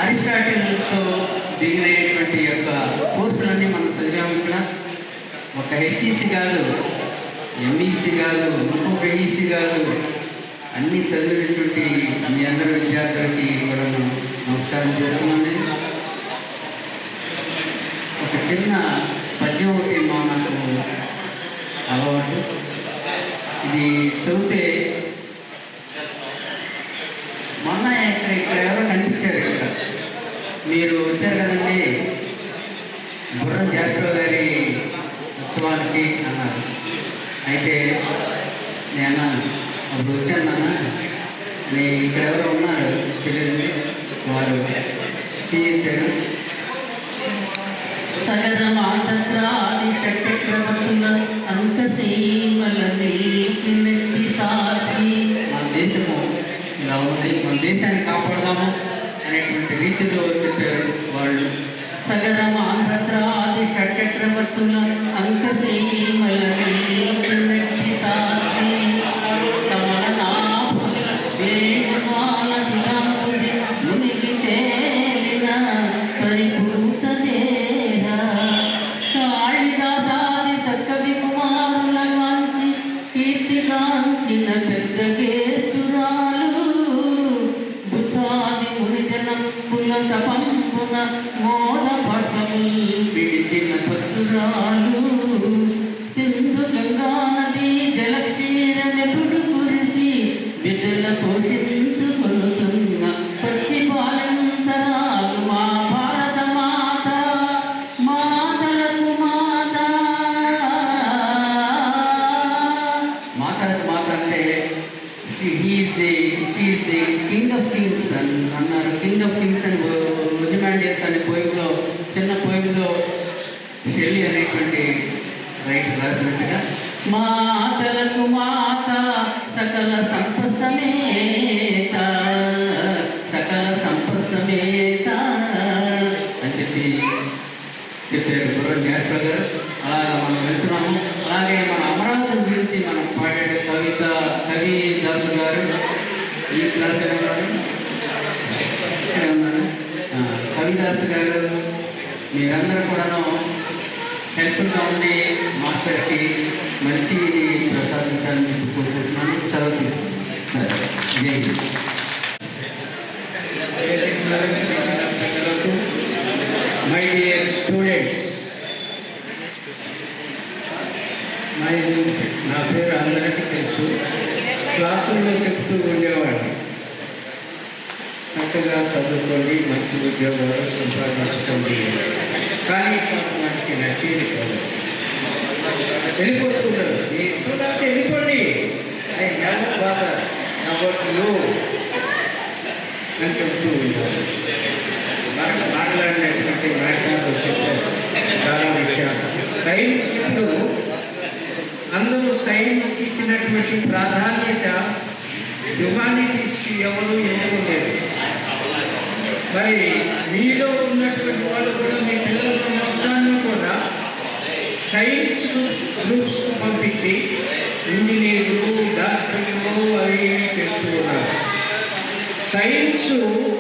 Speaker 3: అరిస్టాటిల్తో బిగిన్ అయ్యేటువంటి యొక్క కోర్సులన్నీ మనం చదివాము ఇక్కడ. ఒక హెచ్ఈసి కాదు, ఎంఈసి కాదు, ఇంకొక ఈసీ కాదు, అన్నీ చదివినటువంటి మీ అందరి విద్యార్థులకి కూడా నమస్కారం చేస్తున్నామండి. ఒక చిన్న పద్యం ఒకటి నాకు అలవాటు. ఇది చదివితే మొన్న ఇక్కడ ఎవరో కనిపించారు. ఇక్కడ మీరు వచ్చారు కదండి గుర్రం జాషువా గారి ఉత్సవానికి అన్నారు. అయితే నేను అన్నాను, అప్పుడు వచ్చాను నాన్న, ఇక్కడ ఎవరో ఉన్నారు తెలియదు, వారు చేయించారు. సగర మాత్రాది షట్చక్రవర్తుల అంకసీమల నిలిచినట్టి సాక్షి. మన దేశము ఇలా ఉంది, మన దేశాన్ని కాపాడదాము అనేటువంటి రీతిలో చెప్పారు వాళ్ళు. సగర మాత్రాది షట్చక్రవర్తుల అంకసీమల నిలిచినట్టి సాక్షి. కమల నాభుల వేణుగాన సుధాంబుది మునికి తేలిన పరిపూత దేహ. కాళిదాసాది సకవి కుమారుల గాంచి కీర్తిగాంచిన పెద్ద కేస్తురాలు. బుద్ధాది మునిజనంబుల తపంబున మోద పశముల్ విడిచిన పత్తురాలు. సింధు గంగా నది జలక్షీరమెప్పుడు కురిసి బిడ్డల పోషించుకొనుతున్న పచ్చి పాలంతరాలు మా భారత మాత. మాతలకు మాత, మాతలకు మాత అంటే she is the king of kings అన్నారు. కింగ్ ఆఫ్ కింగ్స్ అని ఒజిమాండియస్ అనే పోయంలో, చిన్న పోయంలో షెల్లీ అనేటువంటి రైటర్ రాసినట్టుగా మాతలకు మాత సకల సంపసమేత, సకల సంపసమేత అని చెప్పారు గుర్రం జాషువా గారు. అలాగా మనం వెళ్తున్నాము. అలాగే మన అమరావతి గురించి మనం పాడాడు కవిదాసు గారు. ఈ క్లాస్ ఉన్నారు, ఇక్కడ ఉన్నారు. కవిదాసు గారు మీరందరూ కూడాను హెల్ప్గా ఉండి మాస్టర్కి మంచిది ప్రసాదించాలని కోరుకుంటున్నాను. సెలవు తీసుకుంటాను. మై డియర్ స్టూడెంట్స్, నా పేరు అందరికీ తెలుసు. క్లాసుల్లో చెప్తూ ఉండేవాడిని, చక్కగా చదువుకోండి, మంచి ఉద్యోగాలు సంపాదించుకోండి. కానీ మనకి నచ్చేది కాదు, వెళ్ళిపోతున్నారు. చూడాలంటే వెళ్ళిపోండి, I never bother about you అని చెప్తూ ఉంటారు. మనకు మాట్లాడినటువంటి మాట్లాడుతూ చెప్పారు చాలా విషయాలు. సైన్స్ ఇప్పుడు అందరూ సైన్స్కి ఇచ్చినటువంటి ప్రాధాన్యత హ్యుమానిటీస్కి ఎవరు లేదు. మరి మీలో ఉన్నటువంటి వాళ్ళు కూడా మీ పిల్లల మొత్తాన్ని కూడా సైన్స్ గ్రూప్స్ పంపించి ఇంజనీర్లు, డాక్టర్లు అవి చేస్తూ ఉన్నారు. సైన్స్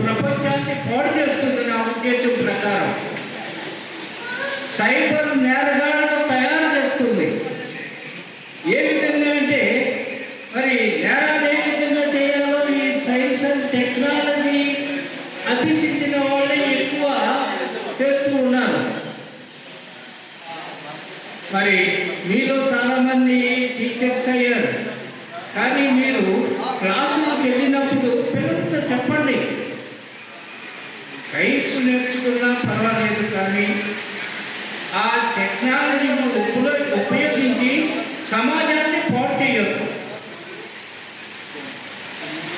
Speaker 3: ప్రపంచాన్ని పాడు చేస్తుంది. నా ఉద్దేశం ప్రకారం సైబర్ నేరగాళ్లను తయారు చేస్తుంది. ఏ విధంగా అంటే మరి నేరాలు ఏ విధంగా చేయాలో ఈ సైన్స్ అండ్ టెక్నాలజీ
Speaker 14: అభ్యసించిన వాళ్ళే ఎక్కువ చేస్తూ ఉన్నారు. మరి మీలో చాలామంది టీచర్స్ అయ్యారు, కానీ మీరు క్లాసులకు వెళ్ళినప్పుడు పిల్లలతో చెప్పండి, సైన్స్ నేర్చుకున్నా పర్వాలేదు, కానీ ఆ టెక్నాలజీని ఉపయోగించి సమాజాన్ని పాడు చేయొద్దు.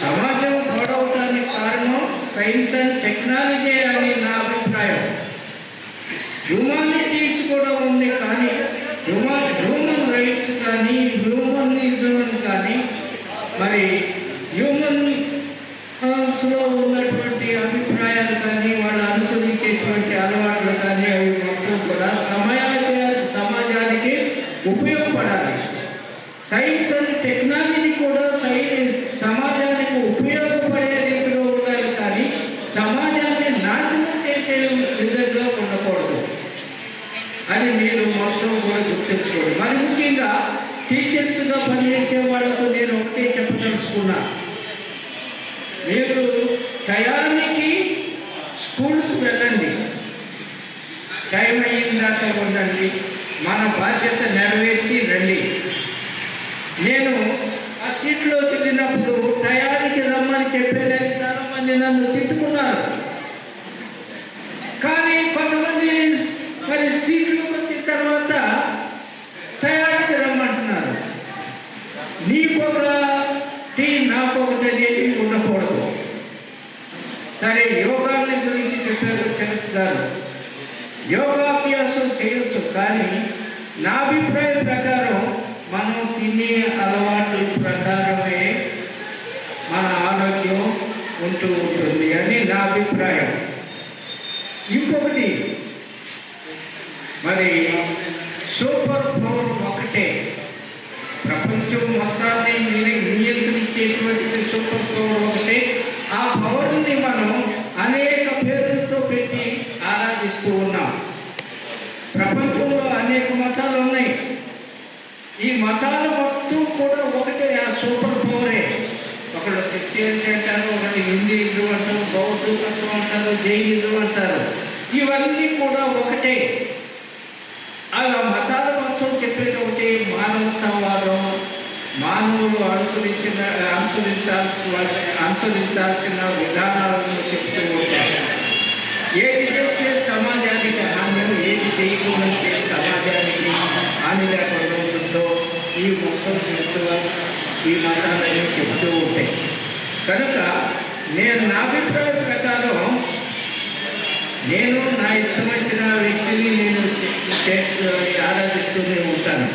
Speaker 14: సమాజం పాడవటానికి కారణం సైన్స్ అండ్ టెక్నాలజీ అని నా అభిప్రాయం. హ్యూమానిటీస్ కూడా ఉంది, కానీ హ్యూమన్ రైట్స్ కానీ హ్యూమనిజం కానీ మరి హ్యూమన్స్లో ఉన్నటువంటి అభిప్రాయాలు కానీ వాళ్ళు అనుసరించేటువంటి అలవాట్లు కానీ అవి మొత్తం కూడా సమాజానికి ఉపయోగపడాలి. సైన్స్ అండ్ టెక్నాలజీ కూడా సమాజానికి ఉపయోగపడే రీతిలో ఉండాలి, కానీ సమాజాన్ని నాశనం చేసే విధంగా ఉండకూడదు. అది మీరు మొత్తం కూడా గుర్తించుకోండి. మరి ముఖ్యంగా టీచర్స్గా పనిచేసే వాళ్ళకు నేను ఒకటే చెప్పదలుచుకున్నా, మీరు టయానికి స్కూల్కి వెళ్ళండి, టైం అయిన దాకా ఉండండి, మన బాధ్యత నెరవేర్చి రండి. నేను ఆ సీట్లోకి వెళ్ళినప్పుడు టయానికి రమ్మని చెప్పేదానికి చాలామంది నన్ను తిట్టుకున్నారు, కానీ కొంతమంది మరి సీట్లోకి వచ్చిన తర్వాత టయానికి రమ్మంటున్నారు. నీకొకటి నాకొకటి అనేది ఉండకూడదు. సరే, యోగాన్ని గురించి చెప్పారు గారు, యోగాభ్యాసం చేయొచ్చు, కానీ నా అభిప్రాయం ప్రకారం మనం తినే అలవాట్ల ప్రకారమే మన ఆరోగ్యం ఉంటూ ఉంటుంది అని నా అభిప్రాయం. ఇంకొకటి, మరి సూపర్ పవర్ ఒకటే, ప్రపంచం మొత్తాన్ని నియంత్రించేటువంటి సూపర్ పవర్ ఒకటే. ఆ పవర్ని మనం అనేక పేర్లతో పెట్టి ఆరాధిస్తూ ఉన్నాం. ప్రపంచంలో అనేక మతాలు ఉన్నాయి. ఈ మతాలు మొత్తం కూడా ఒకటే, ఆ సూపర్ పవరే. ఒకళ్ళు క్రిస్టియన్స్ అంటారు, ఒకటి హిందూయిజం అంటారు, బౌద్ధం అంటారు, జైనిజం అంటారు. ఇవన్నీ కూడా ఒకటే. ఆ మతాలు మొత్తం చెప్పేది ఒకటి, మానవతావాదం, మానవులు అనుసరించాల్సిన విధానాలను చెప్తూ ఉంటారు. ఏది చేస్తే సమాజానికి హాని, ఏది చేయకూడదంటే సమాజానికి హాని లేకుండా ఉంటుందో ఈ మొత్తం చెప్తూ ఈ మతాలని చెప్తూ ఉంటాయి. కనుక నేను నా అభిప్రాయం ప్రకారం నేను నా ఇష్టం వచ్చిన వ్యక్తిని నేను ఆరాధిస్తూనే ఉంటాను.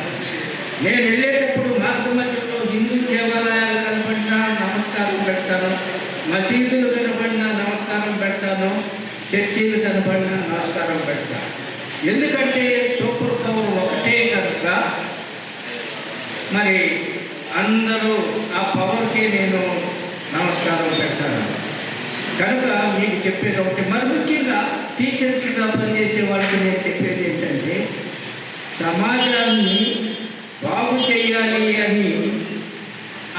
Speaker 14: నేను వెళ్ళేటప్పుడు మార్గ మధ్యలో హిందూ దేవాలయాలు కనపడినా నమస్కారం పెడతాను, మసీదులు కనపడినా నమస్కారం పెడతాను, చర్చీలు కనపడినా నమస్కారం పెడతాను. ఎందుకంటే సూపర్ పవర్ ఒకటే కనుక మరి అందరూ ఆ పవర్కి నేను నమస్కారం పెడతాను. కనుక మీకు చెప్పేది ఒకటి. మరి ముఖ్యంగా టీచర్స్గా పనిచేసే వాళ్ళకి నేను చెప్పేది ఏంటంటే, సమాజాన్ని బాగు చేయాలి అని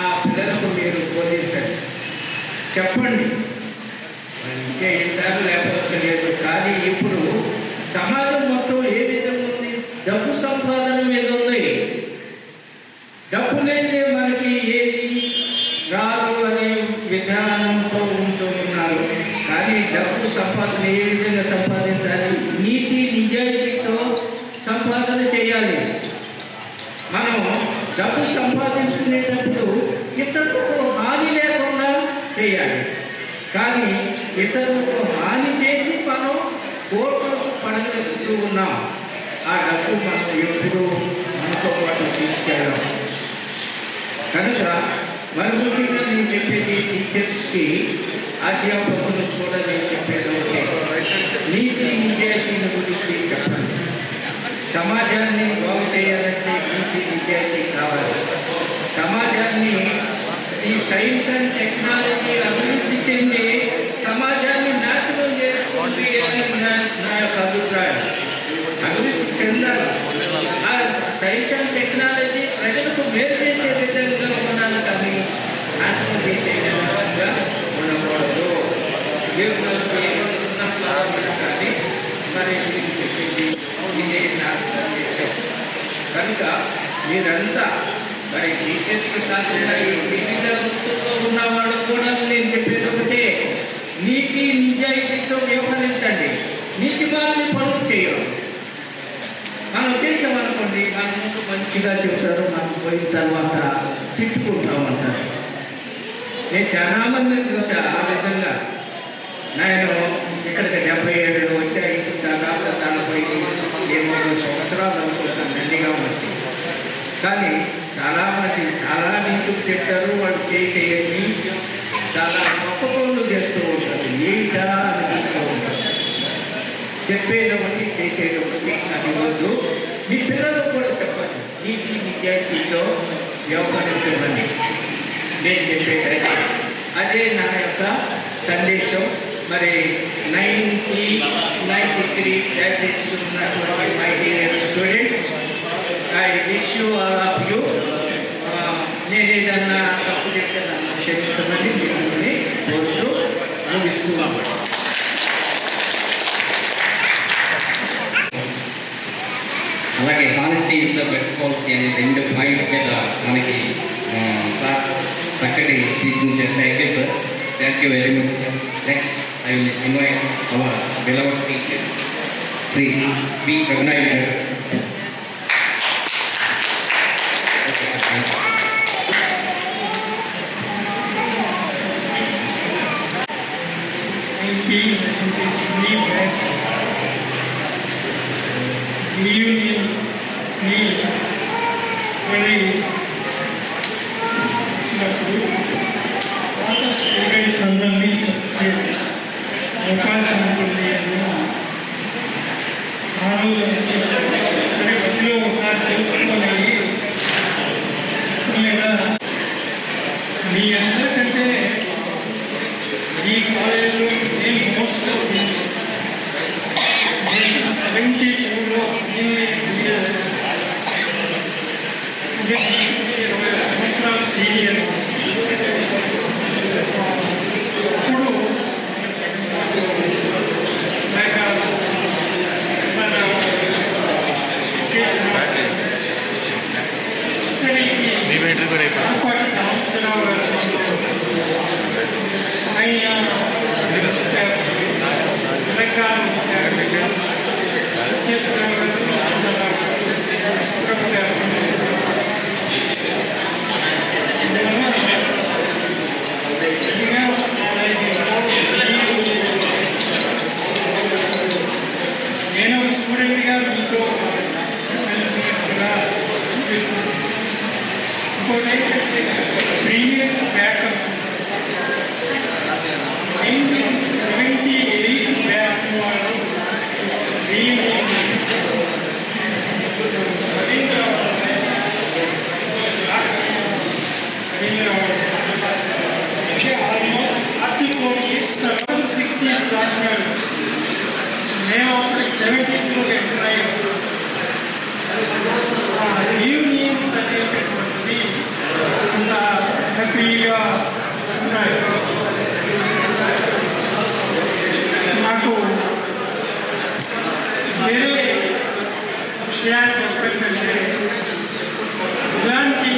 Speaker 14: ఆ పిల్లలకు మీరు బోధించండి, చెప్పండి. అంటే ఇంటారు లేకపోతే లేదు, కానీ ఇప్పుడు సమాజం మొత్తం ఏ విధంగా ఉంది, డబ్బు సంపాదన మీద ఉంది. డబ్బు లేదే మనకి ఏది రాదు అనే విధానంతో ఉంటూ ఉన్నారు. కానీ డబ్బు సంపాదన ఏ విధంగా సంపాదించాలి, నీతి నిజాయితీతో సంపాదన చేయాలి. మనం డబ్బు సంపాదించుకునేటప్పుడు ఇతరులకు హాని లేకుండా చేయాలి, కానీ ఇతరులకు హాని చేసి మనం కోట్లకు పడగలుగుతూ ఉన్నాం. ఆ డబ్బు మనం ఎప్పుడు మనతో పాటు తీసుకెళ్ళాం. కనుక మరి ముఖ్యంగా నేను చెప్పేది టీచర్స్కి, అధ్యాపకులకు కూడా నేను చెప్పేది ఒకటే, నీతి నిజాయితీల గురించి చెప్పండి. సమాజాన్ని బాగు చేయాలంటే నీతి నిజాయితీ కావాలి. సమాజాన్ని ఈ సైన్స్ అండ్ టెక్నాలజీ అభివృద్ధి చెంది సమాజాన్ని నాశనం చేసుకోండి అని నా యొక్క అభిప్రాయం. అభివృద్ధి చెందాలి. ఆ సైన్స్ అండ్ టెక్నాలజీ ప్రజలకు మేలు చేసే విధంగా ఉండాలి, కానీ నాశనం చేసే విధంగా ఉండకూడదు. కానీ మరి నేను చెప్పింది ఇదే నా సందేశం. కనుక మీరంతా మరి టీచర్స్ కాకుండా ఈ వివిధ వృత్తుల్లో ఉన్నవాళ్ళు కూడా నేను చెప్పేది ఒకటే, నీతి నిజాయితీతో వ్యవహరించండి. నీతి వాళ్ళని పనులు చేయరు. మనం చేసామనుకోండి, మన ముందు మంచిగా చెప్తారు, మనం పోయిన తర్వాత తిట్టుకుంటామంటారు. నేను చాలా మందిని చూసా ఆ విధంగా. నేను ఇక్కడికి 77 వచ్చాయి, దాదాపు 48 సంవత్సరాలు అనుకుంటాను దండిగా వచ్చి. కానీ చాలామంది చాలా నీతులు చెప్తారు, వాళ్ళు చేసేవి చాలా గొప్ప పనులు చేస్తూ ఉంటారు. ఏంటా అనిపిస్తూ ఉంటారు. చెప్పేది ఒకటి, చేసేది ఒకటి. అది వద్దు. మీ పిల్లలకు కూడా చెప్పండి, నీతి నిజాయితీతో వ్యవహరించమని నేను చెప్పేదైతే అదే నా యొక్క సందేశం. మరి 93 బ్యాచెస్ ఉన్నటువంటి my dear students, I wish you all of you. నేను ఏదన్నా తప్పు చెప్తే నన్ను క్షమించమని మిమ్మల్ని కోరుతూ ముగిస్తున్నాను.
Speaker 2: అలాగే honesty is the best policy అనే 2 పాయింట్స్ మీద మనకి సార్ చక్కటి స్పీచ్ ఇచ్చారు. Thank you sir, thank you very much sir. Next I will invite our beloved teacher Shri P Raghunaidu గారు.
Speaker 17: స్టూడెంట్స్ అందరినీ కలిసే అవకాశం ఉంటుంది అని మధ్యలో ఒకసారి తెలుసుకొని లేదా మీ అందరికంటే ఈ కాలేజీలో నేను మోస్ట్ 72లో ఇంజనీరింగ్ అంటే 20 సంవత్సరాల సీనియర్. ఇప్పుడు నేను స్టూడెంట్గా మీతో కలిసినట్టుగా ఇంకోటి ఏంటంటే ప్రీవియస్ బ్యాకప్ 1978 బ్యాచ్ వాళ్ళు మేము అప్పుడు 70sలో ఎంటర్ అయ్యాం. యూనియన్స్ అనేటటువంటివి అంత హ్యాపీగా ఉన్నాయి. నాకు వేరే విషయాలు చెప్పాలంటే ఇలాంటి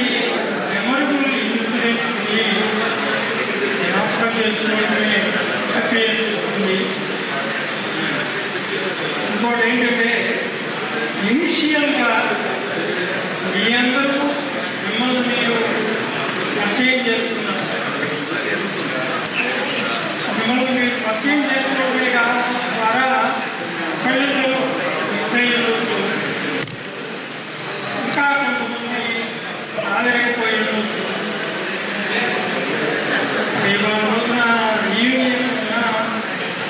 Speaker 17: మెమరబుల్ ఇన్సిడెంట్స్ని జ్ఞాపకం చేసుకోవడమే హ్యాపీ అనిపిస్తుంది. ఇంకోటి ఏంటంటే ఇనిషియల్గా మీ అందరూ మిమ్మల్ని మీరు పరిచయం చేసుకున్నారు. మిమ్మల్ని మీరు పరిచయం చేసుకోవడమే ద్వారా పిల్లలు ఇస్రాయేలు ఇంకా కొంతమంది రాలేకపోయారు. ఇవాళ రోజున యూనియన్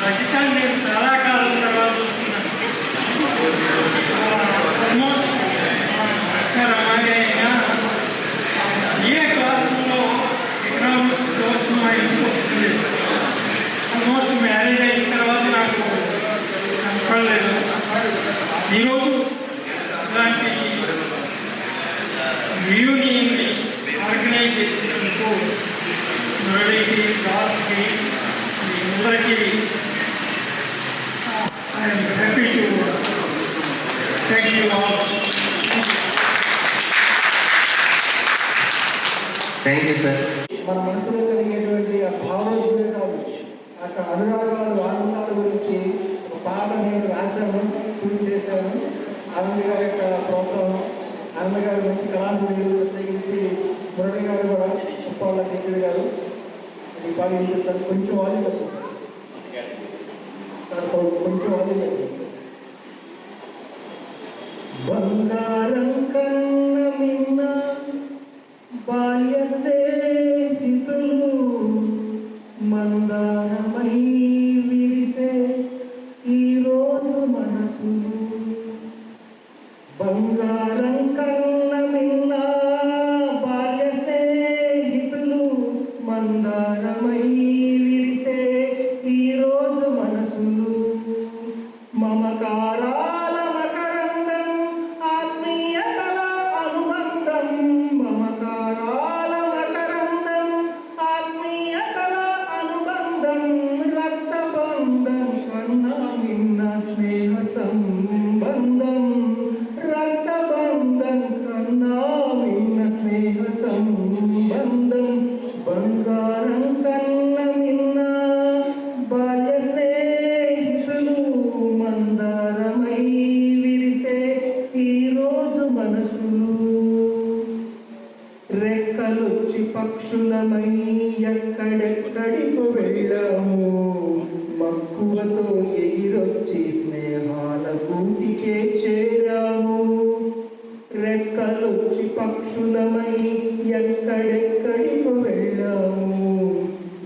Speaker 17: రచితాన్ని నేను చాలా కాలం తర్వాత చూస్తున్నాను. మాస్టర్ అలాగే అయినా ఏ క్లాసుల్లో ఎకనామిక్స్ కోసం మా ఇంటికి వస్తుంది. ఆల్మోస్ట్ మ్యారేజ్ అయిన తర్వాత నాకు కనపడలేదు. ఈరోజు ఇలాంటి యూనియన్ని ఆర్గనైజ్ చేసినందుకు మురళికి, దాస్కి, మీ అందరికీ
Speaker 18: thank you all.
Speaker 2: Thank you sir.
Speaker 15: మన మనసులో కలిగేటువంటి ఆ భావోద్వేగాలు, ఆ అనురాగాలు, ఆనందాల గురించి ఒక పాట నేను రాశాను, ట్యూన్ చేశాను. ఆనంద్ గారి యొక్క ప్రోత్సాహం, ఆనంద్ గారి మంచి కళాంజలి, ప్రత్యేకించి మురళి గారు కూడా ఉప్పాల టీచర్ గారు ఈ పాట వినిపిస్తారు. కొంచెం వాళ్ళు కొంచెం వాళ్ళు బంగారం కన్న మిన్న బాల్య స్నేహితులు మందారమై విరిసే ఈరోజు మనసులు. బంగారం కన్న మిన్న బాల్య స్నేహితులు మందారమై విరిసే ఈరోజు మనసులు. మమకారాల మకరందం ఆత్మీయతల అనుబంధం. మమకారాల మకరందం ఆత్మీయతల అనుబంధం. రక్తబంధం కన్నా మిన్న స్నేహ సంబంధం. రక్తబంధం కన్నా మిన్న స్నేహ సంబంధం. బంగారం కన్న మిన్న బాల్య స్నేహితులు మందారమై విరిసే ఈరోజు మనసులు. రెక్కలొచ్చి పక్షులమై ఎక్కడెక్కడికి వెళ్ళాము. మక్కువతో ఎగిరొచ్చి స్నేహాల కూటికే చేరాము. రెక్కలొచ్చి పక్షులమై ఎక్కడెక్కడికి వెళ్ళాము.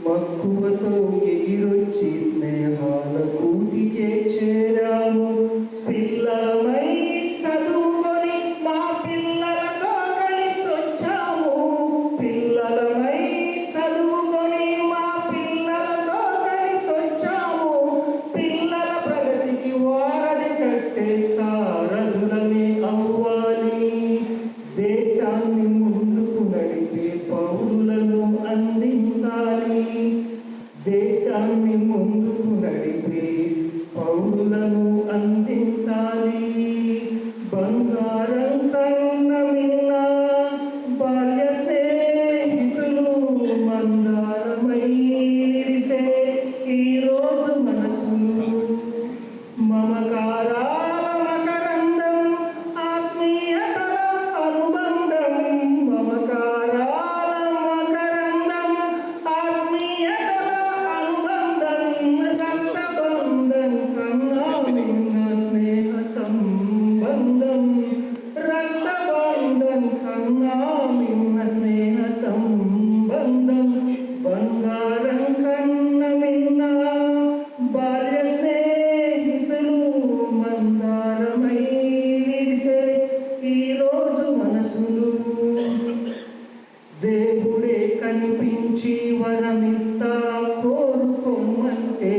Speaker 15: మక్కువతో ఎగిరొచ్చి స్నేహాల కూటికే చేరాము. పిల్లలమై చదువుకొని మా పిల్లలతో కలిసొచ్చాము. పిల్లలమై చదువుకొని మా పిల్లలతో కలిసొచ్చాము. పిల్లల ప్రగతికి వారధి కట్టే సారథులమే అవ్వాలి. దేశాన్ని ముందుకు నడిపే పౌరులను అందించాలి. దేశాన్ని ముందుకు నడిపే పౌరులను అందించాలి. బంగారం కన్న మిన్న బాల్య స్నేహితులు మందారమై విరిసే ఈరోజు మనసులు. మమకారాల మకరందం ఆత్మీయతల అనుబంధం. మమకారాల మకరందం ఆత్మీయతల అనుబంధం. రక్తబంధం కన్నా మిన్న స్నేహ సంబంధం. రక్తబంధం కన్నా మిన్న స్నేహ సంబంధం. బంగారం కన్న మిన్న బాల్య స్నేహితులు మందారమై విరిసే ఈరోజు మనసులు. దేవుడే కనిపించి వరమిస్తా కోరుకోమంటే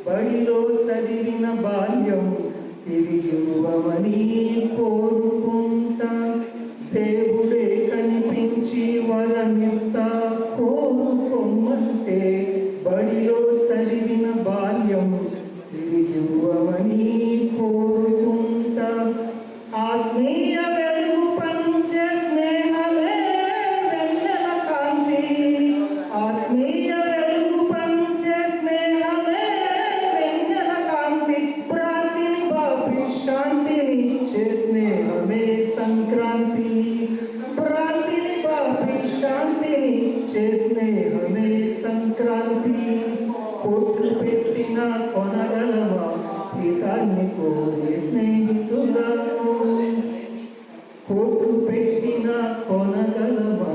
Speaker 15: బడిలో చదివిన బాల్యం తిరిగివ్వమని కోరుకుంటా. దేవుడే కనిపించి వరమిస్తా కోరుకోమంటే బడిలో చదివిన బాల్యం తిరిగివ్వమని కోరుకుంటా. ఆత్మీయ వెలుగు పంచే స్నేహమే వెన్నెల కాంతి. ఆత్మీయ వెలుగు పంచే స్నేహమే వెన్నెల కాంతి. భ్రాంతిని బాపి శాంతిని ఇచ్చే స్నేహమే సంక్రాంతి. భ్రాంతిని బాపి శాంతిని ఇచ్చే స్నేహమే సంక్రాంతి. కోట్లు పెట్టిన కొనగలమా హితాన్ని కోరే స్నేహితులను. కోట్లు పెట్టిన కొనగలమా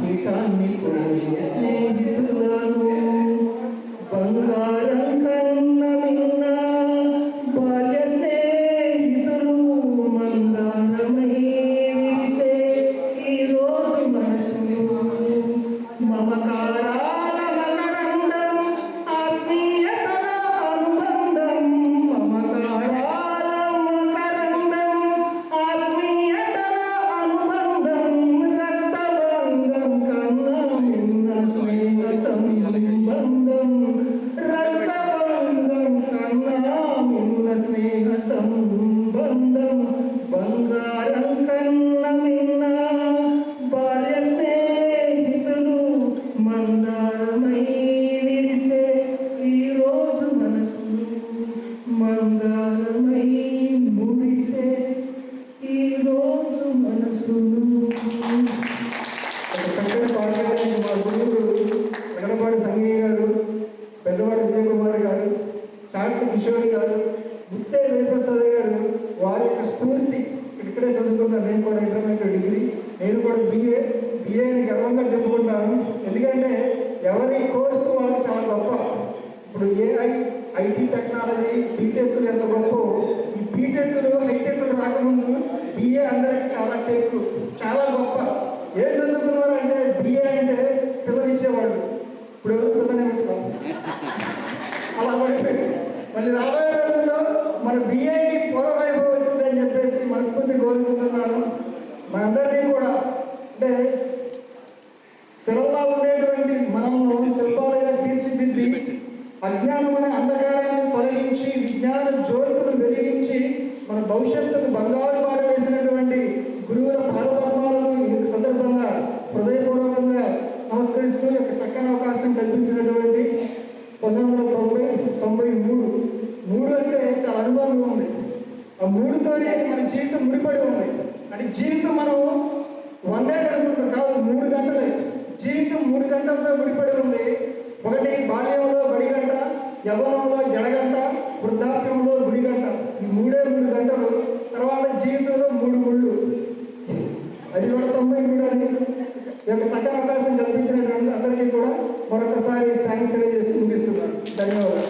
Speaker 15: హితాన్ని కోరే స్నేహితులను. బంగారం కన్న మిన్న బాల్య స్నేహితులు మందారమై విరిసే ఈరోజు మనసులు. మమకారాల మకరందం ఆత్మీయతల అనుబంధం. మమకారాల మకరందం ఆత్మీయతల అనుబంధం. రక్తబంధం కన్నా మిన్న స్నేహ నాటి కిషోర్ గారు, గుత్తే వెంకటేశ్వర గారు, వారి యొక్క స్ఫూర్తి ఇక్కడే చదువుకున్నాను. నేను కూడా ఇంటర్మీడియట్ డిగ్రీ, నేను కూడా బిఏని గర్వంగా చెప్పుకుంటాను. ఎందుకంటే ఎవరి కోర్సు వాళ్ళకి చాలా గొప్ప. ఇప్పుడు ఏఐ, ఐటీ టెక్నాలజీ, బీటెక్లు ఎంత గొప్ప. ఈ బీటెక్లు, హైటెక్లు రాకముందు బిఏ అందరికీ చాలా టెక్, చాలా గొప్ప. ఏం చదువుకున్నారు అంటే బిఏ అంటే పిల్లనిచ్చేవాళ్ళు. ఇప్పుడు ఎవరు పిల్లనివ్వట్లేదు, అలా పడిపోయింది. మళ్ళీ రాబోయే రోజుల్లో మన బిఏకి పూర్వవైభవం వచ్చిందని చెప్పేసి మనస్ఫూర్తి కోరుకుంటున్నాను. మనందరినీ కూడా అంటే శిలలా ఉండేటువంటి మనల్ని శిల్పాలుగా తీర్చిదిద్ది అజ్ఞానమైన అంధకారాన్ని తొలగించి విజ్ఞాన జ్యోతులు వెలిగించి మన భవిష్యత్తుకు బంగారు పాట వేసినటువంటి గురువుల పాదపద్మాలను ఈ సందర్భంగా హృదయపూర్వకంగా నమస్కరిస్తూ యొక్క చక్కని అవకాశం కల్పించినటువంటి 1993 అంటే చాలా అనుభవం ఉంది. ఆ 3తోనే మన జీవితం ముడిపడి ఉంది. అంటే జీవితం మనం 100 ఏళ్ళు అనుకుంటాం కాదు, 3 గంటలే జీవితం. 3 గంటలతో ముడిపడి ఉంది. ఒకటి బాల్యంలో బడిగంట, యవ్వనంలో జడగంట, వృద్ధాప్యంలో గుడిగంట. ఈ 3 గంటలు. తర్వాత జీవితంలో 3 ముళ్ళు. అది కూడా 93 అని యొక్క చక్కని అవకాశం కల్పించినటువంటి అందరికీ కూడా మరొకసారి థ్యాంక్స్ తెలియజేసి ముగిస్తున్నాను. ధన్యవాదాలు.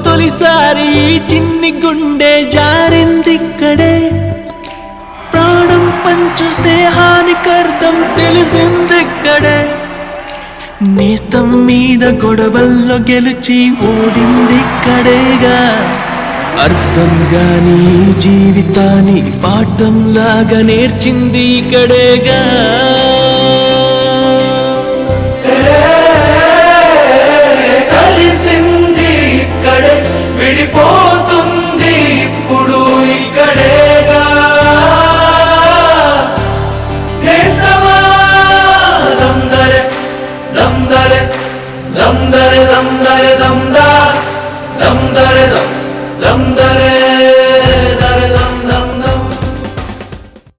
Speaker 1: తొలిసారి చిన్ని గుండె జారిందిక్కడే, ప్రాణం పంచు స్నేహానికి అర్థం తెలిసిందిక్కడే, నేస్తం మీద గొడవల్లో గెలిచి ఓడిందిక్కడేగా, అర్థం గాని జీవితాన్ని పాఠంలాగా నేర్చింది ఇక్కడేగా. విడిపోతుంది ఇప్పుడు ఇక్కడేగా, నేస్తమా లందరే లందరే లందరే లందరే